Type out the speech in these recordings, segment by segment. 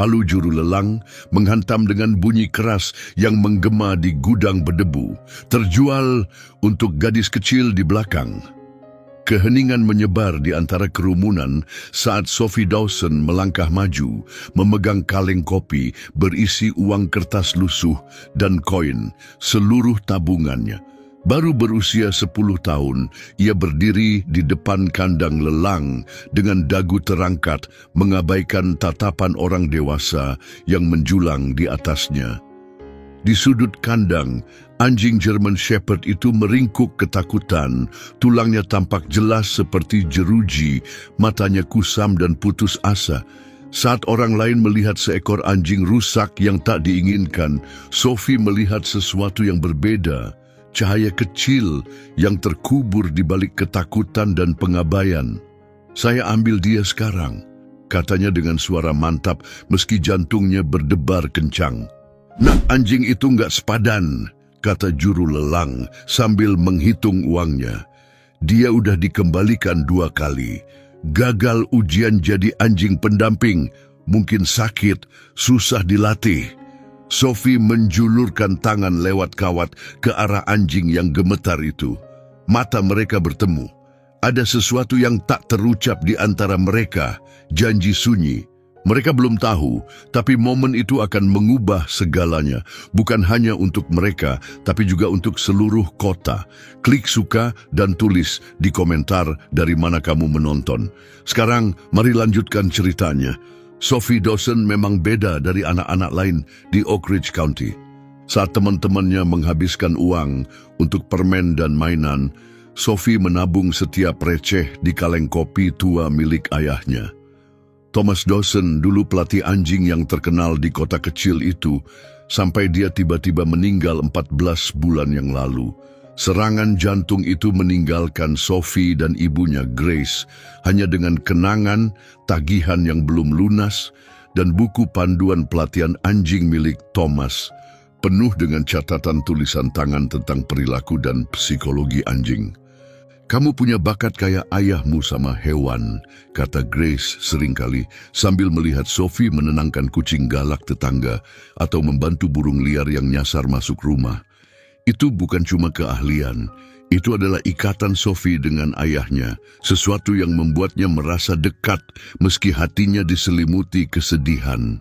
Palu juru lelang menghantam dengan bunyi keras yang menggema di gudang berdebu. Terjual untuk gadis kecil di belakang. Keheningan menyebar di antara kerumunan saat Sophie Dawson melangkah maju, memegang kaleng kopi berisi uang kertas lusuh dan koin, seluruh tabungannya. Baru berusia 10 tahun, ia berdiri di depan kandang lelang dengan dagu terangkat, mengabaikan tatapan orang dewasa yang menjulang di atasnya. Di sudut kandang, anjing German Shepherd itu meringkuk ketakutan, tulangnya tampak jelas seperti jeruji, matanya kusam dan putus asa. Saat orang lain melihat seekor anjing rusak yang tak diinginkan, Sophie melihat sesuatu yang berbeda. Cahaya kecil yang terkubur di balik ketakutan dan pengabaian. "Saya ambil dia sekarang," katanya dengan suara mantap meski jantungnya berdebar kencang. "Nak, anjing itu nggak sepadan," kata juru lelang sambil menghitung uangnya. "Dia udah dikembalikan 2 kali. Gagal ujian jadi anjing pendamping, mungkin sakit, susah dilatih." Sophie menjulurkan tangan lewat kawat ke arah anjing yang gemetar itu. Mata mereka bertemu. Ada sesuatu yang tak terucap di antara mereka, janji sunyi. Mereka belum tahu, tapi momen itu akan mengubah segalanya. Bukan hanya untuk mereka, tapi juga untuk seluruh kota. Klik suka dan tulis di komentar dari mana kamu menonton. Sekarang, mari lanjutkan ceritanya. Sophie Dawson memang beda dari anak-anak lain di Oak Ridge County. Saat teman-temannya menghabiskan uang untuk permen dan mainan, Sophie menabung setiap receh di kaleng kopi tua milik ayahnya. Thomas Dawson dulu pelatih anjing yang terkenal di kota kecil itu, sampai dia tiba-tiba meninggal 14 bulan yang lalu. Serangan jantung itu meninggalkan Sophie dan ibunya Grace hanya dengan kenangan, tagihan yang belum lunas, dan buku panduan pelatihan anjing milik Thomas, penuh dengan catatan tulisan tangan tentang perilaku dan psikologi anjing. "Kamu punya bakat kayak ayahmu sama hewan," kata Grace seringkali sambil melihat Sophie menenangkan kucing galak tetangga atau membantu burung liar yang nyasar masuk rumah. Itu bukan cuma keahlian, itu adalah ikatan Sophie dengan ayahnya, sesuatu yang membuatnya merasa dekat meski hatinya diselimuti kesedihan.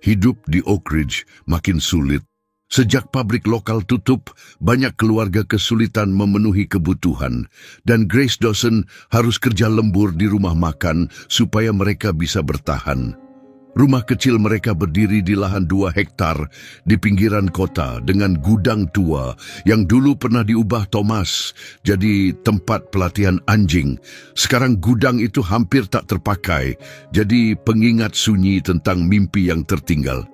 Hidup di Oak Ridge makin sulit. Sejak pabrik lokal tutup, banyak keluarga kesulitan memenuhi kebutuhan, dan Grace Dawson harus kerja lembur di rumah makan supaya mereka bisa bertahan. Rumah kecil mereka berdiri di lahan 2 hektar di pinggiran kota dengan gudang tua yang dulu pernah diubah Thomas jadi tempat pelatihan anjing. Sekarang gudang itu hampir tak terpakai, jadi pengingat sunyi tentang mimpi yang tertinggal.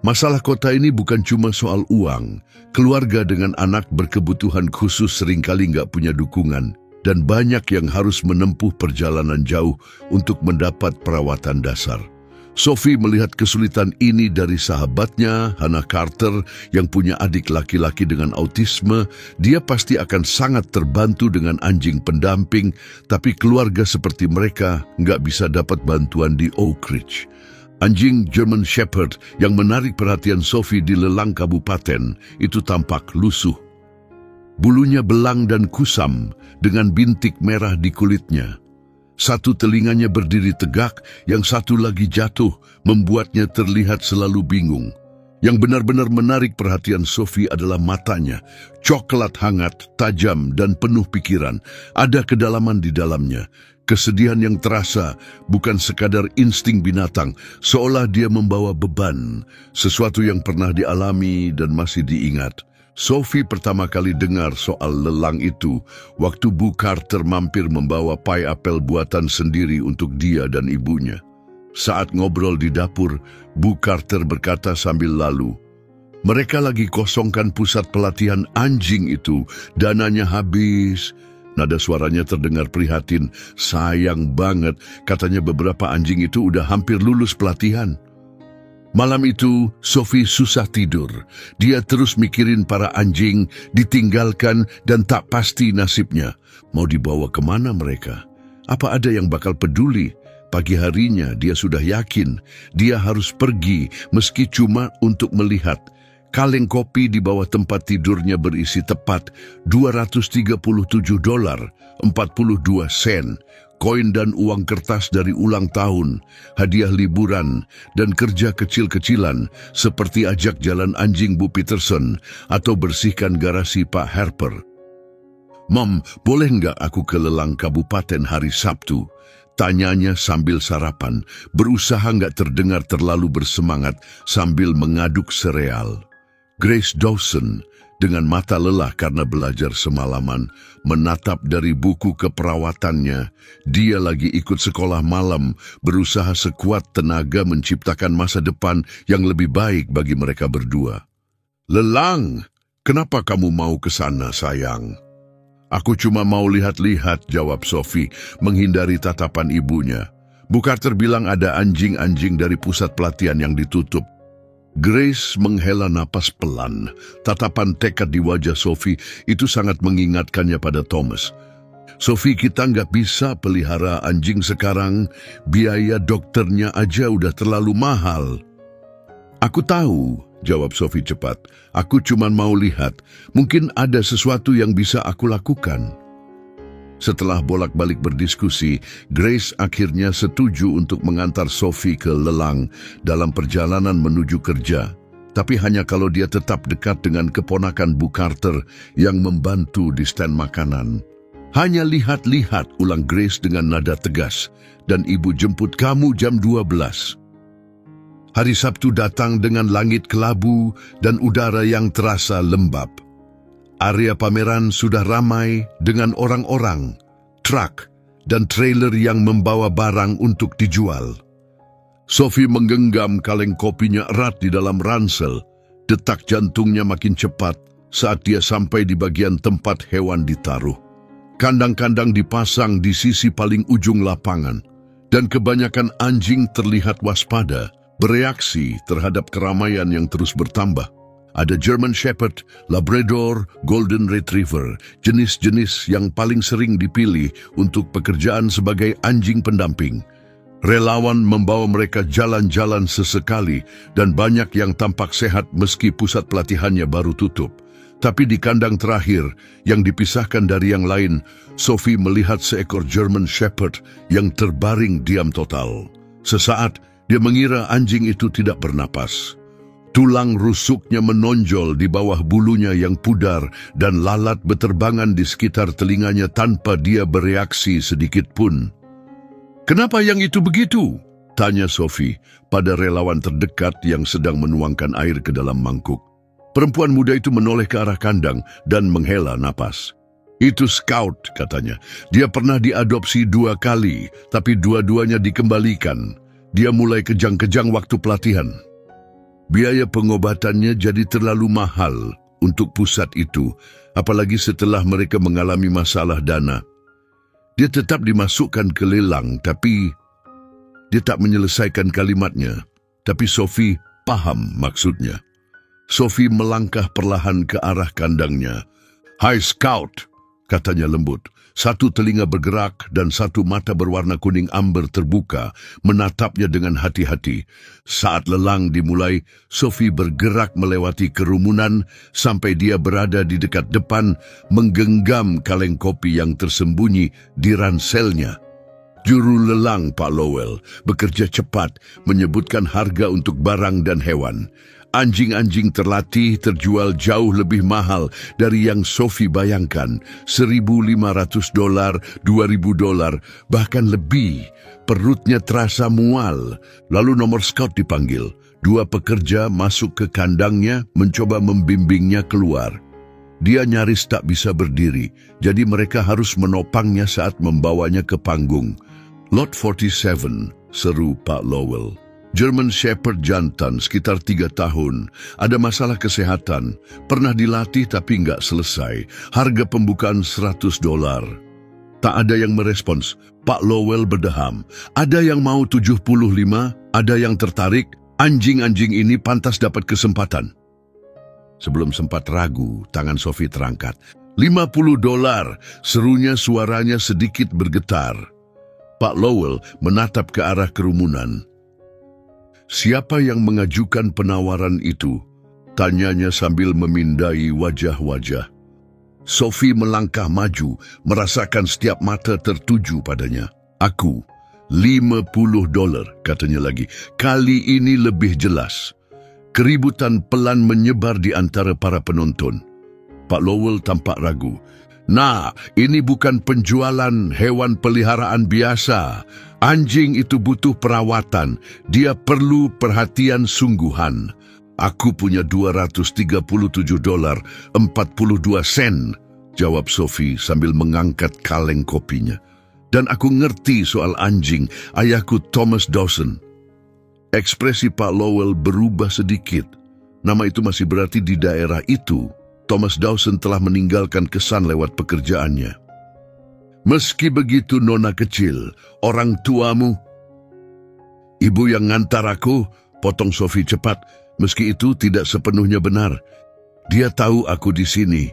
Masalah kota ini bukan cuma soal uang. Keluarga dengan anak berkebutuhan khusus seringkali nggak punya dukungan, dan banyak yang harus menempuh perjalanan jauh untuk mendapat perawatan dasar. Sophie melihat kesulitan ini dari sahabatnya, Hannah Carter, yang punya adik laki-laki dengan autisme. Dia pasti akan sangat terbantu dengan anjing pendamping, tapi keluarga seperti mereka nggak bisa dapat bantuan di Oak Ridge. Anjing German Shepherd yang menarik perhatian Sophie di lelang kabupaten itu tampak lusuh. Bulunya belang dan kusam dengan bintik merah di kulitnya. Satu telinganya berdiri tegak, yang satu lagi jatuh, membuatnya terlihat selalu bingung. Yang benar-benar menarik perhatian Sophie adalah matanya, coklat hangat, tajam, dan penuh pikiran. Ada kedalaman di dalamnya. Kesedihan yang terasa bukan sekadar insting binatang, seolah dia membawa beban, sesuatu yang pernah dialami dan masih diingat. Sophie pertama kali dengar soal lelang itu waktu Bu Carter mampir membawa pai apel buatan sendiri untuk dia dan ibunya. Saat ngobrol di dapur, Bu Carter berkata sambil lalu, "Mereka lagi kosongkan pusat pelatihan anjing itu, dananya habis." Nada suaranya terdengar prihatin. "Sayang banget," katanya, "beberapa anjing itu udah hampir lulus pelatihan." Malam itu, Sophie susah tidur. Dia terus mikirin para anjing, ditinggalkan dan tak pasti nasibnya. Mau dibawa kemana mereka? Apa ada yang bakal peduli? Pagi harinya dia sudah yakin dia harus pergi meski cuma untuk melihat. Kaleng kopi di bawah tempat tidurnya berisi tepat $237, 42 sen, koin dan uang kertas dari ulang tahun, hadiah liburan, dan kerja kecil-kecilan seperti ajak jalan anjing Bu Peterson atau bersihkan garasi Pak Harper. "Mom, boleh nggak aku ke Lelang Kabupaten hari Sabtu?" Tanyanya sambil sarapan, berusaha nggak terdengar terlalu bersemangat sambil mengaduk sereal. Grace Dawson, dengan mata lelah karena belajar semalaman, menatap dari buku keperawatannya. Dia lagi ikut sekolah malam, berusaha sekuat tenaga menciptakan masa depan yang lebih baik bagi mereka berdua. "Lelang, kenapa kamu mau ke sana, sayang?" "Aku cuma mau lihat-lihat," jawab Sophie, menghindari tatapan ibunya. Bu Carter bilang ada anjing-anjing dari pusat pelatihan yang ditutup. Grace menghela napas pelan. Tatapan tekad di wajah Sophie itu sangat mengingatkannya pada Thomas. "Sophie, kita nggak bisa pelihara anjing sekarang. Biaya dokternya aja udah terlalu mahal." "Aku tahu," jawab Sophie cepat. "Aku cuma mau lihat. Mungkin ada sesuatu yang bisa aku lakukan." Setelah bolak-balik berdiskusi, Grace akhirnya setuju untuk mengantar Sophie ke Lelang dalam perjalanan menuju kerja. Tapi hanya kalau dia tetap dekat dengan keponakan Bu Carter yang membantu di stand makanan. "Hanya lihat-lihat," ulang Grace dengan nada tegas, "dan ibu jemput kamu jam 12. Hari Sabtu datang dengan langit kelabu dan udara yang terasa lembab. Area pameran sudah ramai dengan orang-orang, truk, dan trailer yang membawa barang untuk dijual." Sophie menggenggam kaleng kopinya erat di dalam ransel. Detak jantungnya makin cepat saat dia sampai di bagian tempat hewan ditaruh. Kandang-kandang dipasang di sisi paling ujung lapangan, dan kebanyakan anjing terlihat waspada, bereaksi terhadap keramaian yang terus bertambah. Ada German Shepherd, Labrador, Golden Retriever, jenis-jenis yang paling sering dipilih untuk pekerjaan sebagai anjing pendamping. Relawan membawa mereka jalan-jalan sesekali dan banyak yang tampak sehat meski pusat pelatihannya baru tutup. Tapi di kandang terakhir yang dipisahkan dari yang lain, Sophie melihat seekor German Shepherd yang terbaring diam total. Sesaat, dia mengira anjing itu tidak bernapas. Tulang rusuknya menonjol di bawah bulunya yang pudar dan lalat beterbangan di sekitar telinganya tanpa dia bereaksi sedikit pun. "Kenapa yang itu begitu?" tanya Sophie pada relawan terdekat yang sedang menuangkan air ke dalam mangkuk. Perempuan muda itu menoleh ke arah kandang dan menghela napas. "Itu Scout," katanya. "Dia pernah diadopsi 2 kali, tapi dua-duanya dikembalikan. Dia mulai kejang-kejang waktu pelatihan. Biaya pengobatannya jadi terlalu mahal untuk pusat itu, apalagi setelah mereka mengalami masalah dana. Dia tetap dimasukkan ke lelang, tapi..." Dia tak menyelesaikan kalimatnya, tapi Sophie paham maksudnya. Sophie melangkah perlahan ke arah kandangnya. "Hai Scout," katanya lembut. Satu telinga bergerak dan satu mata berwarna kuning amber terbuka, menatapnya dengan hati-hati. Saat lelang dimulai, Sophie bergerak melewati kerumunan sampai dia berada di dekat depan, menggenggam kaleng kopi yang tersembunyi di ranselnya. Juru lelang Pak Lowell bekerja cepat menyebutkan harga untuk barang dan hewan. Anjing-anjing terlatih terjual jauh lebih mahal dari yang Sophie bayangkan. $1.500, $2.000, bahkan lebih. Perutnya terasa mual. Lalu nomor Scout dipanggil. 2 pekerja masuk ke kandangnya mencoba membimbingnya keluar. Dia nyaris tak bisa berdiri, jadi mereka harus menopangnya saat membawanya ke panggung. "Lot 47, seru Pak Lowell. German Shepherd jantan sekitar 3 tahun. Ada masalah kesehatan. Pernah dilatih tapi nggak selesai. Harga pembukaan $100. Tak ada yang merespons. Pak Lowell berdeham. Ada yang mau 75, ada yang tertarik. Anjing-anjing ini pantas dapat kesempatan. Sebelum sempat ragu, tangan Sophie terangkat. $50, serunya, suaranya sedikit bergetar. Pak Lowell menatap ke arah kerumunan. "Siapa yang mengajukan penawaran itu?" tanyanya sambil memindai wajah-wajah. Sophie melangkah maju, merasakan setiap mata tertuju padanya. "Aku, $50, katanya lagi. Kali ini lebih jelas. Keributan pelan menyebar di antara para penonton. Pak Lowell tampak ragu. "Nah, ini bukan penjualan hewan peliharaan biasa. Anjing itu butuh perawatan. Dia perlu perhatian sungguhan. Aku punya $237.42, jawab Sophie sambil mengangkat kaleng kopinya. "Dan aku ngerti soal anjing, ayahku Thomas Dawson." Ekspresi Pak Lowell berubah sedikit. Nama itu masih berarti di daerah itu Thomas Dawson telah meninggalkan kesan lewat pekerjaannya. "Meski begitu, nona kecil, orang tuamu..." "Ibu yang ngantar aku," potong Sophie cepat. Meski itu tidak sepenuhnya benar. "Dia tahu aku di sini."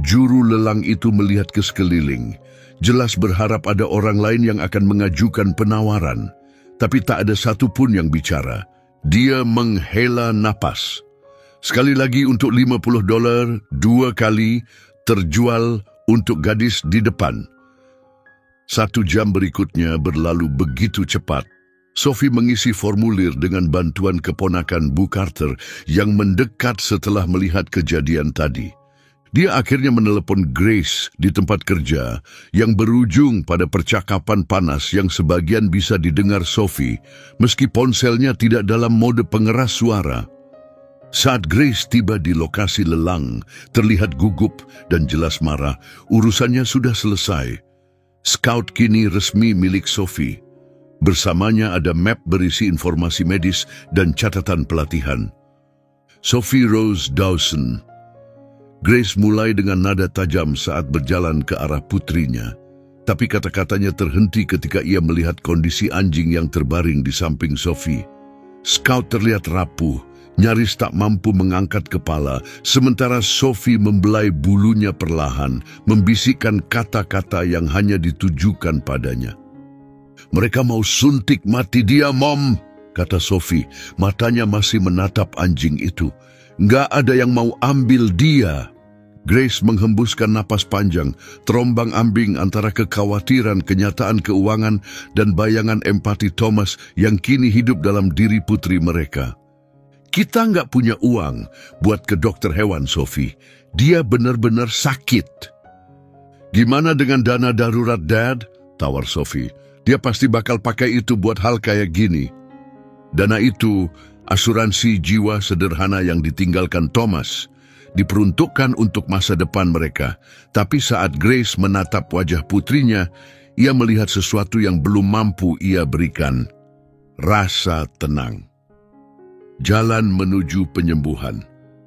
Juru lelang itu melihat ke sekeliling, jelas berharap ada orang lain yang akan mengajukan penawaran. Tapi tak ada satupun yang bicara. Dia menghela napas. "Sekali lagi untuk $50, 2 kali, terjual untuk gadis di depan." 1 jam berikutnya berlalu begitu cepat. Sophie mengisi formulir dengan bantuan keponakan Bu Carter yang mendekat setelah melihat kejadian tadi. Dia akhirnya menelepon Grace di tempat kerja yang berujung pada percakapan panas yang sebagian bisa didengar Sophie meski ponselnya tidak dalam mode pengeras suara. Saat Grace tiba di lokasi lelang, terlihat gugup dan jelas marah. Urusannya sudah selesai. Scout kini resmi milik Sophie. Bersamanya ada map berisi informasi medis dan catatan pelatihan. Sophie Rose Dawson. Grace mulai dengan nada tajam saat berjalan ke arah putrinya. Tapi kata-katanya terhenti ketika ia melihat kondisi anjing yang terbaring di samping Sophie. Scout terlihat rapuh, nyaris tak mampu mengangkat kepala, sementara Sophie membelai bulunya perlahan, membisikkan kata-kata yang hanya ditujukan padanya. "Mereka mau suntik mati dia, Mom," kata Sophie. Matanya masih menatap anjing itu. "Nggak ada yang mau ambil dia." Grace menghembuskan napas panjang, terombang-ambing antara kekhawatiran, kenyataan keuangan, dan bayangan empati Thomas yang kini hidup dalam diri putri mereka. "Kita nggak punya uang buat ke dokter hewan, Sophie. Dia benar-benar sakit." "Gimana dengan dana darurat, Dad?" tawar Sophie. "Dia pasti bakal pakai itu buat hal kayak gini." Dana itu asuransi jiwa sederhana yang ditinggalkan Thomas, diperuntukkan untuk masa depan mereka. Tapi saat Grace menatap wajah putrinya, ia melihat sesuatu yang belum mampu ia berikan. Rasa tenang. Jalan menuju penyembuhan.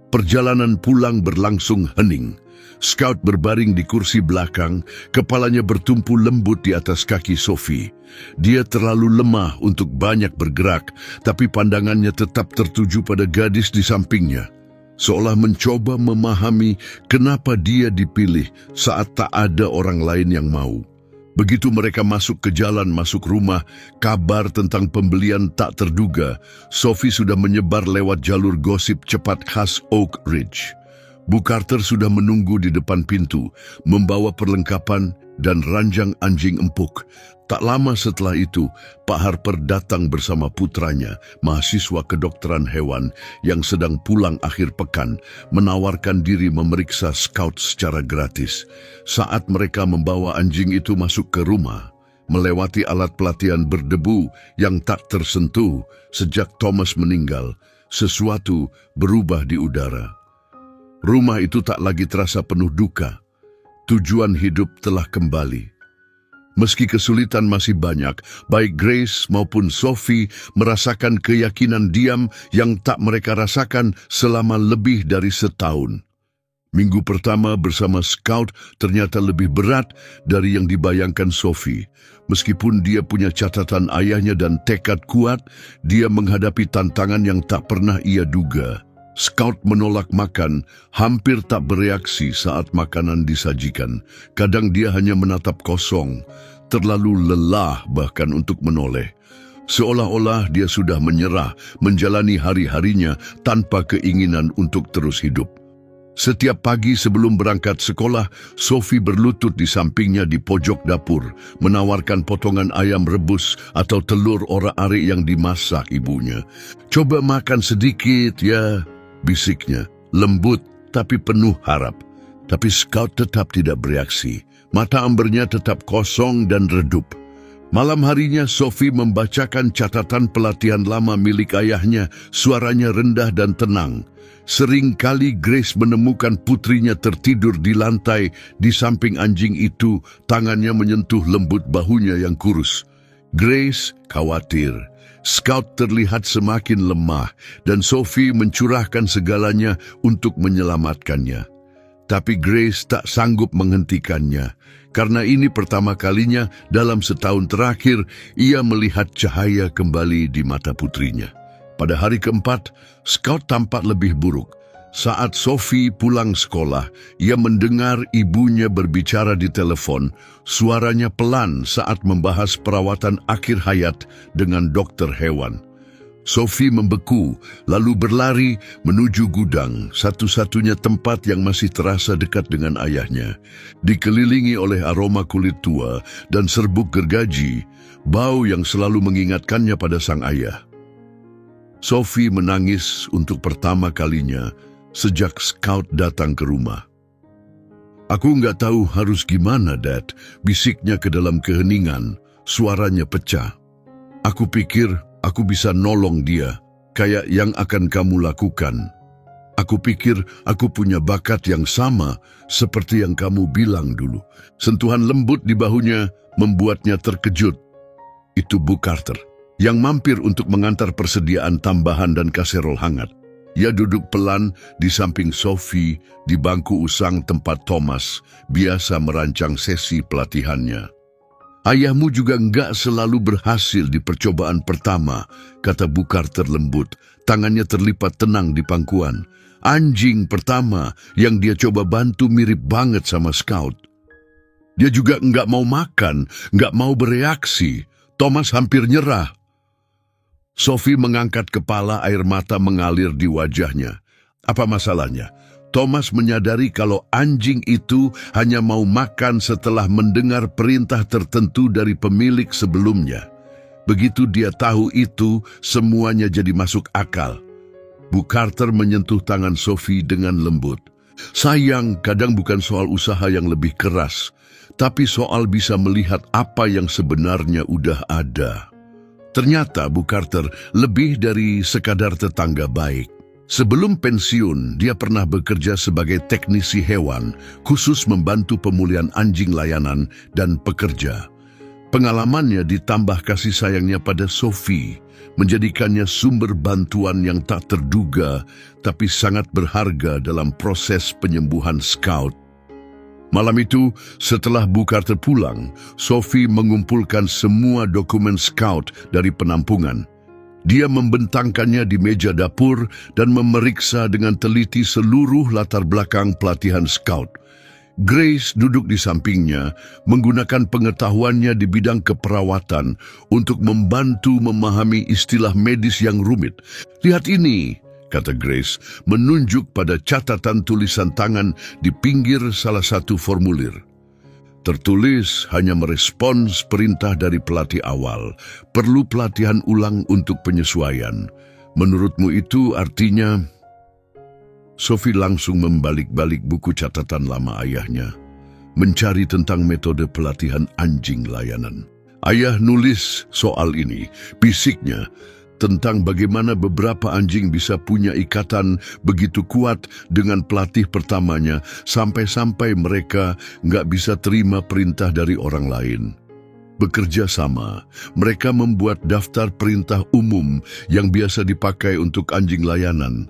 Perjalanan pulang berlangsung hening. Scout berbaring di kursi belakang, kepalanya bertumpu lembut di atas kaki Sophie. Dia terlalu lemah untuk banyak bergerak, tapi pandangannya tetap tertuju pada gadis di sampingnya. Seolah mencoba memahami kenapa dia dipilih saat tak ada orang lain yang mau. Begitu mereka masuk ke jalan masuk rumah, kabar tentang pembelian tak terduga. Sophie sudah menyebar lewat jalur gosip cepat khas Oak Ridge. Bu Carter sudah menunggu di depan pintu, membawa perlengkapan dan ranjang anjing empuk. Tak lama setelah itu, Pak Harper datang bersama putranya, mahasiswa kedokteran hewan yang sedang pulang akhir pekan, menawarkan diri memeriksa Scout secara gratis. Saat mereka membawa anjing itu masuk ke rumah, melewati alat pelatihan berdebu yang tak tersentuh sejak Thomas meninggal, sesuatu berubah di udara. Rumah itu tak lagi terasa penuh duka. Tujuan hidup telah kembali. Meski kesulitan masih banyak, baik Grace maupun Sophie merasakan keyakinan diam yang tak mereka rasakan selama lebih dari setahun. Minggu pertama bersama Scout ternyata lebih berat dari yang dibayangkan Sophie. Meskipun dia punya catatan ayahnya dan tekad kuat, dia menghadapi tantangan yang tak pernah ia duga. Scout menolak makan, hampir tak bereaksi saat makanan disajikan. Kadang dia hanya menatap kosong. terlalu lelah bahkan untuk menoleh. Seolah-olah dia sudah menyerah menjalani hari-harinya tanpa keinginan untuk terus hidup. Setiap pagi sebelum berangkat sekolah, Sophie berlutut di sampingnya di pojok dapur, menawarkan potongan ayam rebus atau telur orak-arik yang dimasak ibunya. "Coba makan sedikit ya," bisiknya, lembut tapi penuh harap. Tapi Scout tetap tidak bereaksi. Mata ambernya tetap kosong dan redup. Malam harinya, Sophie membacakan catatan pelatihan lama milik ayahnya, suaranya rendah dan tenang. Seringkali Grace menemukan putrinya tertidur di lantai di samping anjing itu, tangannya menyentuh lembut bahunya yang kurus. Grace khawatir. Scout terlihat semakin lemah dan Sophie mencurahkan segalanya untuk menyelamatkannya. Tapi Grace tak sanggup menghentikannya. Karena ini pertama kalinya dalam setahun terakhir ia melihat cahaya kembali di mata putrinya. Pada hari keempat, Scout tampak lebih buruk. Saat Sophie pulang sekolah, ia mendengar ibunya berbicara di telepon. Suaranya pelan saat membahas perawatan akhir hayat dengan dokter hewan. Sophie membeku, lalu berlari menuju gudang, satu-satunya tempat yang masih terasa dekat dengan ayahnya. Dikelilingi oleh aroma kulit tua dan serbuk gergaji, bau yang selalu mengingatkannya pada sang ayah. Sophie menangis untuk pertama kalinya sejak Scout datang ke rumah. "Aku nggak tahu harus gimana, Dad," bisiknya ke dalam keheningan, suaranya pecah. "Aku pikir aku bisa nolong dia, kayak yang akan kamu lakukan. Aku pikir aku punya bakat yang sama seperti yang kamu bilang dulu." Sentuhan lembut di bahunya membuatnya terkejut. Itu Bu Carter, yang mampir untuk mengantar persediaan tambahan dan kaserol hangat. Ia duduk pelan di samping Sophie di bangku usang tempat Thomas biasa merancang sesi pelatihannya. "Ayahmu juga enggak selalu berhasil di percobaan pertama," kata Bu Carter lembut. Tangannya terlipat tenang di pangkuan. "Anjing pertama yang dia coba bantu mirip banget sama Scout. Dia juga enggak mau makan, enggak mau bereaksi. Thomas hampir nyerah." Sophie mengangkat kepala, air mata mengalir di wajahnya. Apa masalahnya? Thomas menyadari kalau anjing itu hanya mau makan setelah mendengar perintah tertentu dari pemilik sebelumnya. Begitu dia tahu itu, semuanya jadi masuk akal. Bu Carter menyentuh tangan Sophie dengan lembut. "Sayang, kadang bukan soal usaha yang lebih keras, tapi soal bisa melihat apa yang sebenarnya udah ada." Ternyata Bu Carter lebih dari sekadar tetangga baik. Sebelum pensiun, dia pernah bekerja sebagai teknisi hewan, khusus membantu pemulihan anjing layanan dan pekerja. Pengalamannya ditambah kasih sayangnya pada Sophie, menjadikannya sumber bantuan yang tak terduga, tapi sangat berharga dalam proses penyembuhan Scout. Malam itu, setelah Bu Carter pulang, Sophie mengumpulkan semua dokumen Scout dari penampungan. Dia membentangkannya di meja dapur dan memeriksa dengan teliti seluruh latar belakang pelatihan Scout. Grace duduk di sampingnya, menggunakan pengetahuannya di bidang keperawatan untuk membantu memahami istilah medis yang rumit. "Lihat ini," kata Grace, menunjuk pada catatan tulisan tangan di pinggir salah satu formulir. Tertulis hanya merespons perintah dari pelatih awal. Perlu pelatihan ulang untuk penyesuaian. "Menurutmu itu artinya?" Sophie langsung membalik-balik buku catatan lama ayahnya, mencari tentang metode pelatihan anjing layanan. "Ayah nulis soal ini," bisiknya, tentang bagaimana beberapa anjing bisa punya ikatan begitu kuat dengan pelatih pertamanya sampai-sampai mereka nggak bisa terima perintah dari orang lain. Bekerja sama, mereka membuat daftar perintah umum yang biasa dipakai untuk anjing layanan.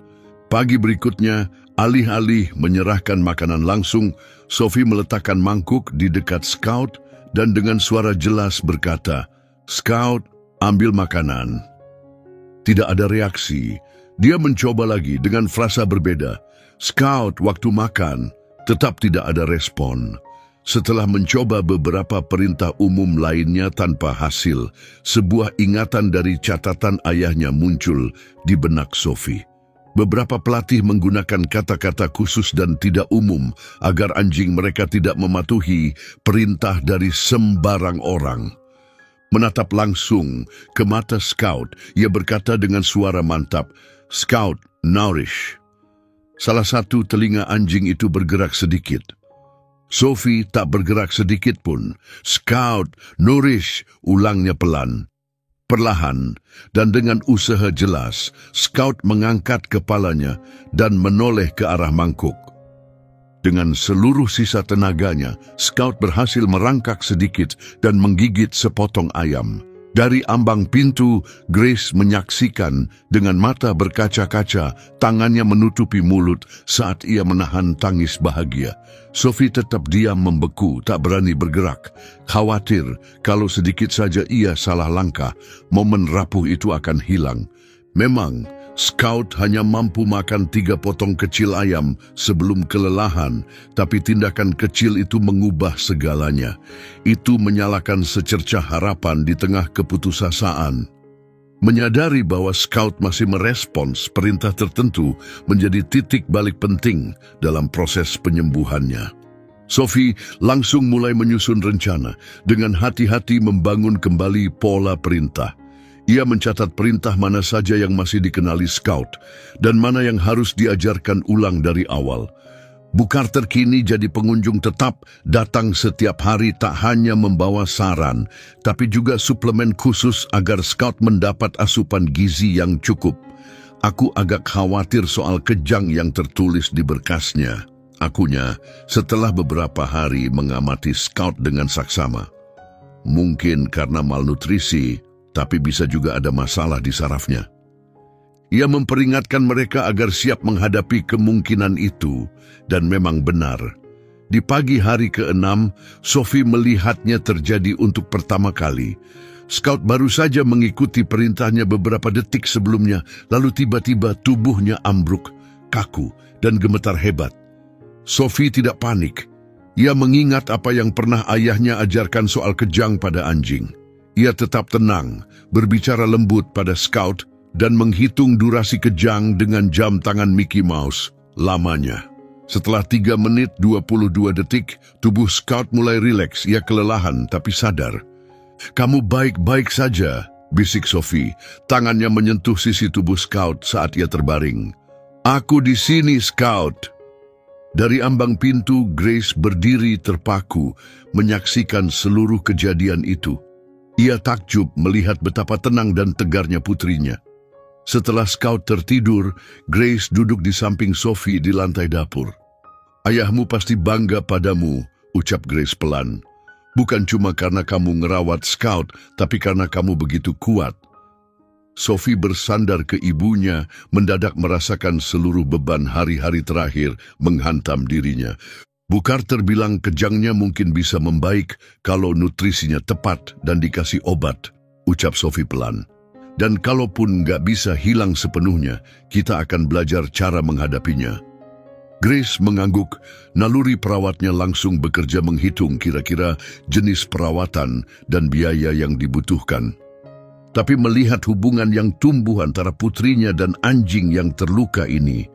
Pagi berikutnya, alih-alih menyerahkan makanan langsung, Sophie meletakkan mangkuk di dekat Scout dan dengan suara jelas berkata, "Scout, ambil makanan." Tidak ada reaksi. Dia mencoba lagi dengan frasa berbeda. "Scout, waktu makan." Tetap tidak ada respon. Setelah mencoba beberapa perintah umum lainnya tanpa hasil, sebuah ingatan dari catatan ayahnya muncul di benak Sophie. Beberapa pelatih menggunakan kata-kata khusus dan tidak umum agar anjing mereka tidak mematuhi perintah dari sembarang orang. Menatap langsung ke mata Scout, ia berkata dengan suara mantap, "Scout, nourish." Salah satu telinga anjing itu bergerak sedikit. Sophie tak bergerak sedikit pun. "Scout, nourish," ulangnya pelan. Perlahan dan dengan usaha jelas, Scout mengangkat kepalanya dan menoleh ke arah mangkuk. Dengan seluruh sisa tenaganya, Scout berhasil merangkak sedikit dan menggigit sepotong ayam. Dari ambang pintu, Grace menyaksikan dengan mata berkaca-kaca, tangannya menutupi mulut saat ia menahan tangis bahagia. Sophie tetap diam membeku, tak berani bergerak. Khawatir kalau sedikit saja ia salah langkah, momen rapuh itu akan hilang. Memang, Scout hanya mampu makan 3 potong kecil ayam sebelum kelelahan, tapi tindakan kecil itu mengubah segalanya. Itu menyalakan secercah harapan di tengah keputusasaan. Menyadari bahwa Scout masih merespons perintah tertentu menjadi titik balik penting dalam proses penyembuhannya. Sophie langsung mulai menyusun rencana dengan hati-hati membangun kembali pola perintah. Ia mencatat perintah mana saja yang masih dikenali Scout dan mana yang harus diajarkan ulang dari awal. Bu Carter kini jadi pengunjung tetap, datang setiap hari tak hanya membawa saran, tapi juga suplemen khusus agar Scout mendapat asupan gizi yang cukup. Aku agak khawatir soal kejang yang tertulis di berkasnya. Akunya setelah beberapa hari mengamati Scout dengan saksama. Mungkin karena malnutrisi, tapi bisa juga ada masalah di sarafnya. Ia memperingatkan mereka agar siap menghadapi kemungkinan itu, dan memang benar. Di pagi hari ke-6, Sophie melihatnya terjadi untuk pertama kali. Scout baru saja mengikuti perintahnya beberapa detik sebelumnya, lalu tiba-tiba tubuhnya ambruk, kaku, dan gemetar hebat. Sophie tidak panik. Ia mengingat apa yang pernah ayahnya ajarkan soal kejang pada anjing. Ia tetap tenang, berbicara lembut pada Scout, dan menghitung durasi kejang dengan jam tangan Mickey Mouse, lamanya. Setelah 3 menit 22 detik, tubuh Scout mulai rileks. Ia kelelahan tapi sadar. "Kamu baik-baik saja," bisik Sophie. Tangannya menyentuh sisi tubuh Scout saat ia terbaring. "Aku di sini, Scout." Dari ambang pintu, Grace berdiri terpaku, menyaksikan seluruh kejadian itu. Ia takjub melihat betapa tenang dan tegarnya putrinya. Setelah Scout tertidur, Grace duduk di samping Sophie di lantai dapur. "Ayahmu pasti bangga padamu," ucap Grace pelan. "Bukan cuma karena kamu ngerawat Scout, tapi karena kamu begitu kuat." Sophie bersandar ke ibunya, mendadak merasakan seluruh beban hari-hari terakhir menghantam dirinya. Bu Carter bilang kejangnya mungkin bisa membaik kalau nutrisinya tepat dan dikasih obat, ucap Sophie pelan. Dan kalaupun nggak bisa hilang sepenuhnya, kita akan belajar cara menghadapinya. Grace mengangguk, naluri perawatnya langsung bekerja menghitung kira-kira jenis perawatan dan biaya yang dibutuhkan. Tapi melihat hubungan yang tumbuh antara putrinya dan anjing yang terluka ini,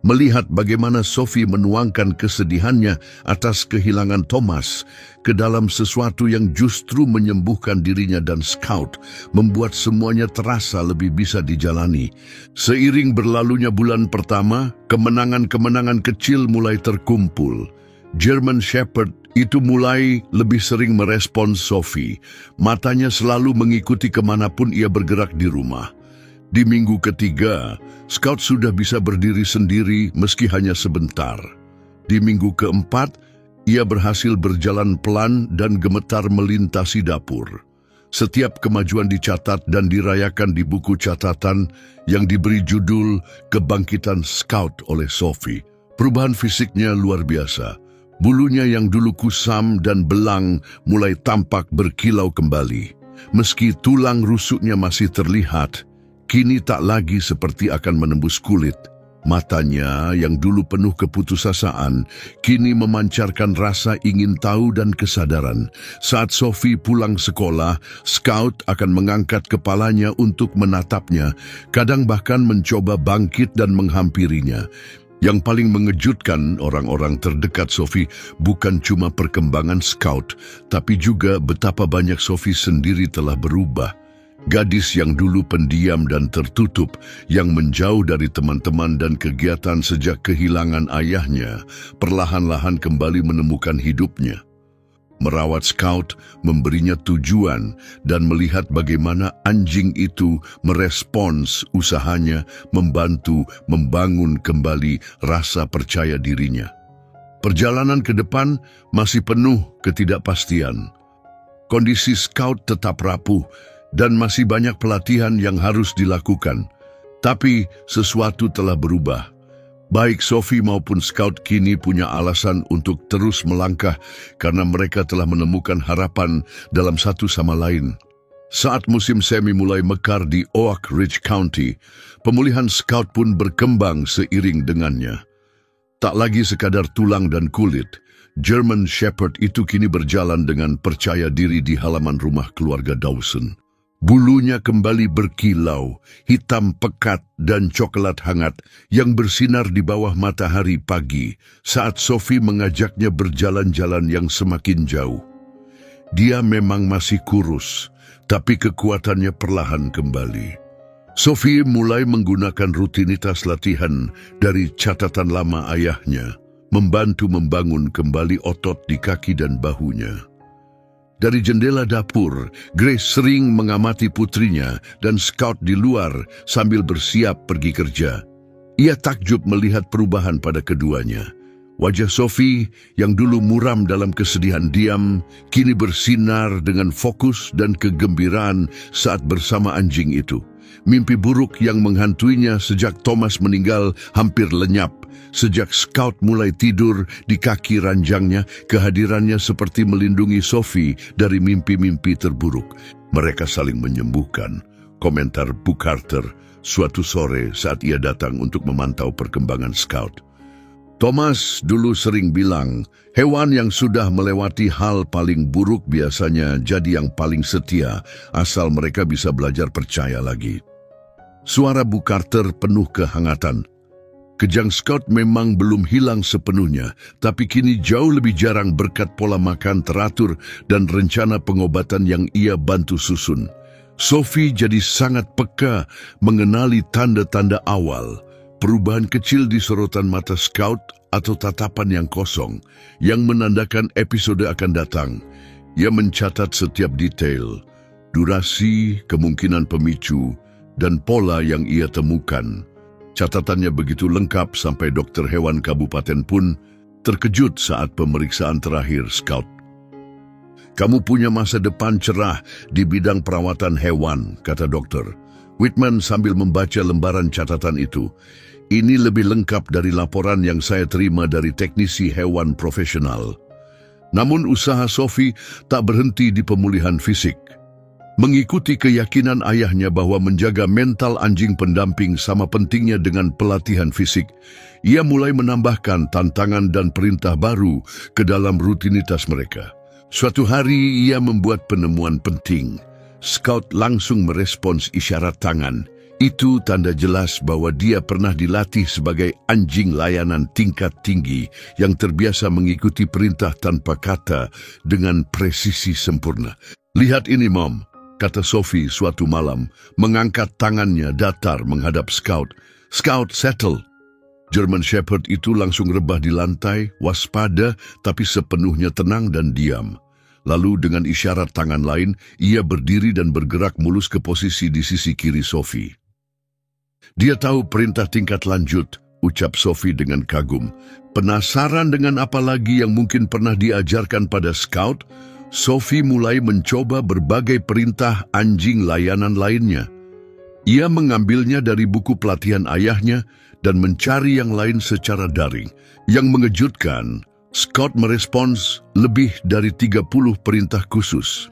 melihat bagaimana Sophie menuangkan kesedihannya atas kehilangan Thomas ke dalam sesuatu yang justru menyembuhkan dirinya dan Scout, membuat semuanya terasa lebih bisa dijalani. Seiring berlalunya bulan pertama, kemenangan-kemenangan kecil mulai terkumpul. German Shepherd itu mulai lebih sering merespons Sophie. Matanya selalu mengikuti kemanapun ia bergerak di rumah. Di minggu ketiga, Scout sudah bisa berdiri sendiri meski hanya sebentar. Di minggu keempat, ia berhasil berjalan pelan dan gemetar melintasi dapur. Setiap kemajuan dicatat dan dirayakan di buku catatan yang diberi judul Kebangkitan Scout oleh Sophie. Perubahan fisiknya luar biasa. Bulunya yang dulu kusam dan belang mulai tampak berkilau kembali. Meski tulang rusuknya masih terlihat, kini tak lagi seperti akan menembus kulit. Matanya yang dulu penuh keputusasaan, kini memancarkan rasa ingin tahu dan kesadaran. Saat Sophie pulang sekolah, Scout akan mengangkat kepalanya untuk menatapnya, kadang bahkan mencoba bangkit dan menghampirinya. Yang paling mengejutkan orang-orang terdekat Sophie bukan cuma perkembangan Scout, tapi juga betapa banyak Sophie sendiri telah berubah. Gadis yang dulu pendiam dan tertutup, yang menjauh dari teman-teman dan kegiatan sejak kehilangan ayahnya, perlahan-lahan kembali menemukan hidupnya. Merawat Scout memberinya tujuan dan melihat bagaimana anjing itu merespons usahanya membantu membangun kembali rasa percaya dirinya. Perjalanan ke depan masih penuh ketidakpastian. Kondisi Scout tetap rapuh dan masih banyak pelatihan yang harus dilakukan. Tapi sesuatu telah berubah. Baik Sophie maupun Scout kini punya alasan untuk terus melangkah karena mereka telah menemukan harapan dalam satu sama lain. Saat musim semi mulai mekar di Oak Ridge County, pemulihan Scout pun berkembang seiring dengannya. Tak lagi sekadar tulang dan kulit, German Shepherd itu kini berjalan dengan percaya diri di halaman rumah keluarga Dawson. Bulunya kembali berkilau, hitam pekat dan coklat hangat yang bersinar di bawah matahari pagi saat Sophie mengajaknya berjalan-jalan yang semakin jauh. Dia memang masih kurus, tapi kekuatannya perlahan kembali. Sophie mulai menggunakan rutinitas latihan dari catatan lama ayahnya, membantu membangun kembali otot di kaki dan bahunya. Dari jendela dapur, Grace sering mengamati putrinya dan Scout di luar sambil bersiap pergi kerja. Ia takjub melihat perubahan pada keduanya. Wajah Sophie yang dulu muram dalam kesedihan diam, kini bersinar dengan fokus dan kegembiraan saat bersama anjing itu. Mimpi buruk yang menghantuinya sejak Thomas meninggal hampir lenyap. Sejak Scout mulai tidur di kaki ranjangnya, kehadirannya seperti melindungi Sophie dari mimpi-mimpi terburuk. Mereka saling menyembuhkan, komentar Bu Carter suatu sore saat ia datang untuk memantau perkembangan Scout. Thomas dulu sering bilang, hewan yang sudah melewati hal paling buruk biasanya jadi yang paling setia, asal mereka bisa belajar percaya lagi. Suara Bu Carter penuh kehangatan. Kejang Scout memang belum hilang sepenuhnya, tapi kini jauh lebih jarang berkat pola makan teratur dan rencana pengobatan yang ia bantu susun. Sophie jadi sangat peka mengenali tanda-tanda awal, perubahan kecil di sorotan mata Scout atau tatapan yang kosong, yang menandakan episode akan datang. Ia mencatat setiap detail, durasi, kemungkinan pemicu, dan pola yang ia temukan. Catatannya begitu lengkap sampai dokter hewan kabupaten pun terkejut saat pemeriksaan terakhir Scout. Kamu punya masa depan cerah di bidang perawatan hewan, kata dokter. Whitman sambil membaca lembaran catatan itu. Ini lebih lengkap dari laporan yang saya terima dari teknisi hewan profesional. Namun usaha Sophie tak berhenti di pemulihan fisik. Mengikuti keyakinan ayahnya bahwa menjaga mental anjing pendamping sama pentingnya dengan pelatihan fisik, ia mulai menambahkan tantangan dan perintah baru ke dalam rutinitas mereka. Suatu hari ia membuat penemuan penting. Scout langsung merespons isyarat tangan. Itu tanda jelas bahwa dia pernah dilatih sebagai anjing layanan tingkat tinggi yang terbiasa mengikuti perintah tanpa kata dengan presisi sempurna. Lihat ini, Mom, kata Sophie suatu malam, mengangkat tangannya datar menghadap Scout. Scout, settle. German Shepherd itu langsung rebah di lantai, waspada tapi sepenuhnya tenang dan diam. Lalu dengan isyarat tangan lain, ia berdiri dan bergerak mulus ke posisi di sisi kiri Sophie. Dia tahu perintah tingkat lanjut, ucap Sophie dengan kagum. Penasaran dengan apa lagi yang mungkin pernah diajarkan pada Scout, Sophie mulai mencoba berbagai perintah anjing layanan lainnya. Ia mengambilnya dari buku pelatihan ayahnya dan mencari yang lain secara daring. Yang mengejutkan, Scout merespons lebih dari 30 perintah khusus.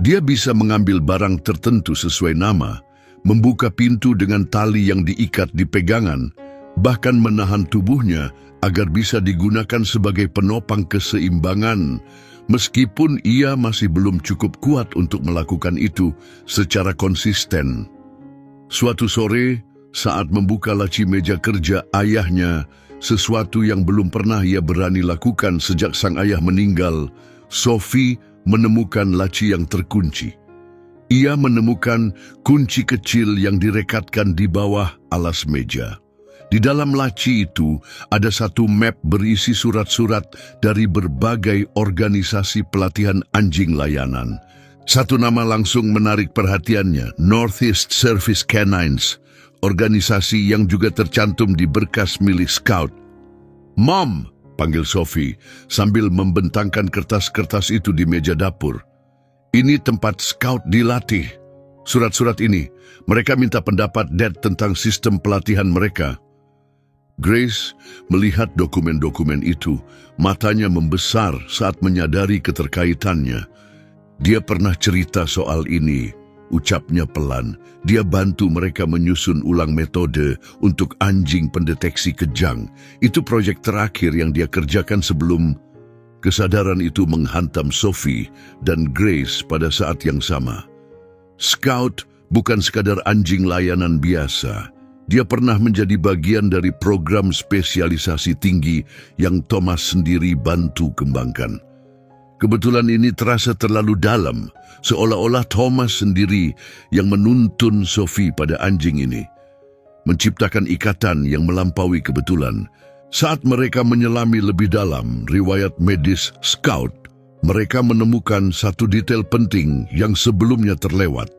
Dia bisa mengambil barang tertentu sesuai nama, membuka pintu dengan tali yang diikat di pegangan, bahkan menahan tubuhnya agar bisa digunakan sebagai penopang keseimbangan, meskipun ia masih belum cukup kuat untuk melakukan itu secara konsisten. Suatu sore, saat membuka laci meja kerja ayahnya, sesuatu yang belum pernah ia berani lakukan sejak sang ayah meninggal, Sophie menemukan laci yang terkunci. Ia menemukan kunci kecil yang direkatkan di bawah alas meja. Di dalam laci itu ada satu map berisi surat-surat dari berbagai organisasi pelatihan anjing layanan. Satu nama langsung menarik perhatiannya, Northeast Service Canines, organisasi yang juga tercantum di berkas milik Scout. "Mom," panggil Sophie sambil membentangkan kertas-kertas itu di meja dapur. "Ini tempat Scout dilatih. Surat-surat ini, mereka minta pendapat Dad tentang sistem pelatihan mereka." Grace melihat dokumen-dokumen itu, matanya membesar saat menyadari keterkaitannya. "Dia pernah cerita soal ini," ucapnya pelan. "Dia bantu mereka menyusun ulang metode untuk anjing pendeteksi kejang. Itu proyek terakhir yang dia kerjakan sebelum..." Kesadaran itu menghantam Sophie dan Grace pada saat yang sama. Scout bukan sekadar anjing layanan biasa. Dia pernah menjadi bagian dari program spesialisasi tinggi yang Thomas sendiri bantu kembangkan. Kebetulan ini terasa terlalu dalam, seolah-olah Thomas sendiri yang menuntun Sophie pada anjing ini, menciptakan ikatan yang melampaui kebetulan. Saat mereka menyelami lebih dalam riwayat medis Scout, mereka menemukan satu detail penting yang sebelumnya terlewat.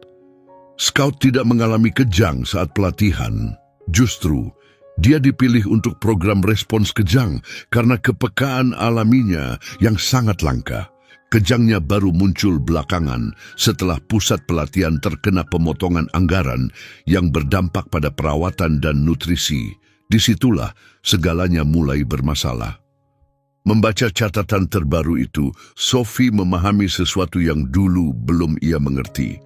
Scout tidak mengalami kejang saat pelatihan. Justru, dia dipilih untuk program respons kejang karena kepekaan alaminya yang sangat langka. Kejangnya baru muncul belakangan setelah pusat pelatihan terkena pemotongan anggaran yang berdampak pada perawatan dan nutrisi. Disitulah segalanya mulai bermasalah. Membaca catatan terbaru itu, Sophie memahami sesuatu yang dulu belum ia mengerti.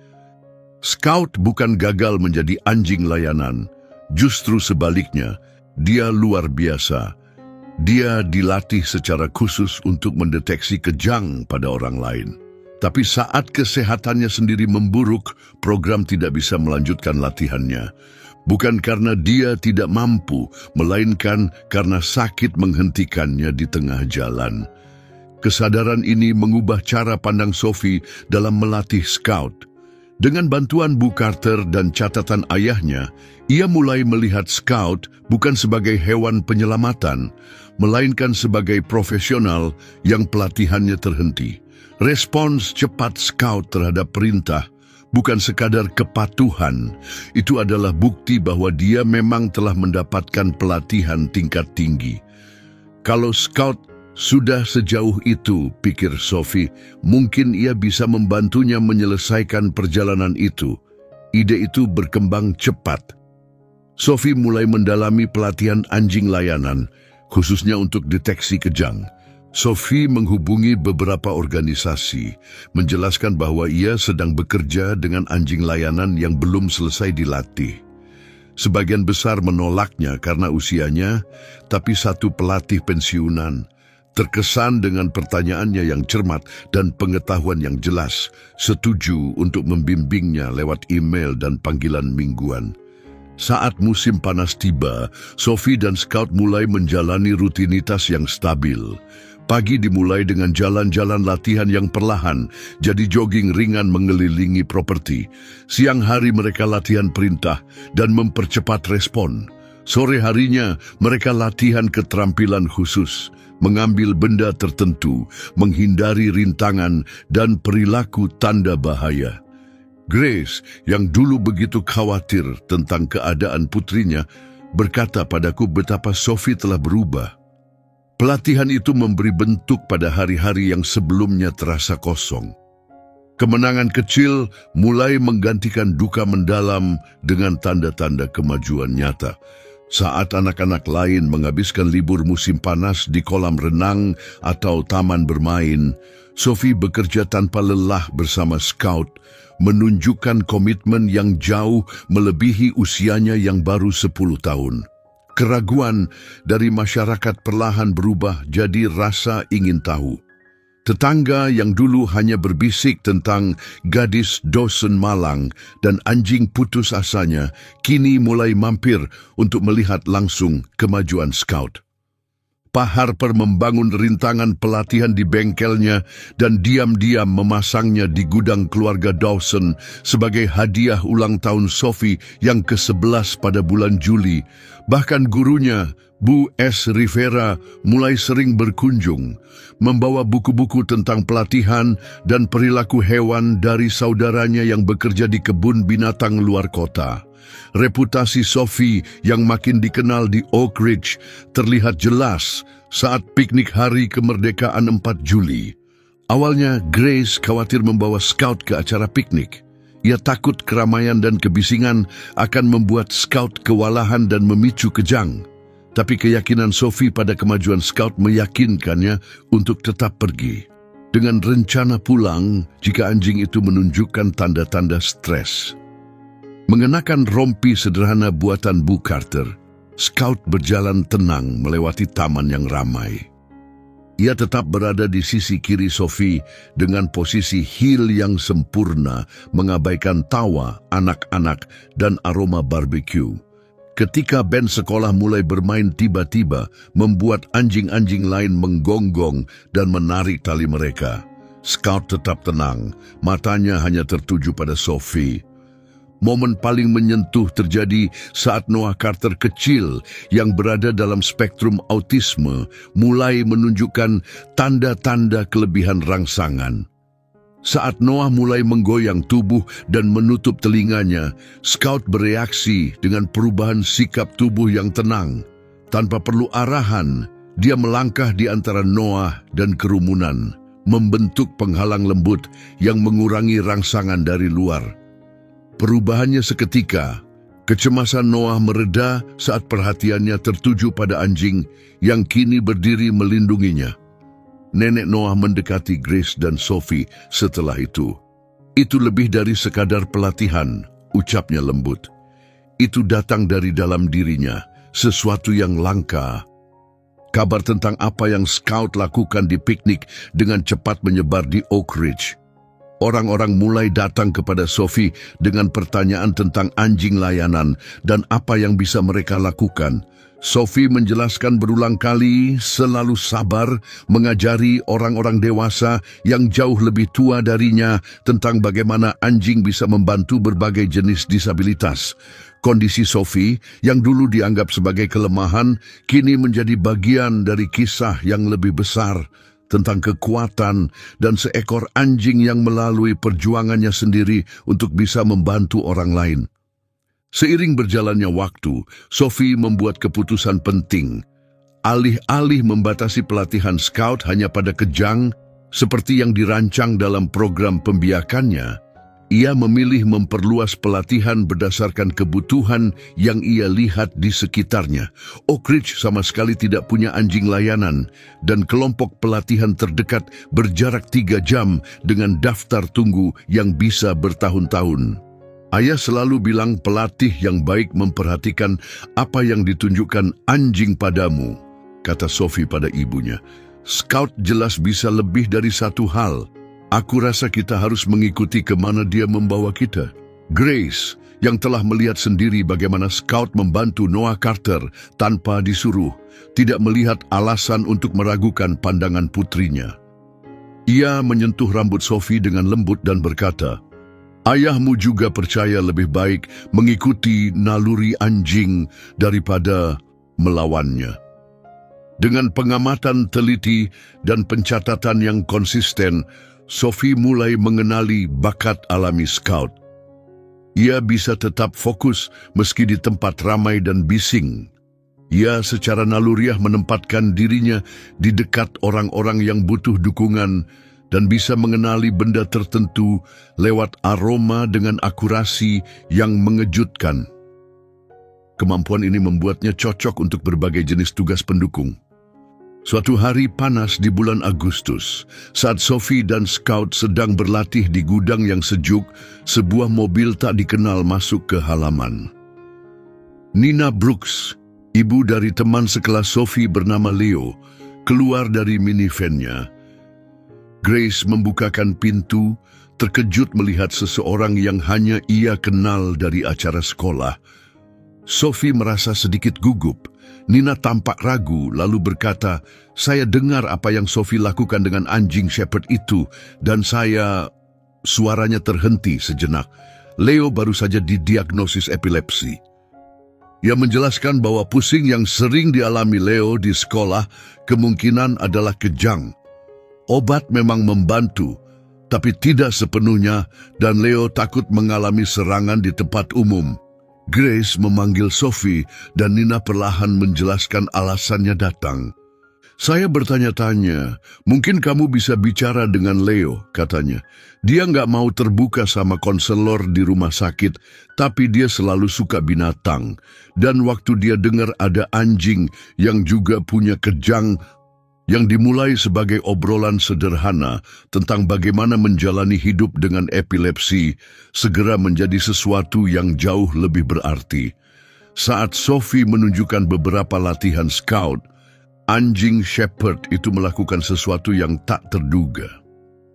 Scout bukan gagal menjadi anjing layanan, justru sebaliknya, dia luar biasa. Dia dilatih secara khusus untuk mendeteksi kejang pada orang lain. Tapi saat kesehatannya sendiri memburuk, program tidak bisa melanjutkan latihannya. Bukan karena dia tidak mampu, melainkan karena sakit menghentikannya di tengah jalan. Kesadaran ini mengubah cara pandang Sophie dalam melatih Scout. Dengan bantuan Bu Carter dan catatan ayahnya, ia mulai melihat Scout bukan sebagai hewan penyelamatan, melainkan sebagai profesional yang pelatihannya terhenti. Respons cepat Scout terhadap perintah bukan sekadar kepatuhan, itu adalah bukti bahwa dia memang telah mendapatkan pelatihan tingkat tinggi. Kalau Scout sudah sejauh itu, pikir Sophie, mungkin ia bisa membantunya menyelesaikan perjalanan itu. Ide itu berkembang cepat. Sophie mulai mendalami pelatihan anjing layanan, khususnya untuk deteksi kejang. Sophie menghubungi beberapa organisasi, menjelaskan bahwa ia sedang bekerja dengan anjing layanan yang belum selesai dilatih. Sebagian besar menolaknya karena usianya, tapi satu pelatih pensiunan terkesan dengan pertanyaannya yang cermat dan pengetahuan yang jelas, setuju untuk membimbingnya lewat email dan panggilan mingguan. Saat musim panas tiba, Sophie dan Scout mulai menjalani rutinitas yang stabil. Pagi dimulai dengan jalan-jalan latihan yang perlahan, jadi jogging ringan mengelilingi properti. Siang hari mereka latihan perintah dan mempercepat respon. Sore harinya mereka latihan keterampilan khusus, mengambil benda tertentu, menghindari rintangan, dan perilaku tanda bahaya. Grace, yang dulu begitu khawatir tentang keadaan putrinya, berkata padaku betapa Sophie telah berubah. Pelatihan itu memberi bentuk pada hari-hari yang sebelumnya terasa kosong. Kemenangan kecil mulai menggantikan duka mendalam dengan tanda-tanda kemajuan nyata. Saat anak-anak lain menghabiskan libur musim panas di kolam renang atau taman bermain, Sophie bekerja tanpa lelah bersama Scout, menunjukkan komitmen yang jauh melebihi usianya yang baru 10 tahun. Keraguan dari masyarakat perlahan berubah jadi rasa ingin tahu. Tetangga yang dulu hanya berbisik tentang gadis Dawson malang dan anjing putus asanya, kini mulai mampir untuk melihat langsung kemajuan Scout. Pak Harper membangun rintangan pelatihan di bengkelnya dan diam-diam memasangnya di gudang keluarga Dawson sebagai hadiah ulang tahun Sophie yang ke-11 pada bulan Juli. Bahkan gurunya, Bu S. Rivera, mulai sering berkunjung, membawa buku-buku tentang pelatihan dan perilaku hewan dari saudaranya yang bekerja di kebun binatang luar kota. Reputasi Sophie yang makin dikenal di Oak Ridge terlihat jelas saat piknik hari kemerdekaan 4 Juli. Awalnya Grace khawatir membawa Scout ke acara piknik. Ia takut keramaian dan kebisingan akan membuat Scout kewalahan dan memicu kejang. Tapi keyakinan Sophie pada kemajuan Scout meyakinkannya untuk tetap pergi. Dengan rencana pulang jika anjing itu menunjukkan tanda-tanda stres. Mengenakan rompi sederhana buatan Bu Carter, Scout berjalan tenang melewati taman yang ramai. Ia tetap berada di sisi kiri Sophie dengan posisi heel yang sempurna, mengabaikan tawa anak-anak dan aroma barbecue. Ketika band sekolah mulai bermain tiba-tiba membuat anjing-anjing lain menggonggong dan menarik tali mereka. Scout tetap tenang, matanya hanya tertuju pada Sophie. Momen paling menyentuh terjadi saat Noah Carter kecil yang berada dalam spektrum autisme mulai menunjukkan tanda-tanda kelebihan rangsangan. Saat Noah mulai menggoyang tubuh dan menutup telinganya, Scout bereaksi dengan perubahan sikap tubuh yang tenang. Tanpa perlu arahan, dia melangkah di antara Noah dan kerumunan, membentuk penghalang lembut yang mengurangi rangsangan dari luar. Perubahannya seketika, kecemasan Noah mereda saat perhatiannya tertuju pada anjing yang kini berdiri melindunginya. Nenek Noah mendekati Grace dan Sophie setelah itu. Itu lebih dari sekadar pelatihan, ucapnya lembut. Itu datang dari dalam dirinya, sesuatu yang langka. Kabar tentang apa yang Scout lakukan di piknik dengan cepat menyebar di Oak Ridge. Orang-orang mulai datang kepada Sophie dengan pertanyaan tentang anjing layanan dan apa yang bisa mereka lakukan. Sophie menjelaskan berulang kali, selalu sabar, mengajari orang-orang dewasa yang jauh lebih tua darinya tentang bagaimana anjing bisa membantu berbagai jenis disabilitas. Kondisi Sophie, yang dulu dianggap sebagai kelemahan, kini menjadi bagian dari kisah yang lebih besar tentang kekuatan dan seekor anjing yang melalui perjuangannya sendiri untuk bisa membantu orang lain. Seiring berjalannya waktu, Sophie membuat keputusan penting. Alih-alih membatasi pelatihan Scout hanya pada kejang, seperti yang dirancang dalam program pembiakannya, ia memilih memperluas pelatihan berdasarkan kebutuhan yang ia lihat di sekitarnya. Oak Ridge sama sekali tidak punya anjing layanan, dan kelompok pelatihan terdekat berjarak 3 jam dengan daftar tunggu yang bisa bertahun-tahun. Ayah selalu bilang pelatih yang baik memperhatikan apa yang ditunjukkan anjing padamu, kata Sophie pada ibunya. Scout jelas bisa lebih dari satu hal. Aku rasa kita harus mengikuti kemana dia membawa kita. Grace, yang telah melihat sendiri bagaimana Scout membantu Noah Carter tanpa disuruh, tidak melihat alasan untuk meragukan pandangan putrinya. Ia menyentuh rambut Sophie dengan lembut dan berkata, "Ayahmu juga percaya lebih baik mengikuti naluri anjing daripada melawannya." Dengan pengamatan teliti dan pencatatan yang konsisten, Sophie mulai mengenali bakat alami Scout. Ia bisa tetap fokus meski di tempat ramai dan bising. Ia secara naluriah menempatkan dirinya di dekat orang-orang yang butuh dukungan dan bisa mengenali benda tertentu lewat aroma dengan akurasi yang mengejutkan. Kemampuan ini membuatnya cocok untuk berbagai jenis tugas pendukung. Suatu hari panas di bulan Agustus, saat Sophie dan Scout sedang berlatih di gudang yang sejuk, sebuah mobil tak dikenal masuk ke halaman. Nina Brooks, Ibu dari teman sekelas Sophie bernama Leo keluar dari minivan-nya. Grace membukakan pintu, terkejut melihat seseorang yang hanya ia kenal dari acara sekolah. Sophie merasa sedikit gugup. Nina tampak ragu lalu berkata, "Saya dengar apa yang Sophie lakukan dengan anjing shepherd itu dan saya..." Suaranya terhenti sejenak. Leo baru saja didiagnosis epilepsi. Ia menjelaskan bahwa pusing yang sering dialami Leo di sekolah kemungkinan adalah kejang. Obat memang membantu, tapi tidak sepenuhnya dan Leo takut mengalami serangan di tempat umum. Grace memanggil Sophie dan Nina perlahan menjelaskan alasannya datang. "Saya bertanya-tanya, mungkin kamu bisa bicara dengan Leo," katanya. "Dia nggak mau terbuka sama konselor di rumah sakit, tapi dia selalu suka binatang. Dan waktu dia dengar ada anjing yang juga punya kejang, yang dimulai sebagai obrolan sederhana tentang bagaimana menjalani hidup dengan epilepsi, segera menjadi sesuatu yang jauh lebih berarti. Saat Sophie menunjukkan beberapa latihan scout, anjing shepherd itu melakukan sesuatu yang tak terduga.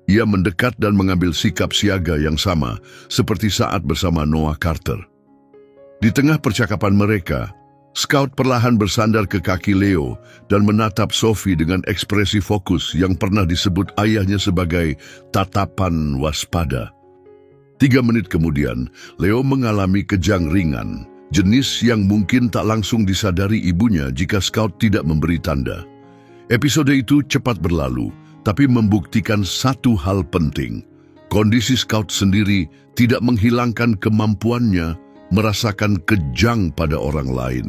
Ia mendekat dan mengambil sikap siaga yang sama, seperti saat bersama Noah Carter. Di tengah percakapan mereka, Scout perlahan bersandar ke kaki Leo dan menatap Sophie dengan ekspresi fokus yang pernah disebut ayahnya sebagai tatapan waspada. 3 menit kemudian, Leo mengalami kejang ringan, jenis yang mungkin tak langsung disadari ibunya jika Scout tidak memberi tanda. Episode itu cepat berlalu, tapi membuktikan satu hal penting. Kondisi Scout sendiri tidak menghilangkan kemampuannya merasakan kejang pada orang lain.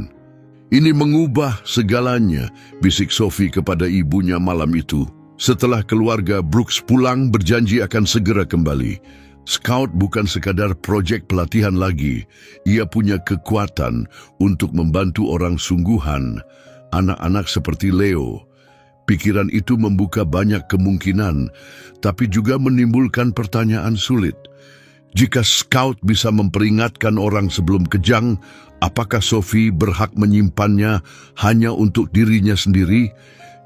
"Ini mengubah segalanya," bisik Sophie kepada ibunya malam itu. Setelah keluarga Brooks pulang berjanji akan segera kembali. Scout bukan sekadar proyek pelatihan lagi. Ia punya kekuatan untuk membantu orang sungguhan, anak-anak seperti Leo. Pikiran itu membuka banyak kemungkinan, tapi juga menimbulkan pertanyaan sulit. Jika Scout bisa memperingatkan orang sebelum kejang, apakah Sophie berhak menyimpannya hanya untuk dirinya sendiri?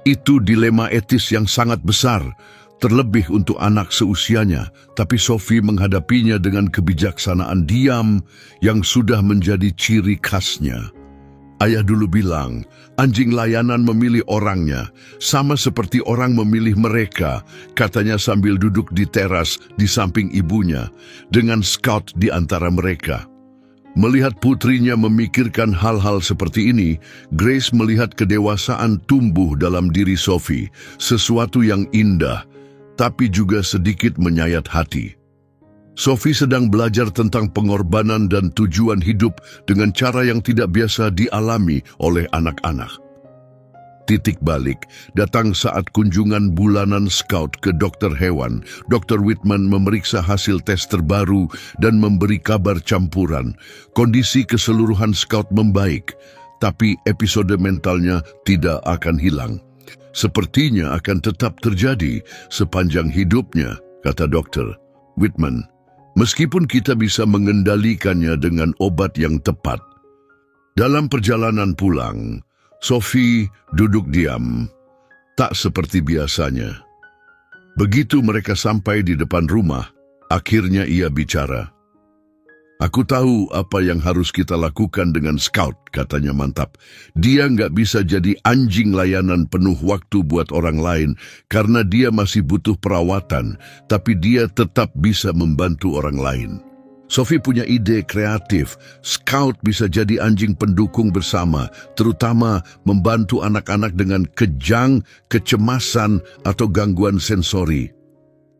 Itu dilema etis yang sangat besar, terlebih untuk anak seusianya. Tapi Sophie menghadapinya dengan kebijaksanaan diam yang sudah menjadi ciri khasnya. Ayah dulu bilang, anjing layanan memilih orangnya, sama seperti orang memilih mereka, katanya sambil duduk di teras di samping ibunya, dengan Scout di antara mereka. Melihat putrinya memikirkan hal-hal seperti ini, Grace melihat kedewasaan tumbuh dalam diri Sophie, sesuatu yang indah, tapi juga sedikit menyayat hati. Sophie sedang belajar tentang pengorbanan dan tujuan hidup dengan cara yang tidak biasa dialami oleh anak-anak. Titik balik datang saat kunjungan bulanan Scout ke dokter hewan. Dr. Whitman memeriksa hasil tes terbaru dan memberi kabar campuran. Kondisi keseluruhan Scout membaik, tapi episode mentalnya tidak akan hilang. Sepertinya akan tetap terjadi sepanjang hidupnya, kata Dr. Whitman. Meskipun kita bisa mengendalikannya dengan obat yang tepat. Dalam perjalanan pulang, Sophie duduk diam, tak seperti biasanya. Begitu mereka sampai di depan rumah, akhirnya ia bicara. "Aku tahu apa yang harus kita lakukan dengan Scout," katanya mantap. "Dia nggak bisa jadi anjing layanan penuh waktu buat orang lain karena dia masih butuh perawatan, tapi dia tetap bisa membantu orang lain." Sophie punya ide kreatif. Scout bisa jadi anjing pendukung bersama, terutama membantu anak-anak dengan kejang, kecemasan, atau gangguan sensori.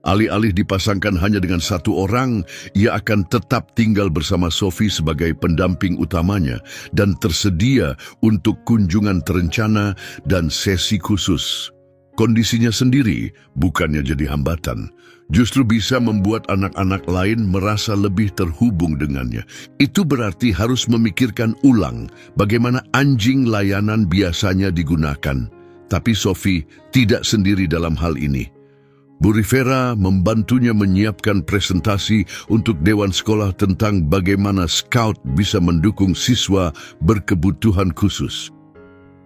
Alih-alih dipasangkan hanya dengan satu orang, ia akan tetap tinggal bersama Sophie sebagai pendamping utamanya dan tersedia untuk kunjungan terencana dan sesi khusus. Kondisinya sendiri bukannya jadi hambatan, justru bisa membuat anak-anak lain merasa lebih terhubung dengannya. Itu berarti harus memikirkan ulang bagaimana anjing layanan biasanya digunakan. Tapi Sophie tidak sendiri dalam hal ini. Bu Rivera membantunya menyiapkan presentasi untuk Dewan Sekolah tentang bagaimana Scout bisa mendukung siswa berkebutuhan khusus.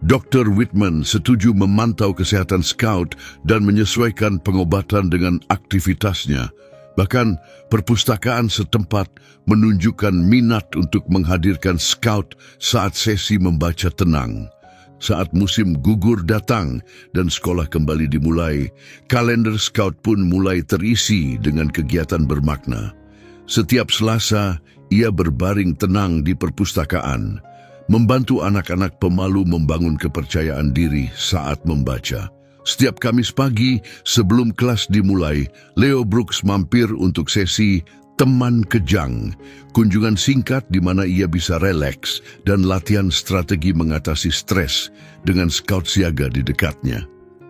Dr. Whitman setuju memantau kesehatan Scout dan menyesuaikan pengobatan dengan aktivitasnya. Bahkan, perpustakaan setempat menunjukkan minat untuk menghadirkan Scout saat sesi membaca tenang. Saat musim gugur datang dan sekolah kembali dimulai, kalender Scout pun mulai terisi dengan kegiatan bermakna. Setiap Selasa, ia berbaring tenang di perpustakaan, membantu anak-anak pemalu membangun kepercayaan diri saat membaca. Setiap Kamis pagi, sebelum kelas dimulai, Leo Brooks mampir untuk sesi Teman Kejang, kunjungan singkat di mana ia bisa relaks dan latihan strategi mengatasi stres dengan Scout siaga di dekatnya.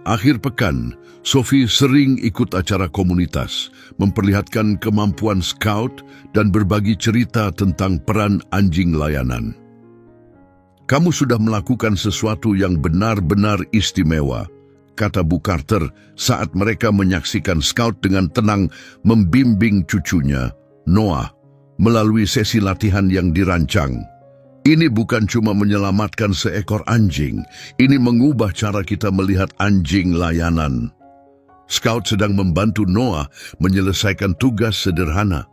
Akhir pekan, Sophie sering ikut acara komunitas, memperlihatkan kemampuan Scout dan berbagi cerita tentang peran anjing layanan. "Kamu sudah melakukan sesuatu yang benar-benar istimewa," kata Bu Carter saat mereka menyaksikan Scout dengan tenang membimbing cucunya, Noah, melalui sesi latihan yang dirancang. "Ini bukan cuma menyelamatkan seekor anjing, ini mengubah cara kita melihat anjing layanan." Scout sedang membantu Noah menyelesaikan tugas sederhana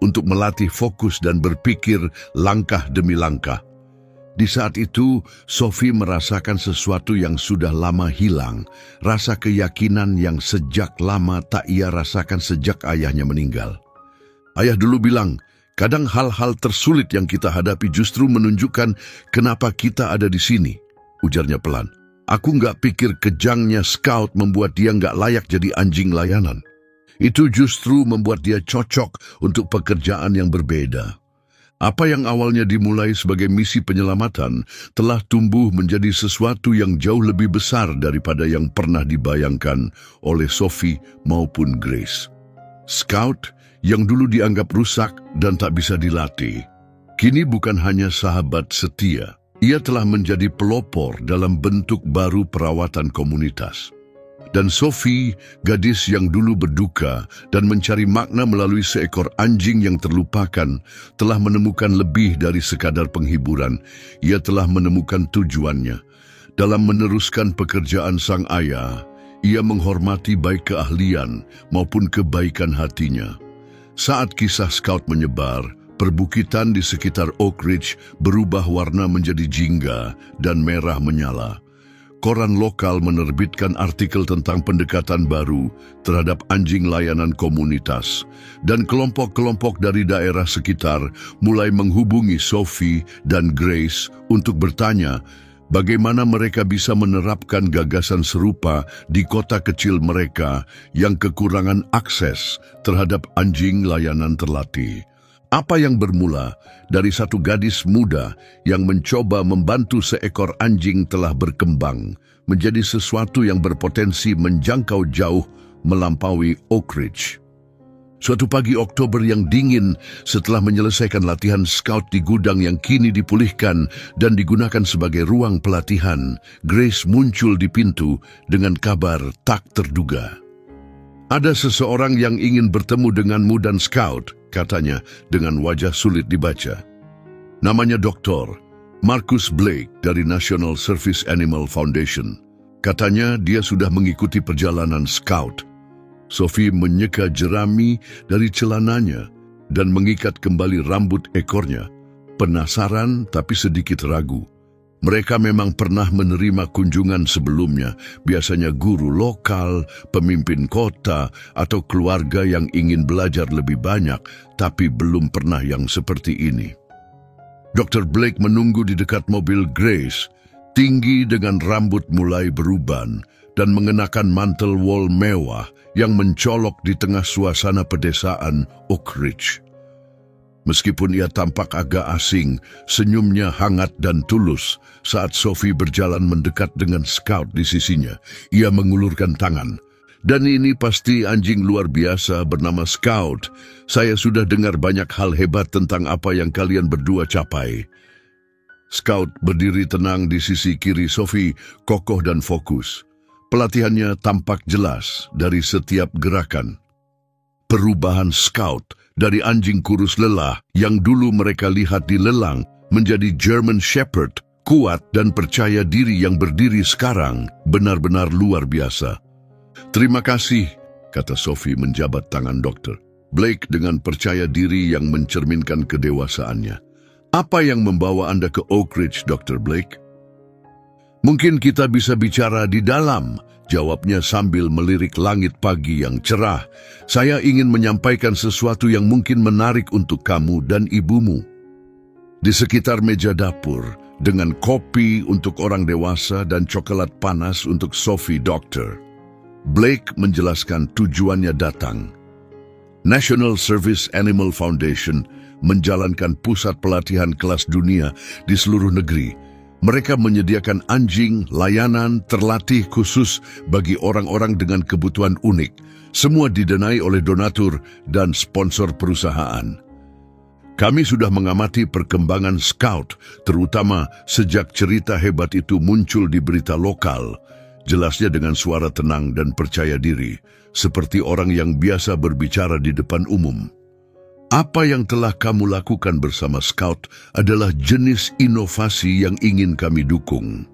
untuk melatih fokus dan berpikir langkah demi langkah. Di saat itu, Sophie merasakan sesuatu yang sudah lama hilang, rasa keyakinan yang sejak lama tak ia rasakan sejak ayahnya meninggal. "Ayah dulu bilang, kadang hal-hal tersulit yang kita hadapi justru menunjukkan kenapa kita ada di sini," ujarnya pelan. "Aku nggak pikir kejangnya Scout membuat dia nggak layak jadi anjing layanan. Itu justru membuat dia cocok untuk pekerjaan yang berbeda. Apa yang awalnya dimulai sebagai misi penyelamatan telah tumbuh menjadi sesuatu yang jauh lebih besar daripada yang pernah dibayangkan oleh Sophie maupun Grace. Scout yang dulu dianggap rusak dan tak bisa dilatih, kini bukan hanya sahabat setia. Ia telah menjadi pelopor dalam bentuk baru perawatan komunitas. Dan Sophie, gadis yang dulu berduka dan mencari makna melalui seekor anjing yang terlupakan, telah menemukan lebih dari sekadar penghiburan. Ia telah menemukan tujuannya. Dalam meneruskan pekerjaan sang ayah, ia menghormati baik keahlian maupun kebaikan hatinya. Saat kisah Scout menyebar, perbukitan di sekitar Oak Ridge berubah warna menjadi jingga dan merah menyala. Koran lokal menerbitkan artikel tentang pendekatan baru terhadap anjing layanan komunitas, dan kelompok-kelompok dari daerah sekitar mulai menghubungi Sophie dan Grace untuk bertanya bagaimana mereka bisa menerapkan gagasan serupa di kota kecil mereka yang kekurangan akses terhadap anjing layanan terlatih. Apa yang bermula dari satu gadis muda yang mencoba membantu seekor anjing telah berkembang menjadi sesuatu yang berpotensi menjangkau jauh melampaui Oak Ridge. Suatu pagi Oktober yang dingin, setelah menyelesaikan latihan Scout di gudang yang kini dipulihkan dan digunakan sebagai ruang pelatihan, Grace muncul di pintu dengan kabar tak terduga. "Ada seseorang yang ingin bertemu denganmu dan Scout," katanya dengan wajah sulit dibaca. Namanya Dr. Marcus Blake dari National Service Animal Foundation. Katanya dia sudah mengikuti perjalanan Scout. Sophie menyeka jerami dari celananya dan mengikat kembali rambut ekornya. Penasaran tapi sedikit ragu. Mereka memang pernah menerima kunjungan sebelumnya, biasanya guru lokal, pemimpin kota, atau keluarga yang ingin belajar lebih banyak, tapi belum pernah yang seperti ini. Dr. Blake menunggu di dekat mobil Grace, tinggi dengan rambut mulai beruban, dan mengenakan mantel wol mewah yang mencolok di tengah suasana pedesaan Oak Ridge. Meskipun ia tampak agak asing, senyumnya hangat dan tulus saat Sophie berjalan mendekat dengan Scout di sisinya. Ia mengulurkan tangan. "Dan ini pasti anjing luar biasa bernama Scout. Saya sudah dengar banyak hal hebat tentang apa yang kalian berdua capai." Scout berdiri tenang di sisi kiri Sophie, kokoh dan fokus. Pelatihannya tampak jelas dari setiap gerakan. Perubahan Scout dari anjing kurus lelah yang dulu mereka lihat di lelang menjadi German Shepherd, kuat dan percaya diri yang berdiri sekarang benar-benar luar biasa. "Terima kasih," kata Sophie menjabat tangan dokter. Blake dengan percaya diri yang mencerminkan kedewasaannya. "Apa yang membawa Anda ke Oak Ridge, Dr. Blake?" "Mungkin kita bisa bicara di dalam," jawabnya sambil melirik langit pagi yang cerah. "Saya ingin menyampaikan sesuatu yang mungkin menarik untuk kamu dan ibumu." Di sekitar meja dapur, dengan kopi untuk orang dewasa dan coklat panas untuk Sophie Doctor, Blake menjelaskan tujuannya datang. National Service Animal Foundation menjalankan pusat pelatihan kelas dunia di seluruh negeri. Mereka menyediakan anjing layanan terlatih khusus bagi orang-orang dengan kebutuhan unik. Semua didanai oleh donatur dan sponsor perusahaan. Kami sudah mengamati perkembangan Scout, terutama sejak cerita hebat itu muncul di berita lokal. Jelasnya dengan suara tenang dan percaya diri, seperti orang yang biasa berbicara di depan umum. "Apa yang telah kamu lakukan bersama Scout adalah jenis inovasi yang ingin kami dukung."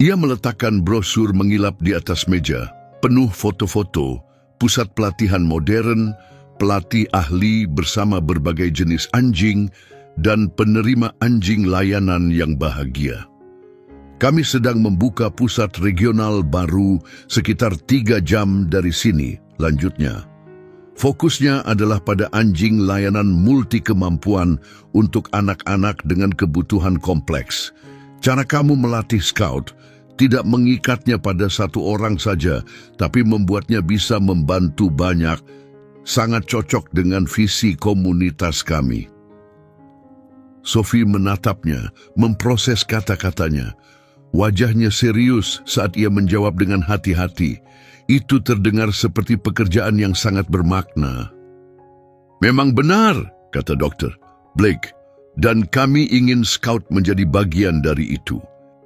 Ia meletakkan brosur mengilap di atas meja, penuh foto-foto, pusat pelatihan modern, pelatih ahli bersama berbagai jenis anjing, dan penerima anjing layanan yang bahagia. "Kami sedang membuka pusat regional baru sekitar 3 jam dari sini," lanjutnya. "Fokusnya adalah pada anjing layanan multi kemampuan untuk anak-anak dengan kebutuhan kompleks. Cara kamu melatih Scout tidak mengikatnya pada satu orang saja, tapi membuatnya bisa membantu banyak. Sangat cocok dengan visi komunitas kami." Sophie menatapnya, memproses kata-katanya. Wajahnya serius saat ia menjawab dengan hati-hati. Itu terdengar seperti pekerjaan yang sangat bermakna. "Memang benar," kata dokter Blake, "dan kami ingin Scout menjadi bagian dari itu.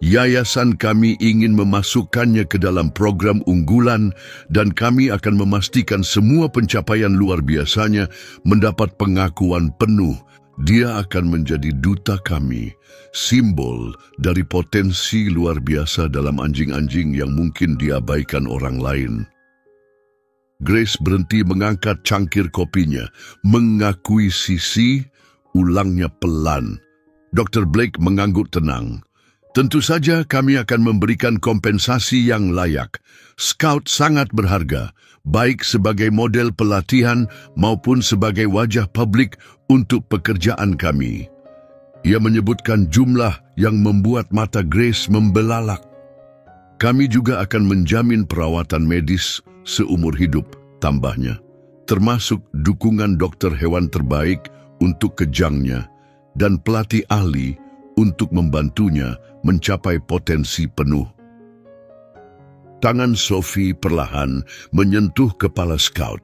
Yayasan kami ingin memasukkannya ke dalam program unggulan dan kami akan memastikan semua pencapaian luar biasanya mendapat pengakuan penuh. Dia akan menjadi duta kami, simbol dari potensi luar biasa dalam anjing-anjing yang mungkin diabaikan orang lain." Grace berhenti mengangkat cangkir kopinya, mengakui sisi, ulangnya pelan. Dr. Blake mengangguk tenang. "Tentu saja kami akan memberikan kompensasi yang layak. Scout sangat berharga, baik sebagai model pelatihan maupun sebagai wajah publik untuk pekerjaan kami." Ia menyebutkan jumlah yang membuat mata Grace membelalak. "Kami juga akan menjamin perawatan medis seumur hidup," tambahnya, "termasuk dukungan dokter hewan terbaik untuk kejangnya dan pelatih ahli untuk membantunya mencapai potensi penuh." Tangan Sophie perlahan menyentuh kepala Scout.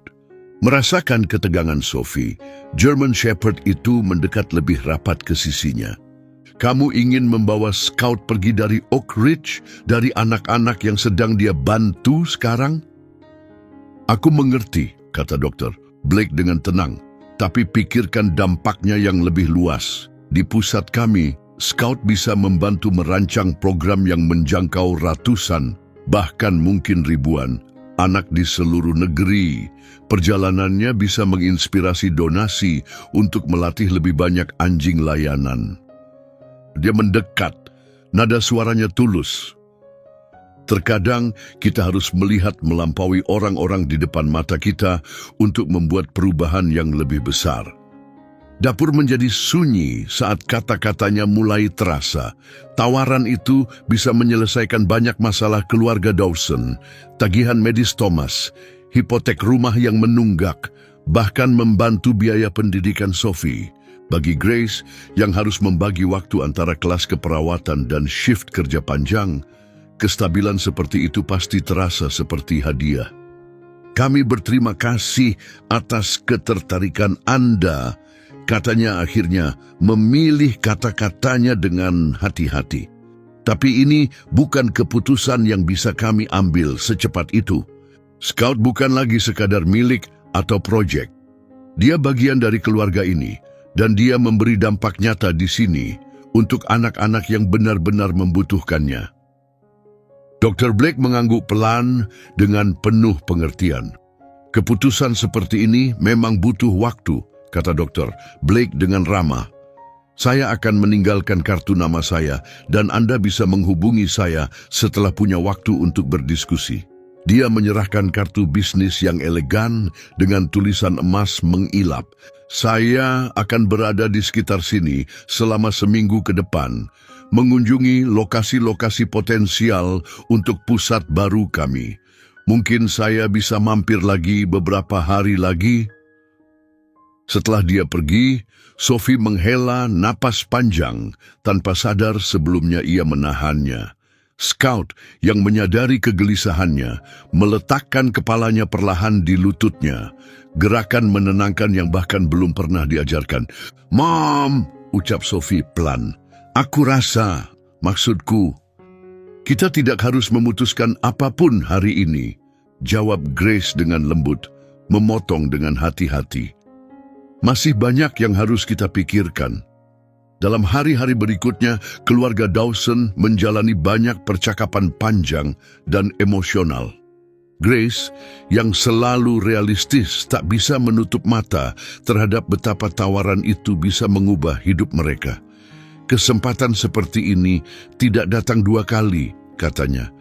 Merasakan ketegangan Sophie, German Shepherd itu mendekat lebih rapat ke sisinya. "Kamu ingin membawa Scout pergi dari Oak Ridge, dari anak-anak yang sedang dia bantu sekarang?" "Aku mengerti," kata dokter Blake dengan tenang, "tapi pikirkan dampaknya yang lebih luas. Di pusat kami, Scout bisa membantu merancang program yang menjangkau ratusan, bahkan mungkin ribuan, anak di seluruh negeri. Perjalanannya bisa menginspirasi donasi untuk melatih lebih banyak anjing layanan." Dia mendekat, nada suaranya tulus. "Terkadang kita harus melihat melampaui orang-orang di depan mata kita untuk membuat perubahan yang lebih besar." Dapur menjadi sunyi saat kata-katanya mulai terasa. Tawaran itu bisa menyelesaikan banyak masalah keluarga Dawson, tagihan medis Thomas, hipotek rumah yang menunggak, bahkan membantu biaya pendidikan Sophie. Bagi Grace yang harus membagi waktu antara kelas keperawatan dan shift kerja panjang, kestabilan seperti itu pasti terasa seperti hadiah. "Kami berterima kasih atas ketertarikan Anda," katanya akhirnya, memilih kata-katanya dengan hati-hati. Tapi ini bukan keputusan yang bisa kami ambil secepat itu. Scout bukan lagi sekadar milik atau proyek. Dia bagian dari keluarga ini, dan dia memberi dampak nyata di sini untuk anak-anak yang benar-benar membutuhkannya. Dr. Blake mengangguk pelan dengan penuh pengertian. Keputusan seperti ini memang butuh waktu, kata Dr. Blake dengan ramah. Saya akan meninggalkan kartu nama saya dan Anda bisa menghubungi saya setelah punya waktu untuk berdiskusi. Dia menyerahkan kartu bisnis yang elegan dengan tulisan emas mengilap. Saya akan berada di sekitar sini selama seminggu ke depan, mengunjungi lokasi-lokasi potensial untuk pusat baru kami. Mungkin saya bisa mampir lagi beberapa hari lagi. Setelah dia pergi, Sophie menghela napas panjang tanpa sadar sebelumnya ia menahannya. Scout yang menyadari kegelisahannya meletakkan kepalanya perlahan di lututnya, gerakan menenangkan yang bahkan belum pernah diajarkan. "Mom," ucap Sophie pelan, "aku rasa, maksudku, kita tidak harus memutuskan apapun hari ini," jawab Grace dengan lembut, memotong dengan hati-hati. "Masih banyak yang harus kita pikirkan." Dalam hari-hari berikutnya, keluarga Dawson menjalani banyak percakapan panjang dan emosional. Grace, yang selalu realistis, tak bisa menutup mata terhadap betapa tawaran itu bisa mengubah hidup mereka. "Kesempatan seperti ini tidak datang 2 kali," katanya.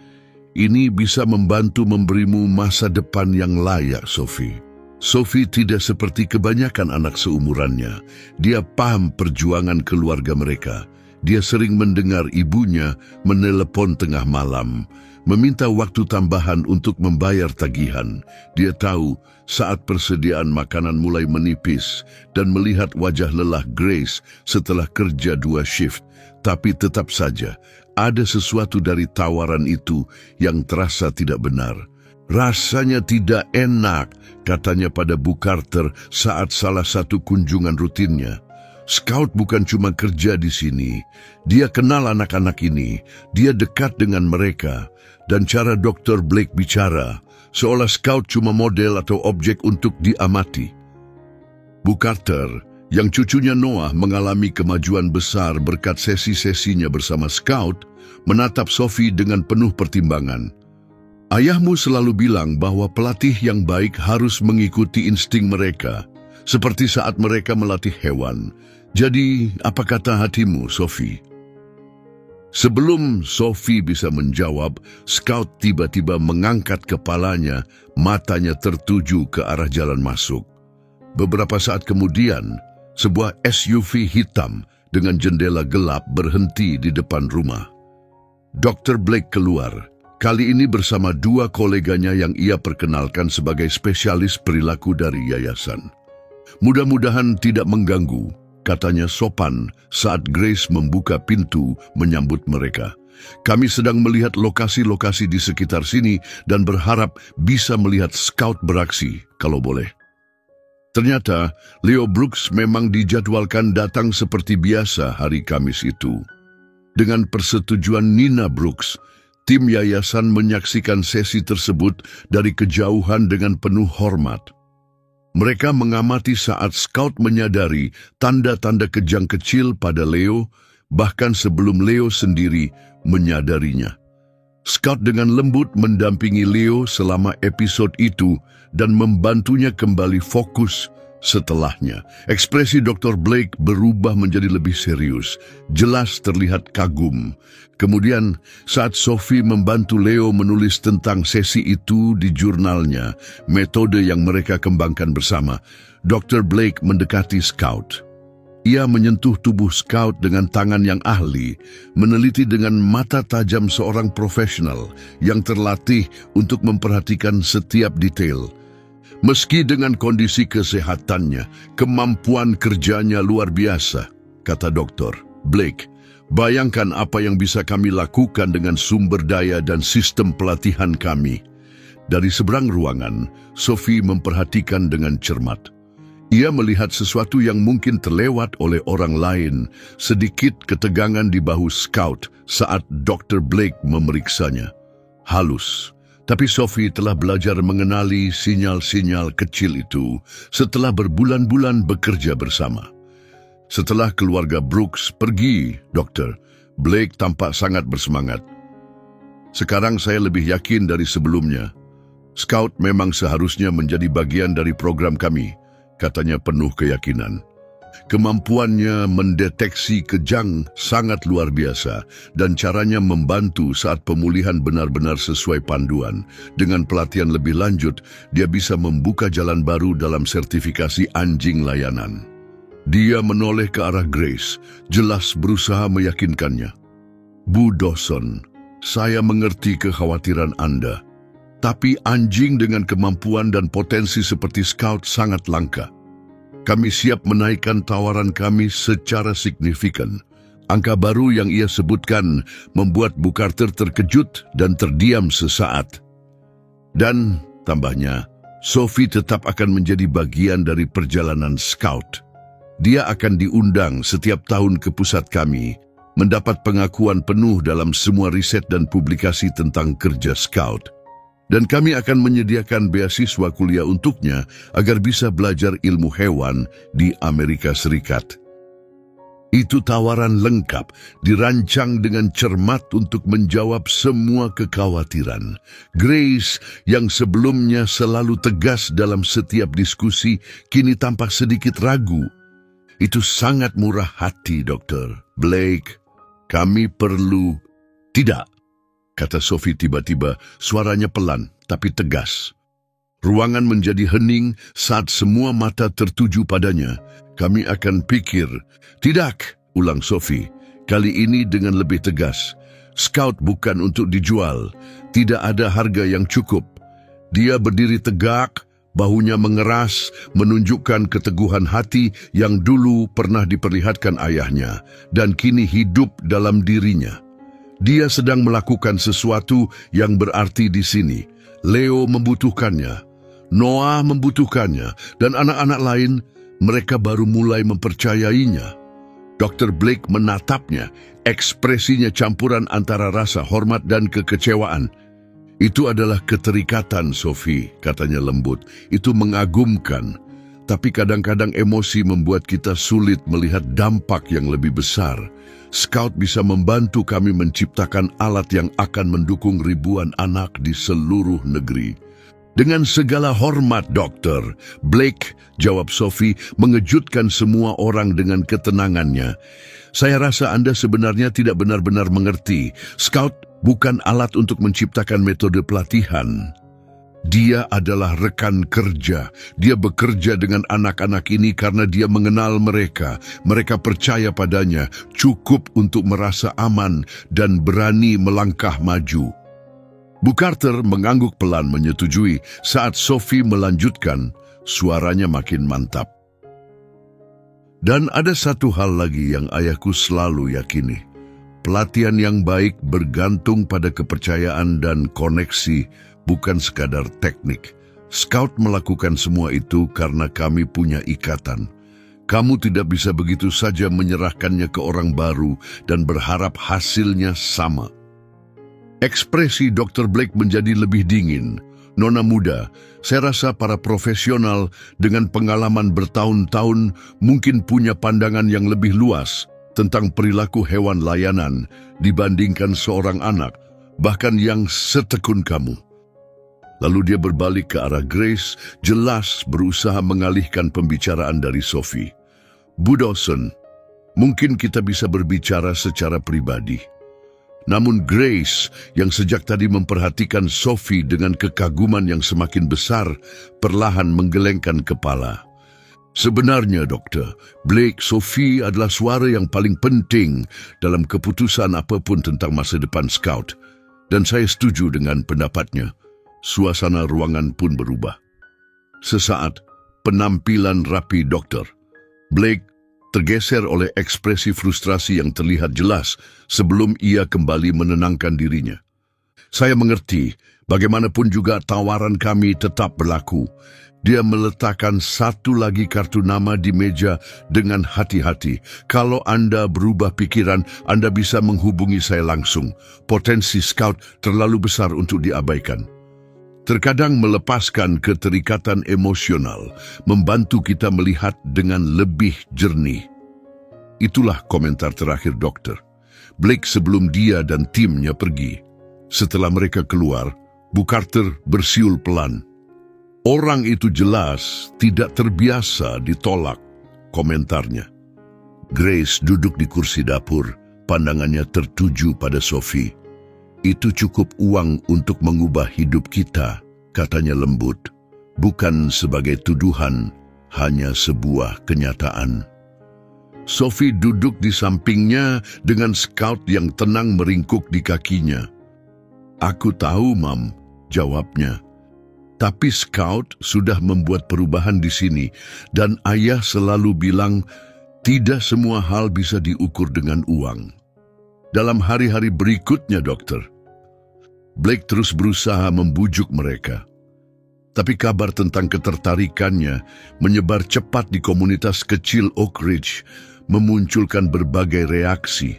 "Ini bisa membantu memberimu masa depan yang layak, Sophie." Sophie tidak seperti kebanyakan anak seumurannya. Dia paham perjuangan keluarga mereka. Dia sering mendengar ibunya menelepon tengah malam, meminta waktu tambahan untuk membayar tagihan. Dia tahu saat persediaan makanan mulai menipis dan melihat wajah lelah Grace setelah kerja 2 shift. Tapi tetap saja, ada sesuatu dari tawaran itu yang terasa tidak benar. "Rasanya tidak enak," katanya pada Bu Carter saat salah satu kunjungan rutinnya. "Scout bukan cuma kerja di sini. Dia kenal anak-anak ini. Dia dekat dengan mereka. Dan cara Dr. Blake bicara, seolah Scout cuma model atau objek untuk diamati." Bu Carter, yang cucunya Noah mengalami kemajuan besar berkat sesi-sesinya bersama Scout, menatap Sophie dengan penuh pertimbangan. "Ayahmu selalu bilang bahwa pelatih yang baik harus mengikuti insting mereka, seperti saat mereka melatih hewan. Jadi, apa kata hatimu, Sophie?" Sebelum Sophie bisa menjawab, Scout tiba-tiba mengangkat kepalanya, matanya tertuju ke arah jalan masuk. Beberapa saat kemudian, sebuah SUV hitam dengan jendela gelap berhenti di depan rumah. Dr. Blake keluar. Kali ini bersama 2 koleganya yang ia perkenalkan sebagai spesialis perilaku dari yayasan. "Mudah-mudahan tidak mengganggu," katanya sopan saat Grace membuka pintu menyambut mereka. "Kami sedang melihat lokasi-lokasi di sekitar sini dan berharap bisa melihat Scout beraksi, kalau boleh." Ternyata, Leo Brooks memang dijadwalkan datang seperti biasa hari Kamis itu. Dengan persetujuan Nina Brooks, tim yayasan menyaksikan sesi tersebut dari kejauhan dengan penuh hormat. Mereka mengamati saat Scout menyadari tanda-tanda kejang kecil pada Leo, bahkan sebelum Leo sendiri menyadarinya. Scout dengan lembut mendampingi Leo selama episode itu dan membantunya kembali fokus setelahnya. Ekspresi Dr. Blake berubah menjadi lebih serius, jelas terlihat kagum. Kemudian, saat Sophie membantu Leo menulis tentang sesi itu di jurnalnya, metode yang mereka kembangkan bersama, Dr. Blake mendekati Scout. Ia menyentuh tubuh Scout dengan tangan yang ahli, meneliti dengan mata tajam seorang profesional yang terlatih untuk memperhatikan setiap detail. "Meski dengan kondisi kesehatannya, kemampuan kerjanya luar biasa," kata Dr. Blake. "Bayangkan apa yang bisa kami lakukan dengan sumber daya dan sistem pelatihan kami." Dari seberang ruangan, Sophie memperhatikan dengan cermat. Ia melihat sesuatu yang mungkin terlewat oleh orang lain, sedikit ketegangan di bahu Scout saat Dr. Blake memeriksanya. Halus, tapi Sophie telah belajar mengenali sinyal-sinyal kecil itu setelah berbulan-bulan bekerja bersama. Setelah keluarga Brooks pergi, Dokter, Blake tampak sangat bersemangat. Sekarang saya lebih yakin dari sebelumnya. Scout memang seharusnya menjadi bagian dari program kami, katanya penuh keyakinan. Kemampuannya mendeteksi kejang sangat luar biasa dan caranya membantu saat pemulihan benar-benar sesuai panduan. Dengan pelatihan lebih lanjut, dia bisa membuka jalan baru dalam sertifikasi anjing layanan. Dia menoleh ke arah Grace, jelas berusaha meyakinkannya. Bu Dawson, saya mengerti kekhawatiran Anda, tapi anjing dengan kemampuan dan potensi seperti Scout sangat langka. Kami siap menaikkan tawaran kami secara signifikan. Angka baru yang ia sebutkan membuat Bu Carter terkejut dan terdiam sesaat. Dan, tambahnya, Sophie tetap akan menjadi bagian dari perjalanan Scout. Dia akan diundang setiap tahun ke pusat kami, mendapat pengakuan penuh dalam semua riset dan publikasi tentang kerja Scout. Dan kami akan menyediakan beasiswa kuliah untuknya agar bisa belajar ilmu hewan di Amerika Serikat. Itu tawaran lengkap, dirancang dengan cermat untuk menjawab semua kekhawatiran. Grace, yang sebelumnya selalu tegas dalam setiap diskusi, kini tampak sedikit ragu. Itu sangat murah hati, Dokter. Blake, kami perlu... Tidak, kata Sophie tiba-tiba, suaranya pelan tapi tegas. Ruangan menjadi hening saat semua mata tertuju padanya. Kami akan pikir. Tidak, ulang Sophie, kali ini dengan lebih tegas. Scout bukan untuk dijual. Tidak ada harga yang cukup. Dia berdiri tegak, bahunya mengeras, menunjukkan keteguhan hati yang dulu pernah diperlihatkan ayahnya dan kini hidup dalam dirinya. Dia sedang melakukan sesuatu yang berarti di sini. Leo membutuhkannya, Noah membutuhkannya, dan anak-anak lain, mereka baru mulai mempercayainya. Dr. Blake menatapnya, ekspresinya campuran antara rasa hormat dan kekecewaan. Itu adalah keterikatan, Sophie, katanya lembut. Itu mengagumkan, tapi kadang-kadang emosi membuat kita sulit melihat dampak yang lebih besar. Scout bisa membantu kami menciptakan alat yang akan mendukung ribuan anak di seluruh negeri. Dengan segala hormat, Dokter, Blake, jawab Sophie, mengejutkan semua orang dengan ketenangannya. Saya rasa Anda sebenarnya tidak benar-benar mengerti. Scout bukan alat untuk menciptakan metode pelatihan. Dia adalah rekan kerja. Dia bekerja dengan anak-anak ini karena dia mengenal mereka. Mereka percaya padanya, cukup untuk merasa aman dan berani melangkah maju. Bu Carter mengangguk pelan menyetujui saat Sophie melanjutkan, suaranya makin mantap. Dan ada satu hal lagi yang ayahku selalu yakini. Pelatihan yang baik bergantung pada kepercayaan dan koneksi, bukan sekadar teknik. Scout melakukan semua itu karena kami punya ikatan. Kamu tidak bisa begitu saja menyerahkannya ke orang baru dan berharap hasilnya sama. Ekspresi Dr. Blake menjadi lebih dingin. Nona muda, saya rasa para profesional dengan pengalaman bertahun-tahun mungkin punya pandangan yang lebih luas tentang perilaku hewan layanan dibandingkan seorang anak, bahkan yang setekun kamu. Lalu dia berbalik ke arah Grace, jelas berusaha mengalihkan pembicaraan dari Sophie. Bu Dawson, mungkin kita bisa berbicara secara pribadi. Namun Grace, yang sejak tadi memperhatikan Sophie dengan kekaguman yang semakin besar, perlahan menggelengkan kepala. Sebenarnya, Dokter, Blake, Sophie adalah suara yang paling penting dalam keputusan apapun tentang masa depan Scout. Dan saya setuju dengan pendapatnya. Suasana ruangan pun berubah. Sesaat, penampilan rapi Dokter. Blake tergeser oleh ekspresi frustrasi yang terlihat jelas sebelum ia kembali menenangkan dirinya. Saya mengerti, Bagaimanapun juga tawaran kami tetap berlaku. Dia meletakkan satu lagi kartu nama di meja dengan hati-hati. Kalau Anda berubah pikiran, Anda bisa menghubungi saya langsung. Potensi Scout terlalu besar untuk diabaikan. Terkadang melepaskan keterikatan emosional, membantu kita melihat dengan lebih jernih. Itulah komentar terakhir dokter. Blake sebelum dia dan timnya pergi. Setelah mereka keluar, Bu Carter bersiul pelan. Orang itu jelas tidak terbiasa ditolak, komentarnya. Grace duduk di kursi dapur, pandangannya tertuju pada Sophie. Itu cukup uang untuk mengubah hidup kita, katanya lembut. Bukan sebagai tuduhan, hanya sebuah kenyataan. Sophie duduk di sampingnya dengan Scout yang tenang meringkuk di kakinya. Aku tahu, Mam, jawabnya. Tapi Scout sudah membuat perubahan di sini, dan ayah selalu bilang, tidak semua hal bisa diukur dengan uang. Dalam hari-hari berikutnya, dokter, Blake terus berusaha membujuk mereka. Tapi kabar tentang ketertarikannya menyebar cepat di komunitas kecil Oak Ridge, memunculkan berbagai reaksi.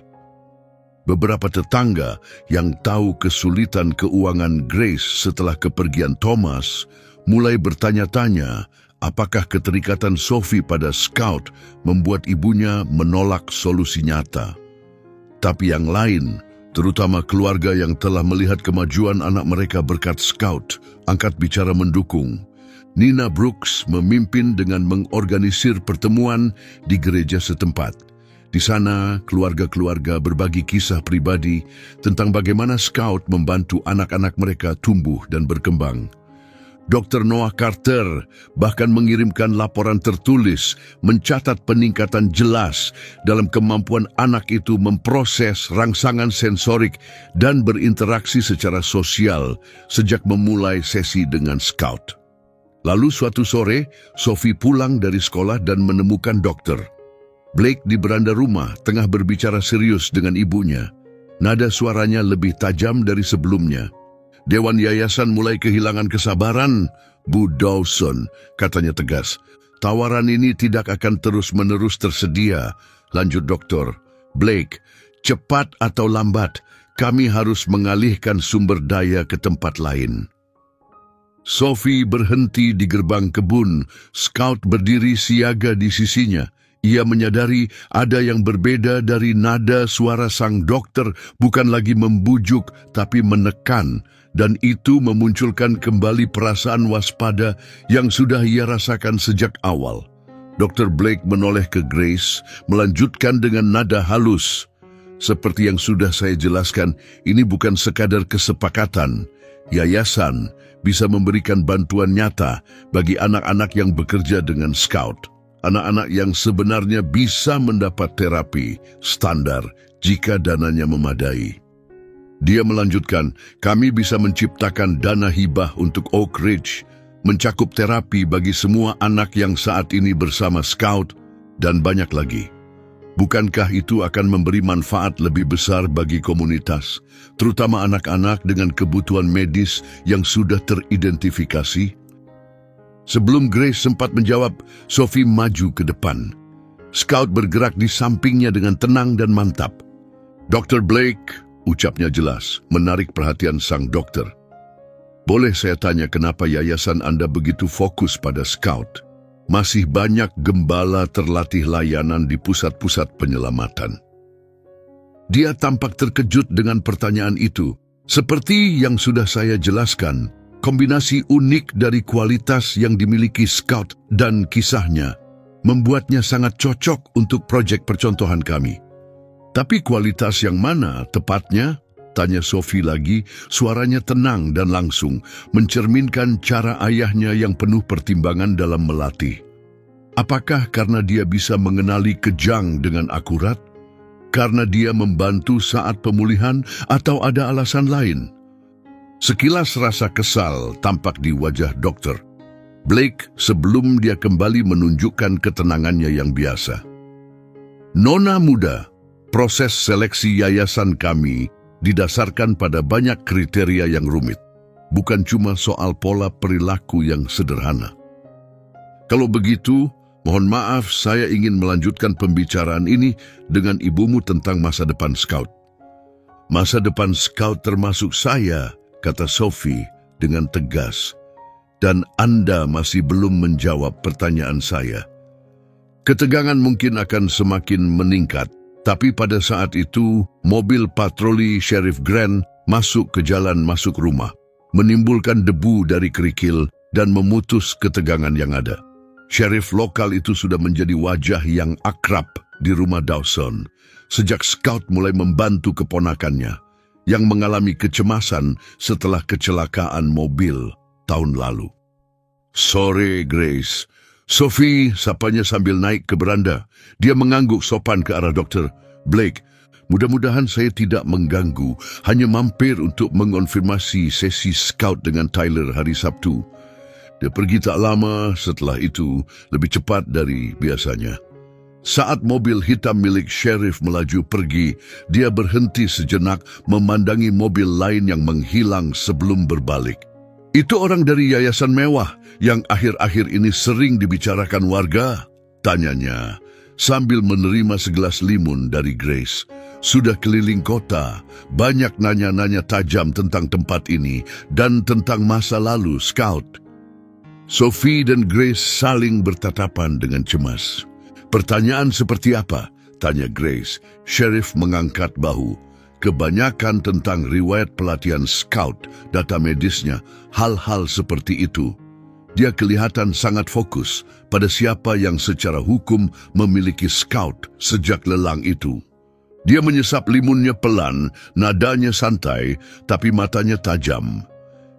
Beberapa tetangga yang tahu kesulitan keuangan Grace setelah kepergian Thomas mulai bertanya-tanya apakah keterikatan Sophie pada Scout membuat ibunya menolak solusi nyata. Tapi yang lain, terutama keluarga yang telah melihat kemajuan anak mereka berkat Scout, angkat bicara mendukung. Nina Brooks memimpin dengan mengorganisir pertemuan di gereja setempat. Di sana, keluarga-keluarga berbagi kisah pribadi tentang bagaimana Scout membantu anak-anak mereka tumbuh dan berkembang. Dr. Noah Carter bahkan mengirimkan laporan tertulis mencatat peningkatan jelas dalam kemampuan anak itu memproses rangsangan sensorik dan berinteraksi secara sosial sejak memulai sesi dengan Scout. Lalu suatu sore, Sophie pulang dari sekolah dan menemukan dokter. Blake di beranda rumah tengah berbicara serius dengan ibunya. Nada suaranya lebih tajam dari sebelumnya. Dewan yayasan mulai kehilangan kesabaran, Bu Dawson, katanya tegas. Tawaran ini tidak akan terus-menerus tersedia, lanjut dokter. Blake, cepat atau lambat, kami harus mengalihkan sumber daya ke tempat lain. Sophie berhenti di gerbang kebun. Scout berdiri siaga di sisinya. Ia menyadari ada yang berbeda dari nada suara sang dokter, bukan lagi membujuk tapi menekan, dan itu memunculkan kembali perasaan waspada yang sudah ia rasakan sejak awal. Dr. Blake menoleh ke Grace, melanjutkan dengan nada halus. Seperti yang sudah saya jelaskan, ini bukan sekadar kesepakatan. Yayasan bisa memberikan bantuan nyata bagi anak-anak yang bekerja dengan Scout. Anak-anak yang sebenarnya bisa mendapat terapi standar jika dananya memadai. Dia melanjutkan, kami bisa menciptakan dana hibah untuk Oak Ridge, mencakup terapi bagi semua anak yang saat ini bersama Scout, dan banyak lagi. Bukankah itu akan memberi manfaat lebih besar bagi komunitas, terutama anak-anak dengan kebutuhan medis yang sudah teridentifikasi? Sebelum Grace sempat menjawab, Sophie maju ke depan. Scout bergerak di sampingnya dengan tenang dan mantap. Dr. Blake, ucapnya jelas, menarik perhatian sang dokter. Boleh saya tanya kenapa yayasan Anda begitu fokus pada Scout? Masih banyak gembala terlatih layanan di pusat-pusat penyelamatan. Dia tampak terkejut dengan pertanyaan itu. Seperti yang sudah saya jelaskan, kombinasi unik dari kualitas yang dimiliki Scout dan kisahnya membuatnya sangat cocok untuk proyek percontohan kami. Tapi kualitas yang mana tepatnya? Tanya Sophie lagi, suaranya tenang dan langsung, mencerminkan cara ayahnya yang penuh pertimbangan dalam melatih. Apakah karena dia bisa mengenali kejang dengan akurat? Karena dia membantu saat pemulihan atau ada alasan lain? Sekilas rasa kesal tampak di wajah dokter Blake sebelum dia kembali menunjukkan ketenangannya yang biasa. Nona muda, proses seleksi yayasan kami didasarkan pada banyak kriteria yang rumit. bukan cuma soal pola perilaku yang sederhana. Kalau begitu, mohon maaf, saya ingin melanjutkan pembicaraan ini dengan ibumu tentang masa depan Scout. Masa depan Scout termasuk saya, kata Sophie dengan tegas. Dan Anda masih belum menjawab pertanyaan saya. Ketegangan mungkin akan semakin meningkat, tapi pada saat itu, mobil patroli Sheriff Grant masuk ke jalan masuk rumah, menimbulkan debu dari kerikil dan memutus ketegangan yang ada. Sheriff lokal itu sudah menjadi wajah yang akrab di rumah Dawson sejak Scout mulai membantu keponakannya yang mengalami kecemasan setelah kecelakaan mobil tahun lalu. Sore, Grace. Sophie sapanya sambil naik ke beranda. Dia mengangguk sopan ke arah Dr. Blake. Mudah-mudahan saya tidak mengganggu, hanya mampir untuk mengonfirmasi sesi Scout dengan Tyler hari Sabtu. Dia pergi tak lama setelah itu, lebih cepat dari biasanya. Saat mobil hitam milik Sheriff melaju pergi, dia berhenti sejenak memandangi mobil lain yang menghilang sebelum berbalik. Itu orang dari yayasan mewah yang akhir-akhir ini sering dibicarakan warga, tanyanya, sambil menerima segelas limun dari Grace. Sudah keliling kota, banyak nanya-nanya tajam tentang tempat ini dan tentang masa lalu Scout. Sophie dan Grace saling bertatapan dengan cemas. Pertanyaan seperti apa? Tanya Grace. Sheriff mengangkat bahu. Kebanyakan tentang riwayat pelatihan Scout, data medisnya, hal-hal seperti itu. Dia kelihatan sangat fokus pada siapa yang secara hukum memiliki Scout sejak lelang itu. Dia menyesap limunnya pelan, nadanya santai, tapi matanya tajam.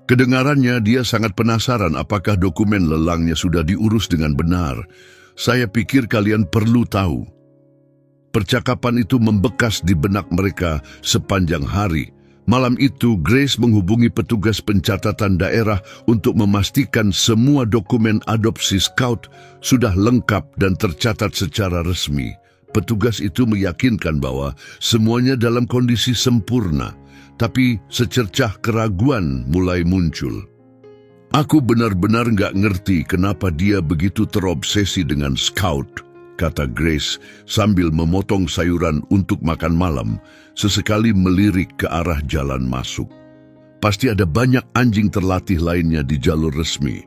Kedengarannya dia sangat penasaran apakah dokumen lelangnya sudah diurus dengan benar. Saya pikir kalian perlu tahu. Percakapan itu membekas di benak mereka sepanjang hari. Malam itu, Grace menghubungi petugas pencatatan daerah untuk memastikan semua dokumen adopsi Scout sudah lengkap dan tercatat secara resmi. Petugas itu meyakinkan bahwa semuanya dalam kondisi sempurna. Tapi secercah keraguan mulai muncul. Aku benar-benar nggak ngerti kenapa dia begitu terobsesi dengan Scout, kata Grace sambil memotong sayuran untuk makan malam, sesekali melirik ke arah jalan masuk. Pasti ada banyak anjing terlatih lainnya di jalur resmi.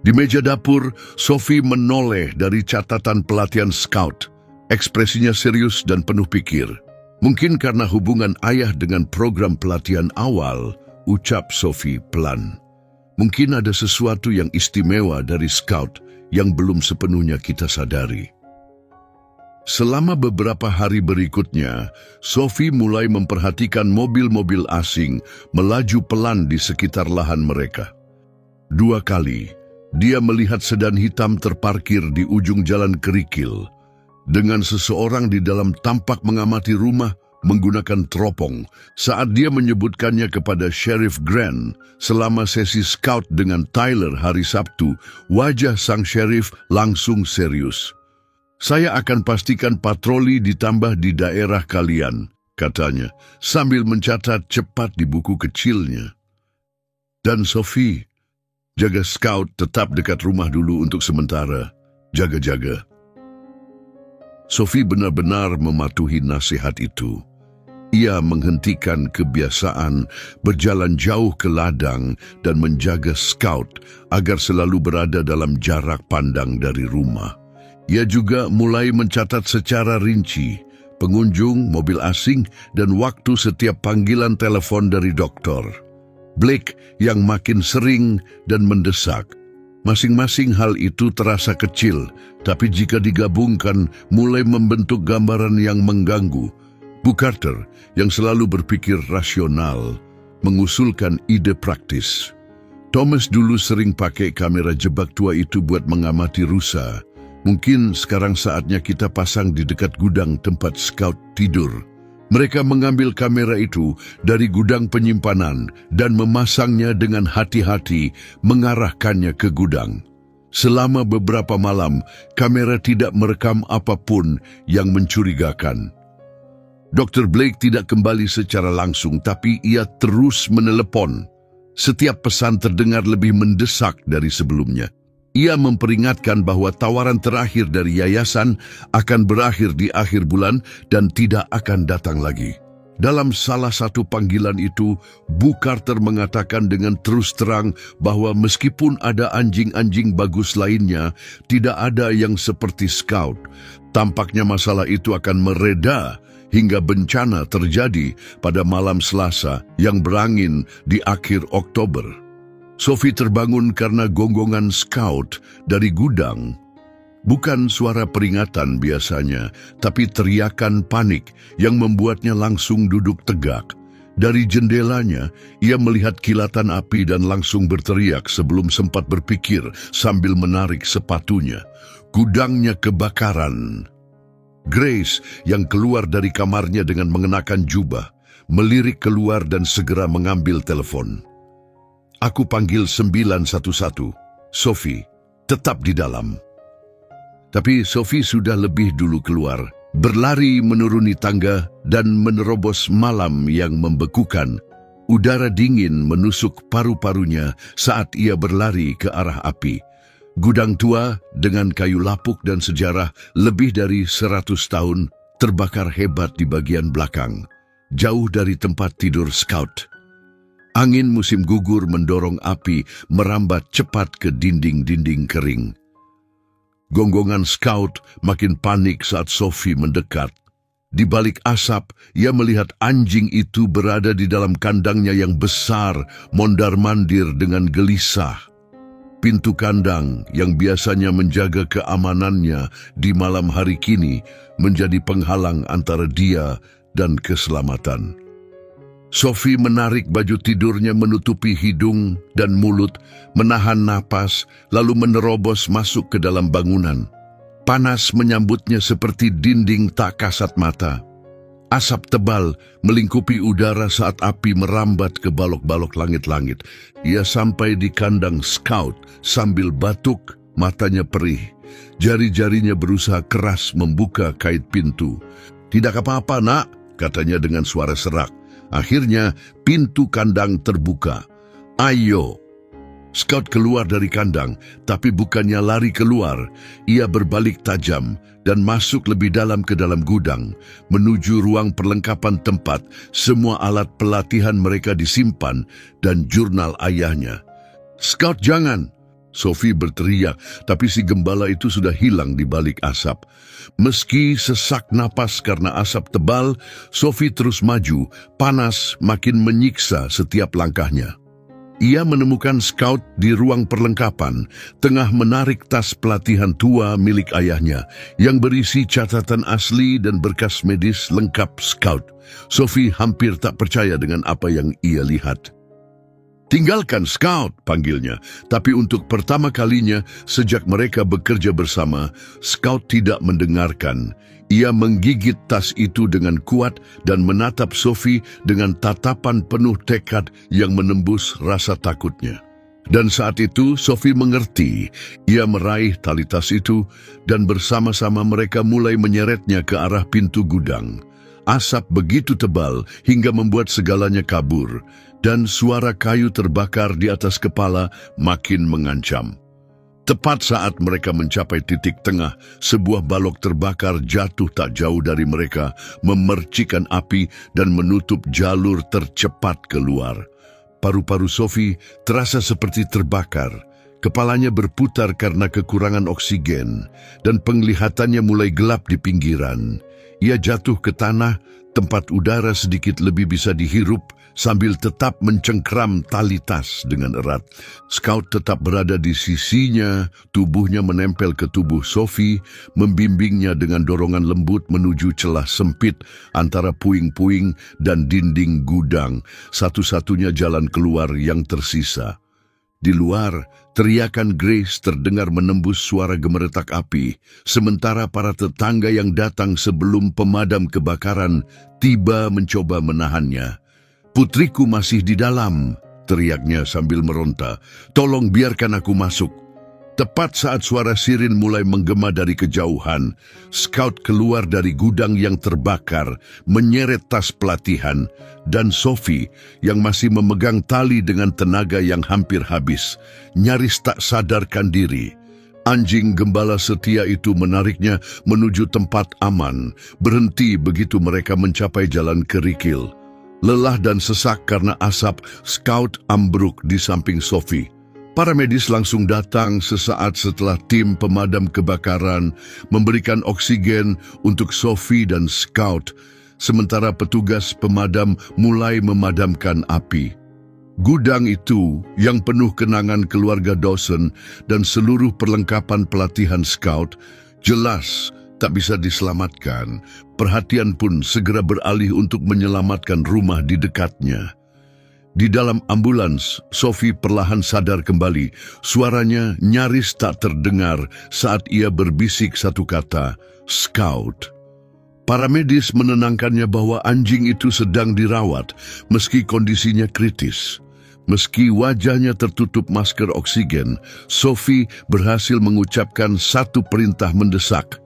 Di meja dapur, Sophie menoleh dari catatan pelatihan Scout. Ekspresinya serius dan penuh pikir. Mungkin karena hubungan ayah dengan program pelatihan awal, ucap Sophie pelan. Mungkin ada sesuatu yang istimewa dari Scout yang belum sepenuhnya kita sadari. Selama beberapa hari berikutnya, Sophie mulai memperhatikan mobil-mobil asing melaju pelan di sekitar lahan mereka. 2 kali, dia melihat sedan hitam terparkir di ujung jalan kerikil, dengan seseorang di dalam tampak mengamati rumah menggunakan teropong saat dia menyebutkannya kepada Sheriff Grant selama sesi Scout dengan Tyler hari Sabtu. Wajah sang Sheriff langsung serius. Saya akan pastikan patroli ditambah di daerah kalian, katanya, sambil mencatat cepat di buku kecilnya. Dan Sophie, jaga Scout tetap dekat rumah dulu untuk sementara. Jaga-jaga. Sophie benar-benar mematuhi nasihat itu. Ia menghentikan kebiasaan berjalan jauh ke ladang dan menjaga Scout agar selalu berada dalam jarak pandang dari rumah. Ia juga mulai mencatat secara rinci pengunjung, mobil asing, dan waktu setiap panggilan telepon dari dokter. Blake yang makin sering dan mendesak. Masing-masing hal itu terasa kecil, tapi jika digabungkan mulai membentuk gambaran yang mengganggu. Bu Carter, yang selalu berpikir rasional, mengusulkan ide praktis. Thomas dulu sering pakai kamera jebak tua itu buat mengamati rusa. Mungkin sekarang saatnya kita pasang di dekat gudang tempat Scout tidur. Mereka mengambil kamera itu dari gudang penyimpanan dan memasangnya dengan hati-hati mengarahkannya ke gudang. Selama beberapa malam, kamera tidak merekam apapun yang mencurigakan. Dr. Blake tidak kembali secara langsung, tapi ia terus menelepon. Setiap pesan terdengar lebih mendesak dari sebelumnya. Ia memperingatkan bahwa tawaran terakhir dari yayasan akan berakhir di akhir bulan dan tidak akan datang lagi. Dalam salah satu panggilan itu, Bu Carter mengatakan dengan terus terang bahwa meskipun ada anjing-anjing bagus lainnya, tidak ada yang seperti Scout. Tampaknya masalah itu akan mereda hingga bencana terjadi pada malam Selasa yang berangin di akhir Oktober. Sophie terbangun karena gonggongan Scout dari gudang. Bukan suara peringatan biasanya, tapi teriakan panik yang membuatnya langsung duduk tegak. Dari jendelanya, ia melihat kilatan api dan langsung berteriak sebelum sempat berpikir sambil menarik sepatunya. Gudangnya kebakaran. Grace yang keluar dari kamarnya dengan mengenakan jubah, melirik keluar dan segera mengambil telepon. Aku panggil 911. Sophie, tetap di dalam. Tapi Sophie sudah lebih dulu keluar, berlari menuruni tangga dan menerobos malam yang membekukan. Udara dingin menusuk paru-parunya saat ia berlari ke arah api. Gudang tua dengan kayu lapuk dan sejarah lebih dari 100 tahun terbakar hebat di bagian belakang, jauh dari tempat tidur Scout. Angin musim gugur mendorong api merambat cepat ke dinding-dinding kering. Gonggongan Scout makin panik saat Sophie mendekat. Di balik asap, ia melihat anjing itu berada di dalam kandangnya yang besar, mondar-mandir dengan gelisah. Pintu kandang yang biasanya menjaga keamanannya di malam hari kini menjadi penghalang antara dia dan keselamatan. Sophie menarik baju tidurnya menutupi hidung dan mulut, menahan napas, lalu menerobos masuk ke dalam bangunan. Panas menyambutnya seperti dinding tak kasat mata. Asap tebal melingkupi udara saat api merambat ke balok-balok langit-langit. Ia sampai di kandang Scout sambil batuk, matanya perih. Jari-jarinya berusaha keras membuka kait pintu. "Tidak apa-apa, nak," katanya dengan suara serak. Akhirnya, pintu kandang terbuka. "Ayo!" Scout keluar dari kandang, tapi bukannya lari keluar. Ia berbalik tajam dan masuk lebih dalam ke dalam gudang, menuju ruang perlengkapan tempat semua alat pelatihan mereka disimpan dan jurnal ayahnya. "Scout, jangan!" Sophie berteriak, tapi si gembala itu sudah hilang di balik asap. Meski sesak napas karena asap tebal, Sophie terus maju, panas makin menyiksa setiap langkahnya. Ia menemukan Scout di ruang perlengkapan, tengah menarik tas pelatihan tua milik ayahnya, yang berisi catatan asli dan berkas medis lengkap Scout. Sophie hampir tak percaya dengan apa yang ia lihat. "Tinggalkan Scout," panggilnya. Tapi untuk pertama kalinya sejak mereka bekerja bersama, Scout tidak mendengarkan. Ia menggigit tas itu dengan kuat dan menatap Sophie dengan tatapan penuh tekad yang menembus rasa takutnya. Dan saat itu Sophie mengerti. Ia meraih tali tas itu dan bersama-sama mereka mulai menyeretnya ke arah pintu gudang. Asap begitu tebal hingga membuat segalanya kabur, dan suara kayu terbakar di atas kepala makin mengancam. Tepat saat mereka mencapai titik tengah, sebuah balok terbakar jatuh tak jauh dari mereka, memercikan api dan menutup jalur tercepat keluar. Paru-paru Sophie terasa seperti terbakar. Kepalanya berputar karena kekurangan oksigen, dan penglihatannya mulai gelap di pinggiran. Ia jatuh ke tanah, tempat udara sedikit lebih bisa dihirup, sambil tetap mencengkram tali tas dengan erat. Scout tetap berada di sisinya, tubuhnya menempel ke tubuh Sophie, membimbingnya dengan dorongan lembut menuju celah sempit antara puing-puing dan dinding gudang, satu-satunya jalan keluar yang tersisa. Di luar, teriakan Grace terdengar menembus suara gemeretak api, sementara para tetangga yang datang sebelum pemadam kebakaran tiba mencoba menahannya. "Putriku masih di dalam," teriaknya sambil meronta. "Tolong biarkan aku masuk." Tepat saat suara sirin mulai menggema dari kejauhan, Scout keluar dari gudang yang terbakar, menyeret tas pelatihan, dan Sophie yang masih memegang tali dengan tenaga yang hampir habis, nyaris tak sadarkan diri. Anjing gembala setia itu menariknya menuju tempat aman, berhenti begitu mereka mencapai jalan kerikil. Lelah dan sesak karena asap, Scout ambruk di samping Sophie. Para medis langsung datang sesaat setelah tim pemadam kebakaran memberikan oksigen untuk Sophie dan Scout, sementara petugas pemadam mulai memadamkan api. Gudang itu yang penuh kenangan keluarga Dawson dan seluruh perlengkapan pelatihan Scout jelas tak bisa diselamatkan. Perhatian pun segera beralih untuk menyelamatkan rumah di dekatnya. Di dalam ambulans, Sophie perlahan sadar kembali. Suaranya nyaris tak terdengar saat ia berbisik satu kata, "Scout." Para medis menenangkannya bahwa anjing itu sedang dirawat, meski kondisinya kritis. Meski wajahnya tertutup masker oksigen, Sophie berhasil mengucapkan satu perintah mendesak,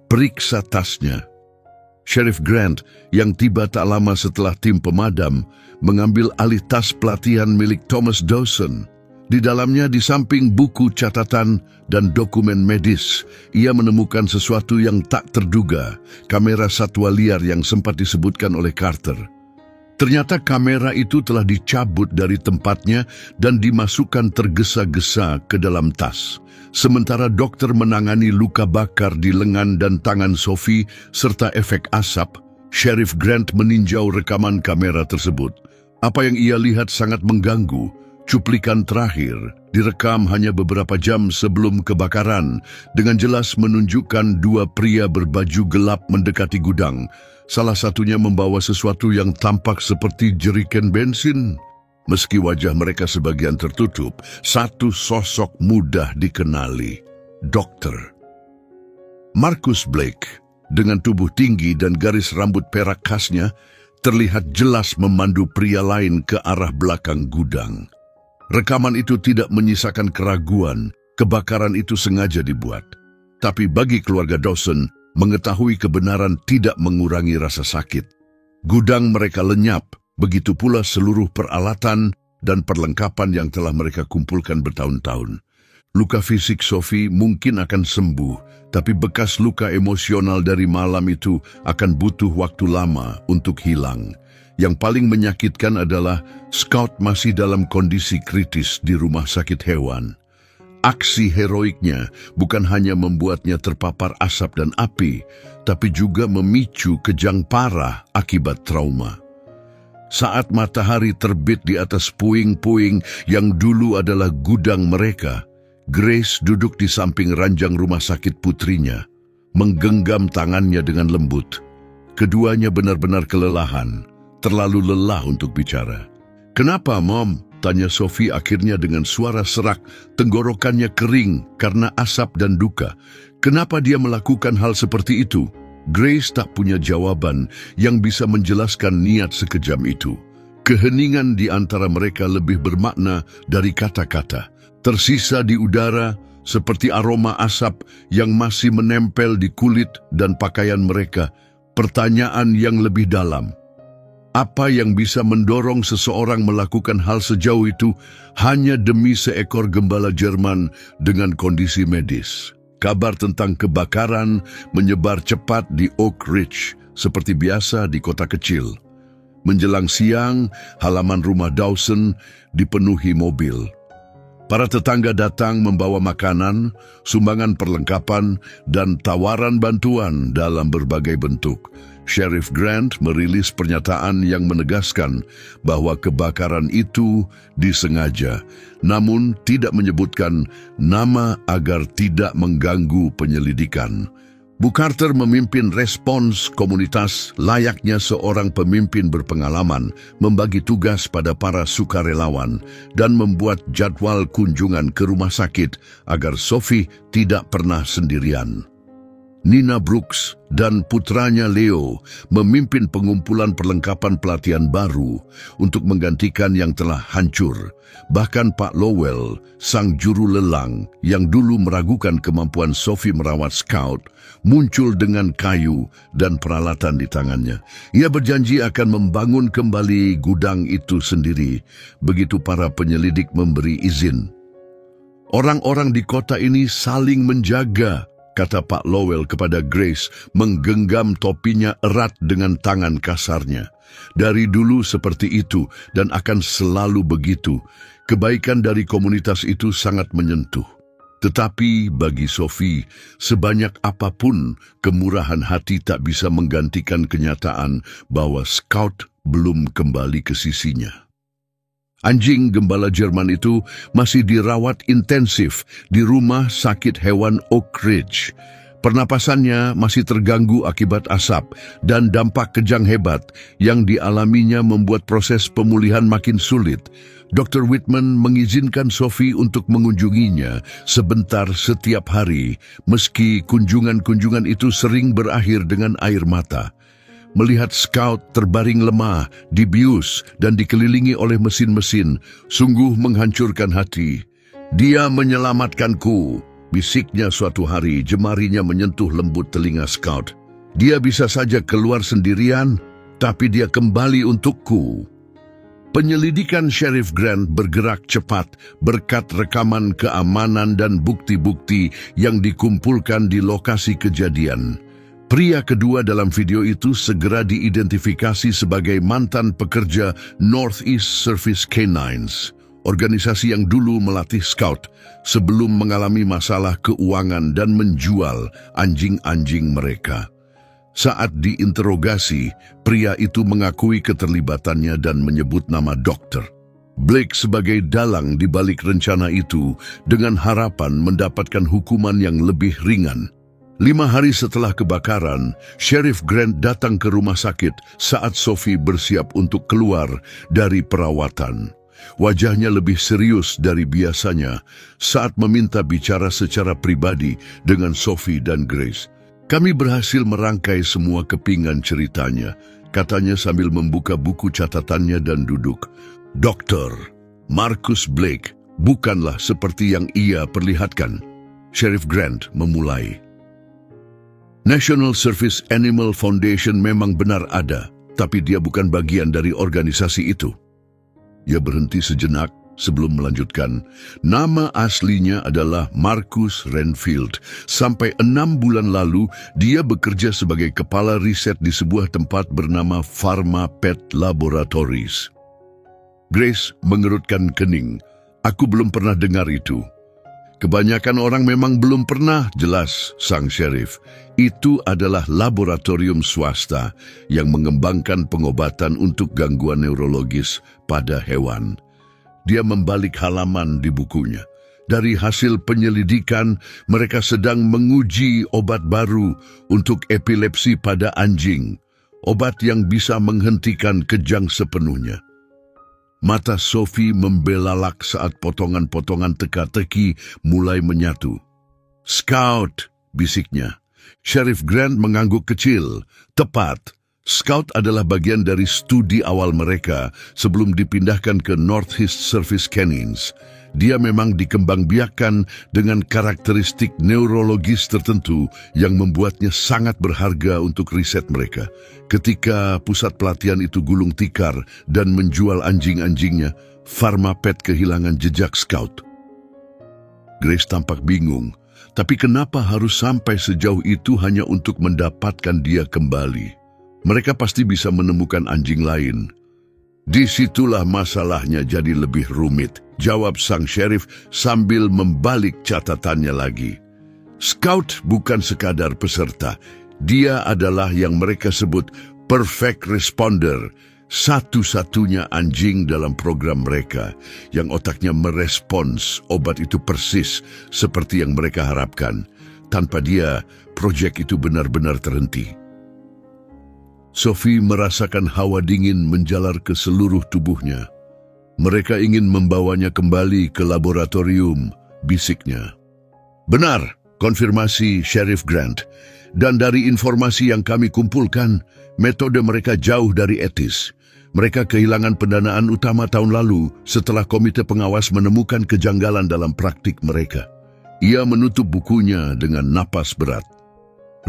"Periksa tasnya." Sheriff Grant yang tiba tak lama setelah tim pemadam mengambil alih tas pelatihan milik Thomas Dawson. Di dalamnya, di samping buku catatan dan dokumen medis, ia menemukan sesuatu yang tak terduga, kamera satwa liar yang sempat disebutkan oleh Carter. Ternyata kamera itu telah dicabut dari tempatnya dan dimasukkan tergesa-gesa ke dalam tas. Sementara dokter menangani luka bakar di lengan dan tangan Sophie serta efek asap, Sheriff Grant meninjau rekaman kamera tersebut. Apa yang ia lihat sangat mengganggu. Cuplikan terakhir direkam hanya beberapa jam sebelum kebakaran, dengan jelas menunjukkan dua pria berbaju gelap mendekati gudang. Salah satunya membawa sesuatu yang tampak seperti jeriken bensin. Meski wajah mereka sebagian tertutup, satu sosok mudah dikenali, Dokter Marcus Blake, dengan tubuh tinggi dan garis rambut perak khasnya, terlihat jelas memandu pria lain ke arah belakang gudang. Rekaman itu tidak menyisakan keraguan, kebakaran itu sengaja dibuat. Tapi bagi keluarga Dawson, mengetahui kebenaran tidak mengurangi rasa sakit. Gudang mereka lenyap, begitu pula seluruh peralatan dan perlengkapan yang telah mereka kumpulkan bertahun-tahun. Luka fisik Sophie mungkin akan sembuh, tapi bekas luka emosional dari malam itu akan butuh waktu lama untuk hilang. Yang paling menyakitkan adalah Scout masih dalam kondisi kritis di rumah sakit hewan. Aksi heroiknya bukan hanya membuatnya terpapar asap dan api, tapi juga memicu kejang parah akibat trauma. Saat matahari terbit di atas puing-puing yang dulu adalah gudang mereka, Grace duduk di samping ranjang rumah sakit putrinya, menggenggam tangannya dengan lembut. Keduanya benar-benar kelelahan, terlalu lelah untuk bicara. "Kenapa, Mom?" tanya Sophie akhirnya dengan suara serak, tenggorokannya kering karena asap dan duka. Kenapa dia melakukan hal seperti itu? Grace tak punya jawaban yang bisa menjelaskan niat sekejam itu. Keheningan di antara mereka lebih bermakna dari kata-kata. Tersisa di udara seperti aroma asap yang masih menempel di kulit dan pakaian mereka. Pertanyaan yang lebih dalam. Apa yang bisa mendorong seseorang melakukan hal sejauh itu hanya demi seekor gembala Jerman dengan kondisi medis? Kabar tentang kebakaran menyebar cepat di Oak Ridge, seperti biasa di kota kecil. Menjelang siang, halaman rumah Dawson dipenuhi mobil. Para tetangga datang membawa makanan, sumbangan perlengkapan, dan tawaran bantuan dalam berbagai bentuk. Sheriff Grant merilis pernyataan yang menegaskan bahwa kebakaran itu disengaja, namun tidak menyebutkan nama agar tidak mengganggu penyelidikan. Bu Carter memimpin respons komunitas layaknya seorang pemimpin berpengalaman, membagi tugas pada para sukarelawan, dan membuat jadwal kunjungan ke rumah sakit agar Sophie tidak pernah sendirian. Nina Brooks dan putranya Leo memimpin pengumpulan perlengkapan pelatihan baru untuk menggantikan yang telah hancur. Bahkan Pak Lowell, sang juru lelang yang dulu meragukan kemampuan Sophie merawat Scout, muncul dengan kayu dan peralatan di tangannya. Ia berjanji akan membangun kembali gudang itu sendiri begitu para penyelidik memberi izin. Orang-orang di kota ini saling menjaga, kata Pak Lowell kepada Grace, menggenggam topinya erat dengan tangan kasarnya. Dari dulu seperti itu dan akan selalu begitu. Kebaikan dari komunitas itu sangat menyentuh. Tetapi bagi Sophie, sebanyak apapun kemurahan hati tak bisa menggantikan kenyataan bahwa Scout belum kembali ke sisinya. Anjing gembala Jerman itu masih dirawat intensif di rumah sakit hewan Oak Ridge. Pernapasannya masih terganggu akibat asap dan dampak kejang hebat yang dialaminya membuat proses pemulihan makin sulit. Dr. Whitman mengizinkan Sophie untuk mengunjunginya sebentar setiap hari, meski kunjungan-kunjungan itu sering berakhir dengan air mata. Melihat Scout terbaring lemah, dibius dan dikelilingi oleh mesin-mesin, sungguh menghancurkan hati. "Dia menyelamatkanku," bisiknya suatu hari, jemarinya menyentuh lembut telinga Scout. "Dia bisa saja keluar sendirian, tapi dia kembali untukku." Penyelidikan Sheriff Grant bergerak cepat berkat rekaman keamanan dan bukti-bukti yang dikumpulkan di lokasi kejadian. Pria kedua dalam video itu segera diidentifikasi sebagai mantan pekerja Northeast Service Canines, organisasi yang dulu melatih Scout sebelum mengalami masalah keuangan dan menjual anjing-anjing mereka. Saat diinterogasi, pria itu mengakui keterlibatannya dan menyebut nama Dr. Blake sebagai dalang di balik rencana itu dengan harapan mendapatkan hukuman yang lebih ringan. 5 hari setelah kebakaran, Sheriff Grant datang ke rumah sakit saat Sophie bersiap untuk keluar dari perawatan. Wajahnya lebih serius dari biasanya saat meminta bicara secara pribadi dengan Sophie dan Grace. "Kami berhasil merangkai semua kepingan ceritanya," katanya sambil membuka buku catatannya dan duduk. "Dokter, Marcus Blake bukanlah seperti yang ia perlihatkan." Sheriff Grant memulai. "National Service Animal Foundation memang benar ada, tapi dia bukan bagian dari organisasi itu." Ia berhenti sejenak sebelum melanjutkan. Nama aslinya adalah Marcus Renfield. Sampai 6 bulan lalu, dia bekerja sebagai kepala riset di sebuah tempat bernama Pharma Pet Laboratories. Grace mengerutkan kening. "Aku belum pernah dengar itu." "Kebanyakan orang memang belum pernah," jelas sang sheriff. "Itu adalah laboratorium swasta yang mengembangkan pengobatan untuk gangguan neurologis pada hewan." Dia membalik halaman di bukunya. Dari hasil penyelidikan, mereka sedang menguji obat baru untuk epilepsi pada anjing. Obat yang bisa menghentikan kejang sepenuhnya. Mata Sophie membelalak saat potongan-potongan teka-teki mulai menyatu. "Scout," bisiknya. Sheriff Grant mengangguk kecil. "Tepat. Scout adalah bagian dari studi awal mereka sebelum dipindahkan ke Northeast Service Canines. Dia memang dikembangbiakkan dengan karakteristik neurologis tertentu yang membuatnya sangat berharga untuk riset mereka. Ketika pusat pelatihan itu gulung tikar dan menjual anjing-anjingnya, Pharma Pet kehilangan jejak Scout." Grace tampak bingung, tapi kenapa harus sampai sejauh itu hanya untuk mendapatkan dia kembali? Mereka pasti bisa menemukan anjing lain. "Disitulah masalahnya jadi lebih rumit," jawab sang sheriff sambil membalik catatannya lagi. "Scout bukan sekadar peserta. Dia adalah yang mereka sebut perfect responder, satu-satunya anjing dalam program mereka yang otaknya merespons obat itu persis seperti yang mereka harapkan. Tanpa dia, proyek itu benar-benar terhenti." Sophie merasakan hawa dingin menjalar ke seluruh tubuhnya. "Mereka ingin membawanya kembali ke laboratorium," bisiknya. "Benar," konfirmasi Sheriff Grant. Dan dari informasi yang kami kumpulkan, metode mereka jauh dari etis. Mereka kehilangan pendanaan utama tahun lalu setelah komite pengawas menemukan kejanggalan dalam praktik mereka. Ia menutup bukunya dengan napas berat.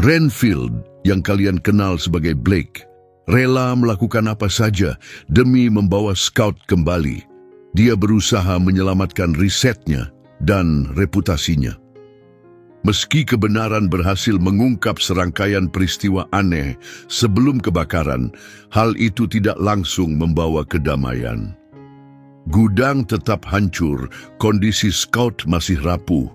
Renfield, yang kalian kenal sebagai Blake, rela melakukan apa saja demi membawa Scout kembali. Dia berusaha menyelamatkan risetnya dan reputasinya. Meski kebenaran berhasil mengungkap serangkaian peristiwa aneh sebelum kebakaran, hal itu tidak langsung membawa kedamaian. Gudang tetap hancur, kondisi Scout masih rapuh,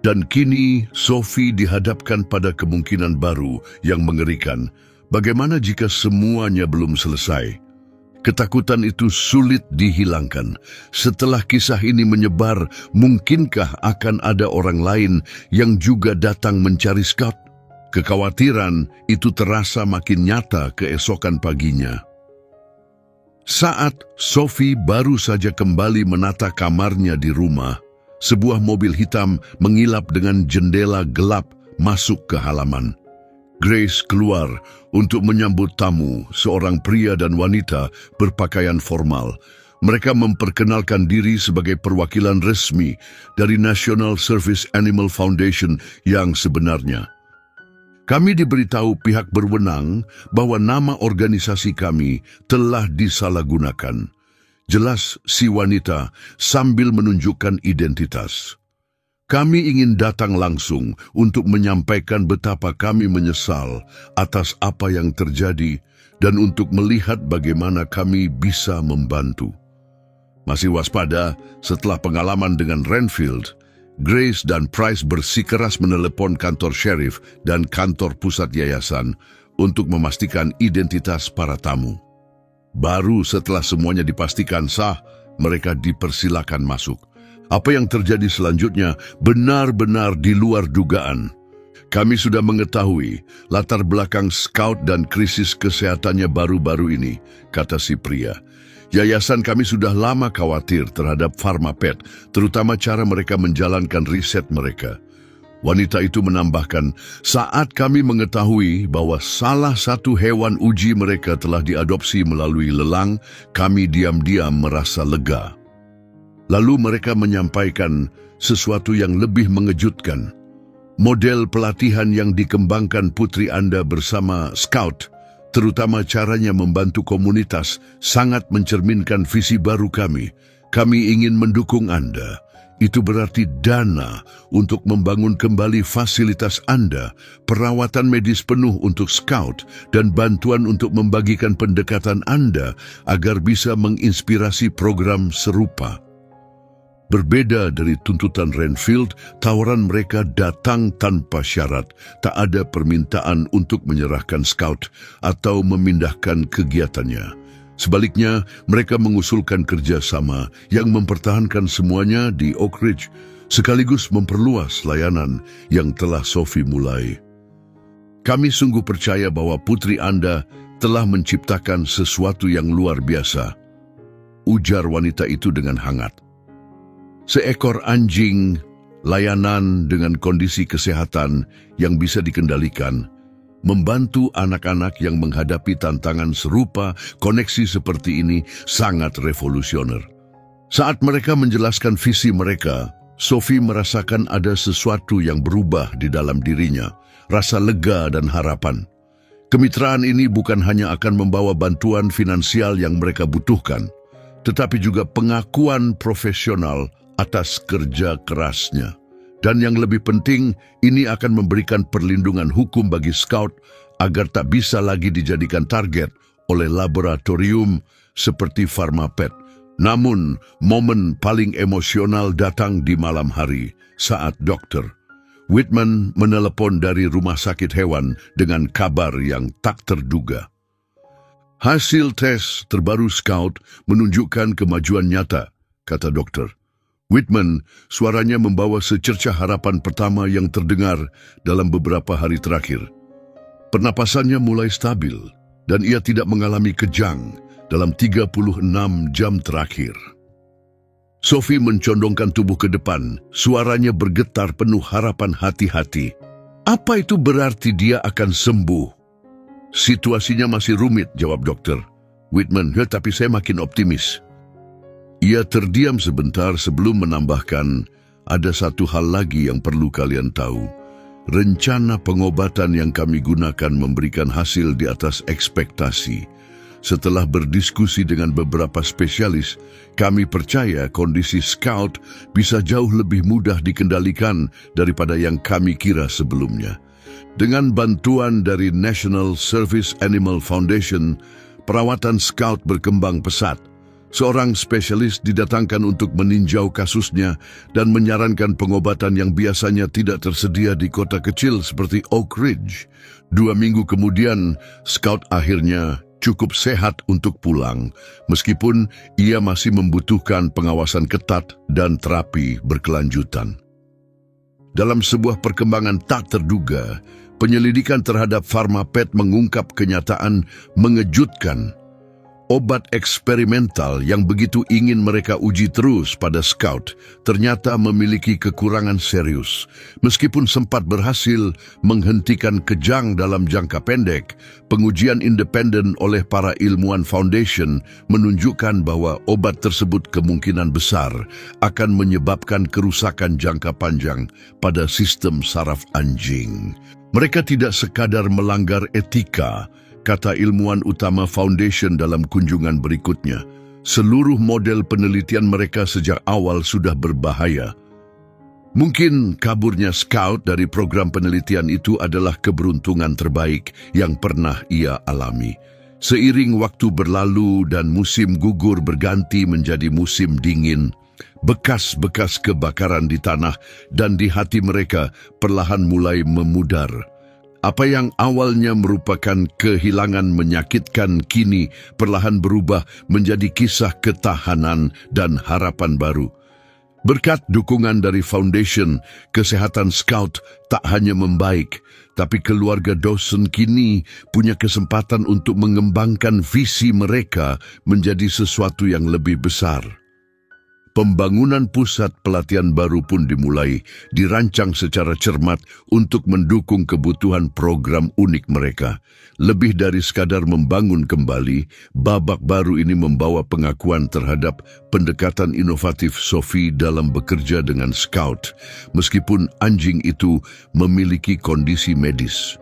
dan kini Sophie dihadapkan pada kemungkinan baru yang mengerikan. Bagaimana jika semuanya belum selesai? Ketakutan itu sulit dihilangkan. Setelah kisah ini menyebar, mungkinkah akan ada orang lain yang juga datang mencari Scout? Kekhawatiran itu terasa makin nyata keesokan paginya. Saat Sophie baru saja kembali menata kamarnya di rumah, sebuah mobil hitam mengilap dengan jendela gelap masuk ke halaman. Grace keluar untuk menyambut tamu, seorang pria dan wanita berpakaian formal. Mereka memperkenalkan diri sebagai perwakilan resmi dari National Service Animal Foundation yang sebenarnya. Kami diberitahu pihak berwenang bahwa nama organisasi kami telah disalahgunakan. Jelas si wanita sambil menunjukkan identitas. Kami ingin datang langsung untuk menyampaikan betapa kami menyesal atas apa yang terjadi dan untuk melihat bagaimana kami bisa membantu. Masih waspada setelah pengalaman dengan Renfield, Grace dan Price bersikeras menelepon kantor sheriff dan kantor pusat yayasan untuk memastikan identitas para tamu. Baru setelah semuanya dipastikan sah, mereka dipersilakan masuk. Apa yang terjadi selanjutnya benar-benar di luar dugaan. Kami sudah mengetahui latar belakang Scout dan krisis kesehatannya baru-baru ini, kata si pria. Yayasan kami sudah lama khawatir terhadap PharmaPet, terutama cara mereka menjalankan riset mereka. Wanita itu menambahkan, saat kami mengetahui bahwa salah satu hewan uji mereka telah diadopsi melalui lelang, kami diam-diam merasa lega. Lalu mereka menyampaikan sesuatu yang lebih mengejutkan. Model pelatihan yang dikembangkan putri Anda bersama Scout, terutama caranya membantu komunitas, sangat mencerminkan visi baru kami. Kami ingin mendukung Anda. Itu berarti dana untuk membangun kembali fasilitas Anda, perawatan medis penuh untuk Scout, dan bantuan untuk membagikan pendekatan Anda agar bisa menginspirasi program serupa. Berbeda dari tuntutan Renfield, tawaran mereka datang tanpa syarat. Tak ada permintaan untuk menyerahkan Scout atau memindahkan kegiatannya. Sebaliknya, mereka mengusulkan kerjasama yang mempertahankan semuanya di Oak Ridge, sekaligus memperluas layanan yang telah Sophie mulai. Kami sungguh percaya bahwa putri Anda telah menciptakan sesuatu yang luar biasa, ujar wanita itu dengan hangat. Seekor anjing, layanan dengan kondisi kesehatan yang bisa dikendalikan, membantu anak-anak yang menghadapi tantangan serupa, koneksi seperti ini sangat revolusioner. Saat mereka menjelaskan visi mereka, Sophie merasakan ada sesuatu yang berubah di dalam dirinya, rasa lega dan harapan. Kemitraan ini bukan hanya akan membawa bantuan finansial yang mereka butuhkan, tetapi juga pengakuan profesional atas kerja kerasnya. Dan yang lebih penting, ini akan memberikan perlindungan hukum bagi Scout agar tak bisa lagi dijadikan target oleh laboratorium seperti PharmaPet. Namun, momen paling emosional datang di malam hari saat Dr. Whitman menelepon dari rumah sakit hewan dengan kabar yang tak terduga. Hasil tes terbaru Scout menunjukkan kemajuan nyata, kata dokter. Whitman, suaranya membawa secercah harapan pertama yang terdengar dalam beberapa hari terakhir. Pernapasannya mulai stabil dan ia tidak mengalami kejang dalam 36 jam terakhir. Sophie mencondongkan tubuh ke depan, suaranya bergetar penuh harapan hati-hati. Apa itu berarti dia akan sembuh? Situasinya masih rumit, jawab dokter. Whitman, tapi saya makin optimis. Ia terdiam sebentar sebelum menambahkan, ada satu hal lagi yang perlu kalian tahu. Rencana pengobatan yang kami gunakan memberikan hasil di atas ekspektasi. Setelah berdiskusi dengan beberapa spesialis, kami percaya kondisi Scout bisa jauh lebih mudah dikendalikan daripada yang kami kira sebelumnya. Dengan bantuan dari National Service Animal Foundation, perawatan Scout berkembang pesat. Seorang spesialis didatangkan untuk meninjau kasusnya dan menyarankan pengobatan yang biasanya tidak tersedia di kota kecil seperti Oak Ridge. 2 minggu kemudian, Scout akhirnya cukup sehat untuk pulang, meskipun ia masih membutuhkan pengawasan ketat dan terapi berkelanjutan. Dalam sebuah perkembangan tak terduga, penyelidikan terhadap Pharmapet mengungkap kenyataan mengejutkan. Obat eksperimental yang begitu ingin mereka uji terus pada Scout ternyata memiliki kekurangan serius. Meskipun sempat berhasil menghentikan kejang dalam jangka pendek, pengujian independen oleh para ilmuwan Foundation menunjukkan bahwa obat tersebut kemungkinan besar akan menyebabkan kerusakan jangka panjang pada sistem saraf anjing. Mereka tidak sekadar melanggar etika, kata ilmuwan utama Foundation dalam kunjungan berikutnya. Seluruh model penelitian mereka sejak awal sudah berbahaya. Mungkin kaburnya Scout dari program penelitian itu adalah keberuntungan terbaik yang pernah ia alami. Seiring waktu berlalu dan musim gugur berganti menjadi musim dingin, bekas-bekas kebakaran di tanah dan di hati mereka perlahan mulai memudar. Apa yang awalnya merupakan kehilangan menyakitkan kini perlahan berubah menjadi kisah ketahanan dan harapan baru. Berkat dukungan dari Foundation, kesehatan Scout tak hanya membaik, tapi keluarga Dawson kini punya kesempatan untuk mengembangkan visi mereka menjadi sesuatu yang lebih besar. Pembangunan pusat pelatihan baru pun dimulai, dirancang secara cermat untuk mendukung kebutuhan program unik mereka. Lebih dari sekadar membangun kembali, babak baru ini membawa pengakuan terhadap pendekatan inovatif Sophie dalam bekerja dengan Scout, meskipun anjing itu memiliki kondisi medis.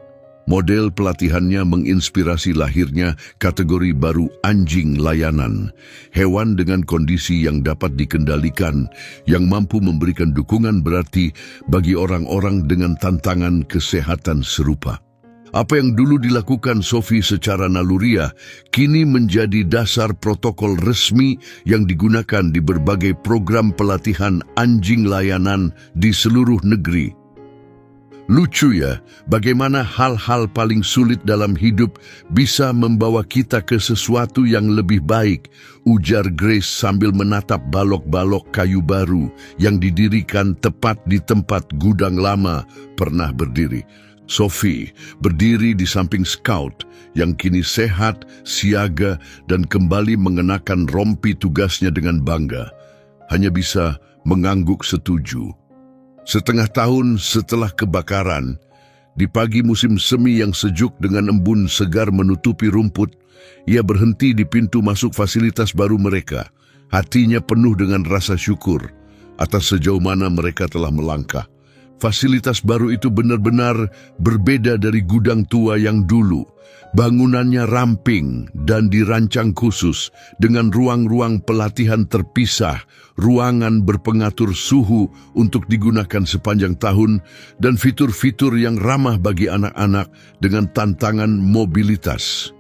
Model pelatihannya menginspirasi lahirnya kategori baru anjing layanan, hewan dengan kondisi yang dapat dikendalikan, yang mampu memberikan dukungan berarti bagi orang-orang dengan tantangan kesehatan serupa. Apa yang dulu dilakukan Sophie secara naluriah, kini menjadi dasar protokol resmi yang digunakan di berbagai program pelatihan anjing layanan di seluruh negeri. Lucu ya, bagaimana hal-hal paling sulit dalam hidup bisa membawa kita ke sesuatu yang lebih baik, ujar Grace sambil menatap balok-balok kayu baru yang didirikan tepat di tempat gudang lama pernah berdiri. Sophie berdiri di samping Scout yang kini sehat, siaga, dan kembali mengenakan rompi tugasnya dengan bangga. Hanya bisa mengangguk setuju. Setengah tahun setelah kebakaran, di pagi musim semi yang sejuk dengan embun segar menutupi rumput, ia berhenti di pintu masuk fasilitas baru mereka. Hatinya penuh dengan rasa syukur atas sejauh mana mereka telah melangkah. Fasilitas baru itu benar-benar berbeda dari gudang tua yang dulu. Bangunannya ramping dan dirancang khusus dengan ruang-ruang pelatihan terpisah, ruangan berpengatur suhu untuk digunakan sepanjang tahun, dan fitur-fitur yang ramah bagi anak-anak dengan tantangan mobilitas.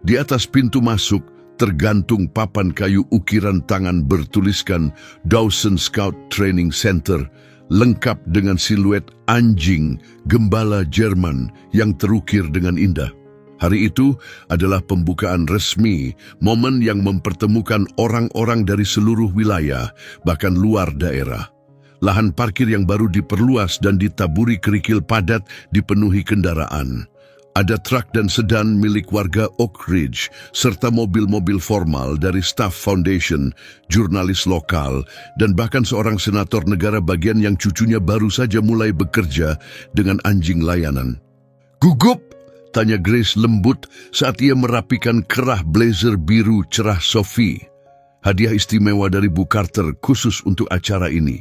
Di atas pintu masuk tergantung papan kayu ukiran tangan bertuliskan Dawson Scout Training Center, lengkap dengan siluet anjing gembala Jerman yang terukir dengan indah. Hari itu adalah pembukaan resmi, momen yang mempertemukan orang-orang dari seluruh wilayah, bahkan luar daerah. Lahan parkir yang baru diperluas dan ditaburi kerikil padat dipenuhi kendaraan. Ada truk dan sedan milik warga Oak Ridge, serta mobil-mobil formal dari staf foundation, jurnalis lokal, dan bahkan seorang senator negara bagian yang cucunya baru saja mulai bekerja dengan anjing layanan. "Gugup?" tanya Grace lembut saat ia merapikan kerah blazer biru cerah Sophie. Hadiah istimewa dari Bu Carter khusus untuk acara ini.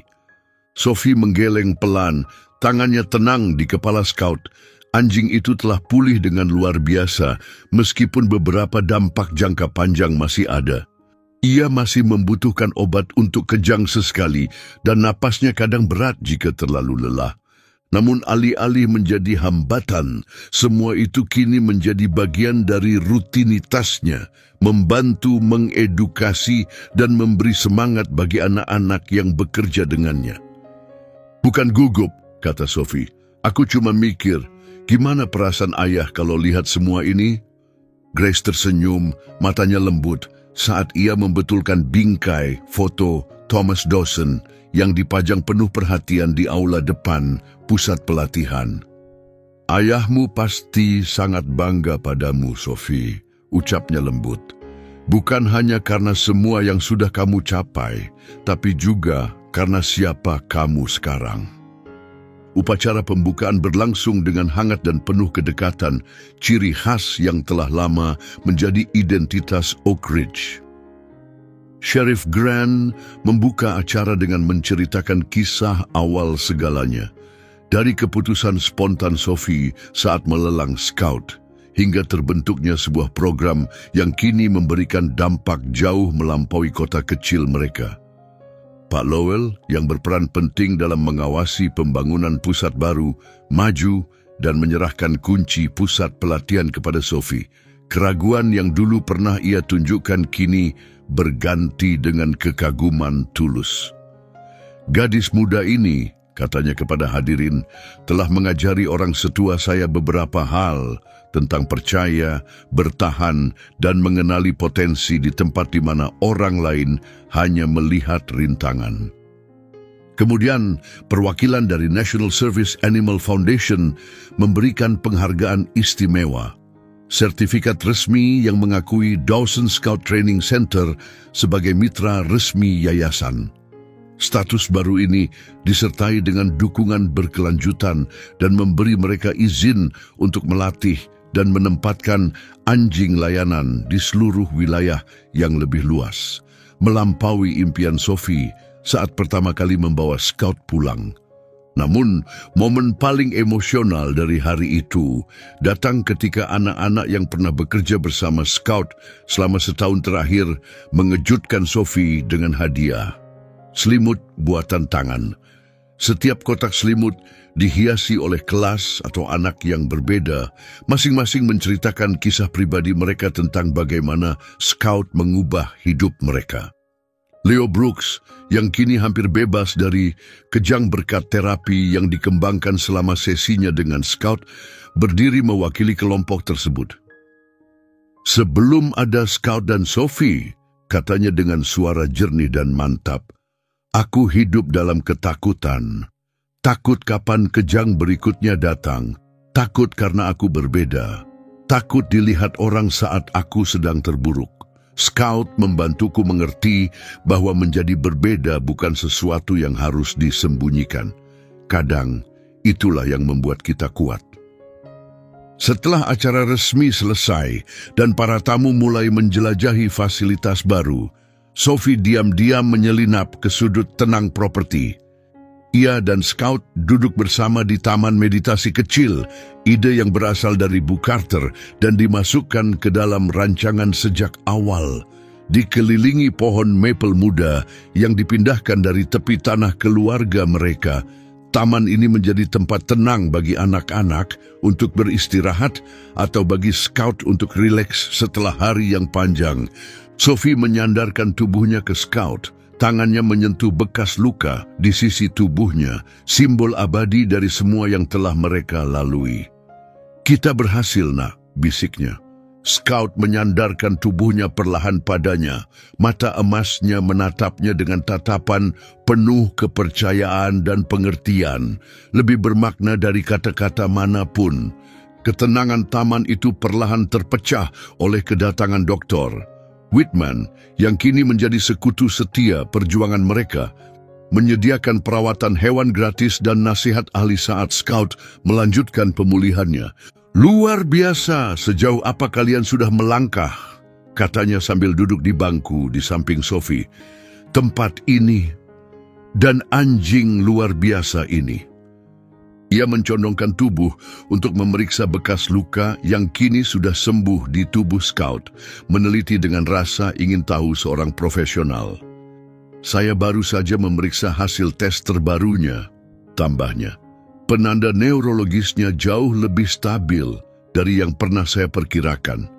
Sophie menggeleng pelan, tangannya tenang di kepala Scout. Anjing itu telah pulih dengan luar biasa, meskipun beberapa dampak jangka panjang masih ada. Ia masih membutuhkan obat untuk kejang sesekali, dan napasnya kadang berat jika terlalu lelah. Namun alih-alih menjadi hambatan, semua itu kini menjadi bagian dari rutinitasnya, membantu mengedukasi dan memberi semangat bagi anak-anak yang bekerja dengannya. "Bukan gugup," kata Sophie. "Aku cuma mikir, gimana perasaan ayah kalau lihat semua ini?" Grace tersenyum, matanya lembut saat ia membetulkan bingkai foto Thomas Dawson yang dipajang penuh perhatian di aula depan pusat pelatihan. "Ayahmu pasti sangat bangga padamu, Sophie," ucapnya lembut. "Bukan hanya karena semua yang sudah kamu capai, tapi juga karena siapa kamu sekarang." Upacara pembukaan berlangsung dengan hangat dan penuh kedekatan, ciri khas yang telah lama menjadi identitas Oak Ridge. Sheriff Grant membuka acara dengan menceritakan kisah awal segalanya, dari keputusan spontan Sophie saat melelang Scout, hingga terbentuknya sebuah program yang kini memberikan dampak jauh melampaui kota kecil mereka. Pak Lowell, yang berperan penting dalam mengawasi pembangunan pusat baru, maju dan menyerahkan kunci pusat pelatihan kepada Sophie. Keraguan yang dulu pernah ia tunjukkan kini berganti dengan kekaguman tulus. "Gadis muda ini," katanya kepada hadirin, "telah mengajari orang setua saya beberapa hal tentang percaya, bertahan, dan mengenali potensi di tempat di mana orang lain hanya melihat rintangan." Kemudian, perwakilan dari National Service Animal Foundation memberikan penghargaan istimewa, sertifikat resmi yang mengakui Dawson Scout Training Center sebagai mitra resmi yayasan. Status baru ini disertai dengan dukungan berkelanjutan dan memberi mereka izin untuk melatih dan menempatkan anjing layanan di seluruh wilayah yang lebih luas, melampaui impian Sophie saat pertama kali membawa Scout pulang. Namun, momen paling emosional dari hari itu datang ketika anak-anak yang pernah bekerja bersama Scout selama setahun terakhir mengejutkan Sophie dengan hadiah. Selimut buatan tangan. Setiap kotak selimut dihiasi oleh kelas atau anak yang berbeda, masing-masing menceritakan kisah pribadi mereka tentang bagaimana Scout mengubah hidup mereka. Leo Brooks, yang kini hampir bebas dari kejang berkat terapi yang dikembangkan selama sesinya dengan Scout, berdiri mewakili kelompok tersebut. "Sebelum ada Scout dan Sophie," katanya dengan suara jernih dan mantap, "aku hidup dalam ketakutan. Takut kapan kejang berikutnya datang. Takut karena aku berbeda. Takut dilihat orang saat aku sedang terburuk. Scout membantuku mengerti bahwa menjadi berbeda bukan sesuatu yang harus disembunyikan. Kadang, itulah yang membuat kita kuat." Setelah acara resmi selesai dan para tamu mulai menjelajahi fasilitas baru, Sophie diam-diam menyelinap ke sudut tenang properti. Ia dan Scout duduk bersama di taman meditasi kecil, ide yang berasal dari Bu Carter dan dimasukkan ke dalam rancangan sejak awal. Dikelilingi pohon maple muda yang dipindahkan dari tepi tanah keluarga mereka, taman ini menjadi tempat tenang bagi anak-anak untuk beristirahat atau bagi Scout untuk rileks setelah hari yang panjang. Sophie menyandarkan tubuhnya ke Scout. Tangannya menyentuh bekas luka di sisi tubuhnya, simbol abadi dari semua yang telah mereka lalui. "Kita berhasil, nak," bisiknya. Scout menyandarkan tubuhnya perlahan padanya. Mata emasnya menatapnya dengan tatapan penuh kepercayaan dan pengertian, lebih bermakna dari kata-kata manapun. Ketenangan taman itu perlahan terpecah oleh kedatangan Dr. Whitman yang kini menjadi sekutu setia perjuangan mereka, menyediakan perawatan hewan gratis dan nasihat ahli saat Scout melanjutkan pemulihannya. "Luar biasa sejauh apa kalian sudah melangkah," katanya sambil duduk di bangku di samping Sophie. "Tempat ini dan anjing luar biasa ini." Ia mencondongkan tubuh untuk memeriksa bekas luka yang kini sudah sembuh di tubuh Scout, meneliti dengan rasa ingin tahu seorang profesional. "Saya baru saja memeriksa hasil tes terbarunya," tambahnya. "Penanda neurologisnya jauh lebih stabil dari yang pernah saya perkirakan.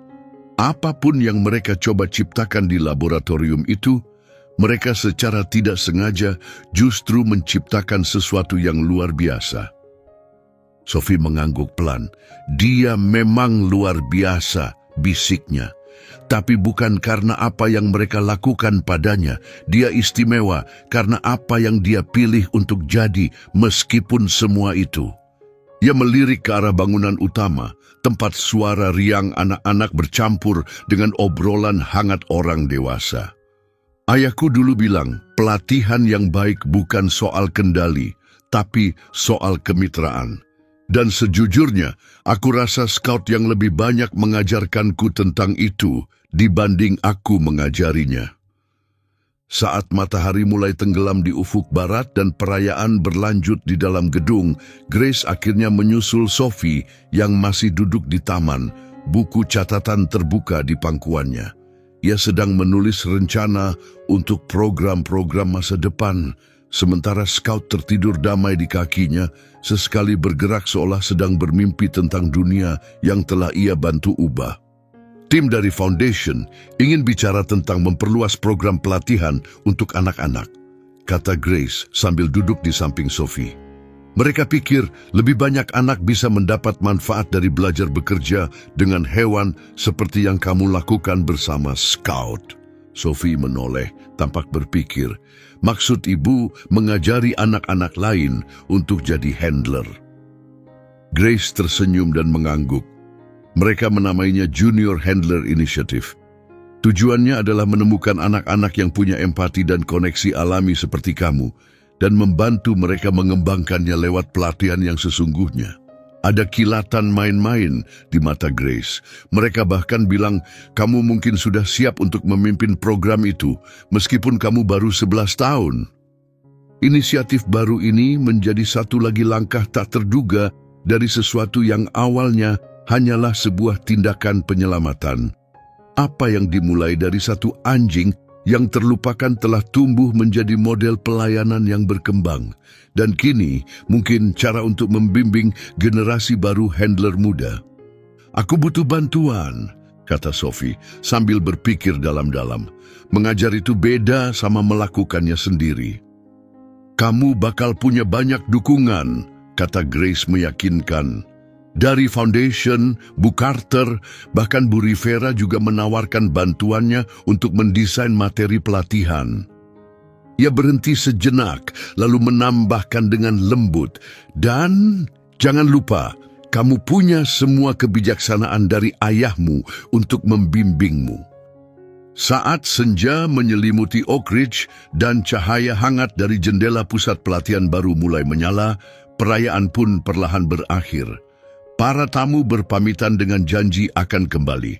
Apapun yang mereka coba ciptakan di laboratorium itu, mereka secara tidak sengaja justru menciptakan sesuatu yang luar biasa." Sophie mengangguk pelan. "Dia memang luar biasa," bisiknya. "Tapi bukan karena apa yang mereka lakukan padanya. Dia istimewa karena apa yang dia pilih untuk jadi meskipun semua itu." Ia melirik ke arah bangunan utama, tempat suara riang anak-anak bercampur dengan obrolan hangat orang dewasa. "Ayahku dulu bilang, pelatihan yang baik bukan soal kendali, tapi soal kemitraan. Dan sejujurnya, aku rasa Scout yang lebih banyak mengajarkanku tentang itu dibanding aku mengajarinya." Saat matahari mulai tenggelam di ufuk barat dan perayaan berlanjut di dalam gedung, Grace akhirnya menyusul Sophie yang masih duduk di taman, buku catatan terbuka di pangkuannya. Ia sedang menulis rencana untuk program-program masa depan, sementara Scout tertidur damai di kakinya, sesekali bergerak seolah sedang bermimpi tentang dunia yang telah ia bantu ubah. Tim dari Foundation ingin bicara tentang memperluas program pelatihan untuk anak-anak, kata Grace sambil duduk di samping Sophie. Mereka pikir lebih banyak anak bisa mendapat manfaat dari belajar bekerja dengan hewan seperti yang kamu lakukan bersama Scout. Sophie menoleh, tampak berpikir, maksud ibu mengajari anak-anak lain untuk jadi handler. Grace tersenyum dan mengangguk. Mereka menamainya Junior Handler Initiative. Tujuannya adalah menemukan anak-anak yang punya empati dan koneksi alami seperti kamu, dan membantu mereka mengembangkannya lewat pelatihan yang sesungguhnya. Ada kilatan main-main di mata Grace. Mereka bahkan bilang, kamu mungkin sudah siap untuk memimpin program itu, meskipun kamu baru 11 tahun. Inisiatif baru ini menjadi satu lagi langkah tak terduga dari sesuatu yang awalnya hanyalah sebuah tindakan penyelamatan. Apa yang dimulai dari satu anjing yang terlupakan telah tumbuh menjadi model pelayanan yang berkembang. Dan kini mungkin cara untuk membimbing generasi baru handler muda. Aku butuh bantuan, kata Sophie sambil berpikir dalam-dalam. Mengajar itu beda sama melakukannya sendiri. Kamu bakal punya banyak dukungan, kata Grace meyakinkan. Dari Foundation, Bu Carter, bahkan Bu Rivera juga menawarkan bantuannya untuk mendesain materi pelatihan. Ia berhenti sejenak, lalu menambahkan dengan lembut, dan jangan lupa, kamu punya semua kebijaksanaan dari ayahmu untuk membimbingmu. Saat senja menyelimuti Oak Ridge dan cahaya hangat dari jendela pusat pelatihan baru mulai menyala, perayaan pun perlahan berakhir. Para tamu berpamitan dengan janji akan kembali.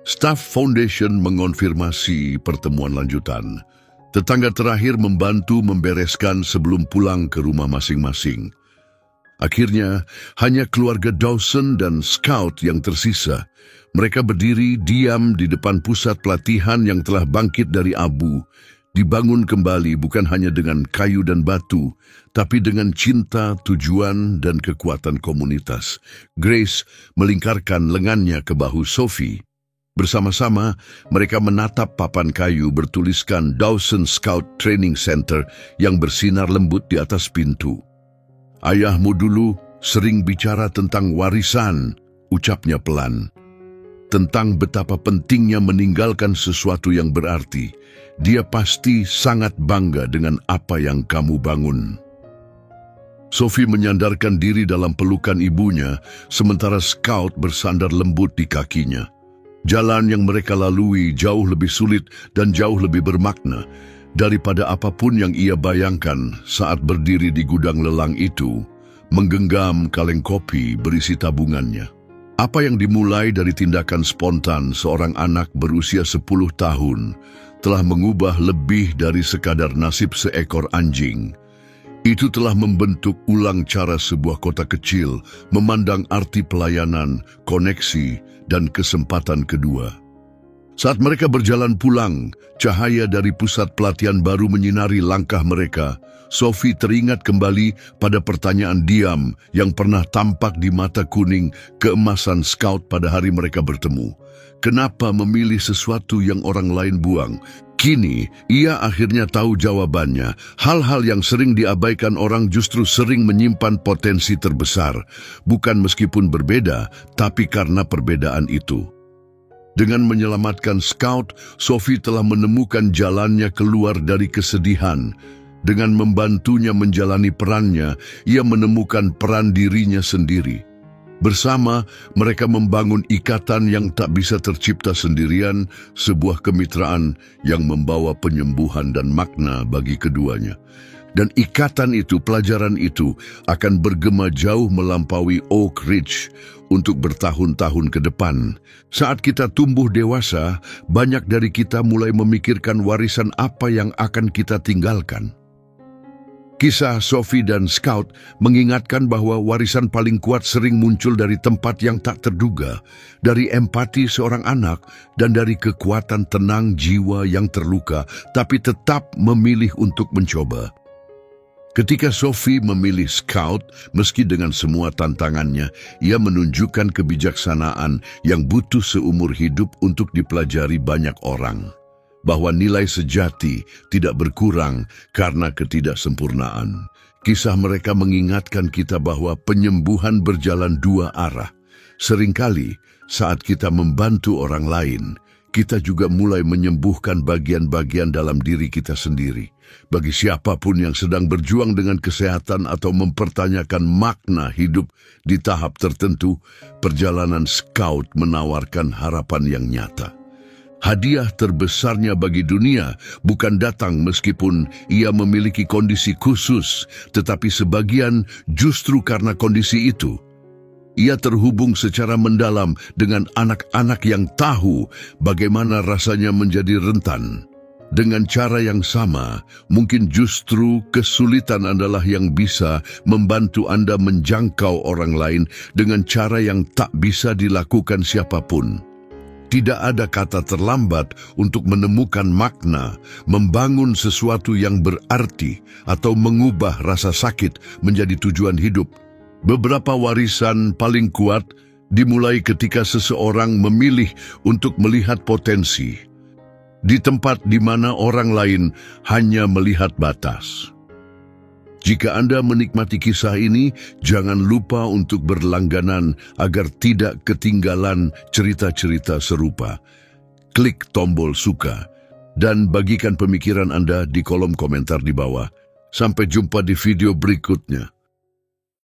Staf Foundation mengonfirmasi pertemuan lanjutan. Tetangga terakhir membantu membereskan sebelum pulang ke rumah masing-masing. Akhirnya, hanya keluarga Dawson dan Scout yang tersisa. Mereka berdiri diam di depan pusat pelatihan yang telah bangkit dari abu, dibangun kembali bukan hanya dengan kayu dan batu, tapi dengan cinta, tujuan, dan kekuatan komunitas. Grace melingkarkan lengannya ke bahu Sophie. Bersama-sama, mereka menatap papan kayu bertuliskan Dawson Scout Training Center yang bersinar lembut di atas pintu. Ayahmu dulu sering bicara tentang warisan, ucapnya pelan. Tentang betapa pentingnya meninggalkan sesuatu yang berarti. Dia pasti sangat bangga dengan apa yang kamu bangun. Sophie menyandarkan diri dalam pelukan ibunya, sementara Scout bersandar lembut di kakinya. Jalan yang mereka lalui jauh lebih sulit dan jauh lebih bermakna daripada apapun yang ia bayangkan saat berdiri di gudang lelang itu, menggenggam kaleng kopi berisi tabungannya. Apa yang dimulai dari tindakan spontan seorang anak berusia 10 tahun telah mengubah lebih dari sekadar nasib seekor anjing. Itu telah membentuk ulang cara sebuah kota kecil memandang arti pelayanan, koneksi, dan kesempatan kedua. Saat mereka berjalan pulang, cahaya dari pusat pelatihan baru menyinari langkah mereka. Sophie teringat kembali pada pertanyaan diam yang pernah tampak di mata kuning keemasan Scout pada hari mereka bertemu. Kenapa memilih sesuatu yang orang lain buang? Kini, ia akhirnya tahu jawabannya. Hal-hal yang sering diabaikan orang justru sering menyimpan potensi terbesar. Bukan meskipun berbeda, tapi karena perbedaan itu. Dengan menyelamatkan Scout, Sophie telah menemukan jalannya keluar dari kesedihan. Dengan membantunya menjalani perannya, ia menemukan peran dirinya sendiri. Bersama, mereka membangun ikatan yang tak bisa tercipta sendirian, sebuah kemitraan yang membawa penyembuhan dan makna bagi keduanya. Dan ikatan itu, pelajaran itu, akan bergema jauh melampaui Oak Ridge untuk bertahun-tahun ke depan. Saat kita tumbuh dewasa, banyak dari kita mulai memikirkan warisan apa yang akan kita tinggalkan. Kisah Sophie dan Scout mengingatkan bahwa warisan paling kuat sering muncul dari tempat yang tak terduga, dari empati seorang anak, dan dari kekuatan tenang jiwa yang terluka, tapi tetap memilih untuk mencoba. Ketika Sophie memilih Scout, meski dengan semua tantangannya, ia menunjukkan kebijaksanaan yang butuh seumur hidup untuk dipelajari banyak orang. Bahwa nilai sejati tidak berkurang karena ketidaksempurnaan. Kisah mereka mengingatkan kita bahwa penyembuhan berjalan dua arah. Seringkali saat kita membantu orang lain, kita juga mulai menyembuhkan bagian-bagian dalam diri kita sendiri. Bagi siapapun yang sedang berjuang dengan kesehatan atau mempertanyakan makna hidup di tahap tertentu, perjalanan Scout menawarkan harapan yang nyata. Hadiah terbesarnya bagi dunia bukan datang meskipun ia memiliki kondisi khusus, tetapi sebagian justru karena kondisi itu. Ia terhubung secara mendalam dengan anak-anak yang tahu bagaimana rasanya menjadi rentan. Dengan cara yang sama, mungkin justru kesulitan adalah yang bisa membantu Anda menjangkau orang lain dengan cara yang tak bisa dilakukan siapapun. Tidak ada kata terlambat untuk menemukan makna, membangun sesuatu yang berarti, atau mengubah rasa sakit menjadi tujuan hidup. Beberapa warisan paling kuat dimulai ketika seseorang memilih untuk melihat potensi di tempat di mana orang lain hanya melihat batas. Jika Anda menikmati kisah ini, jangan lupa untuk berlangganan agar tidak ketinggalan cerita-cerita serupa. Klik tombol suka dan bagikan pemikiran Anda di kolom komentar di bawah. Sampai jumpa di video berikutnya.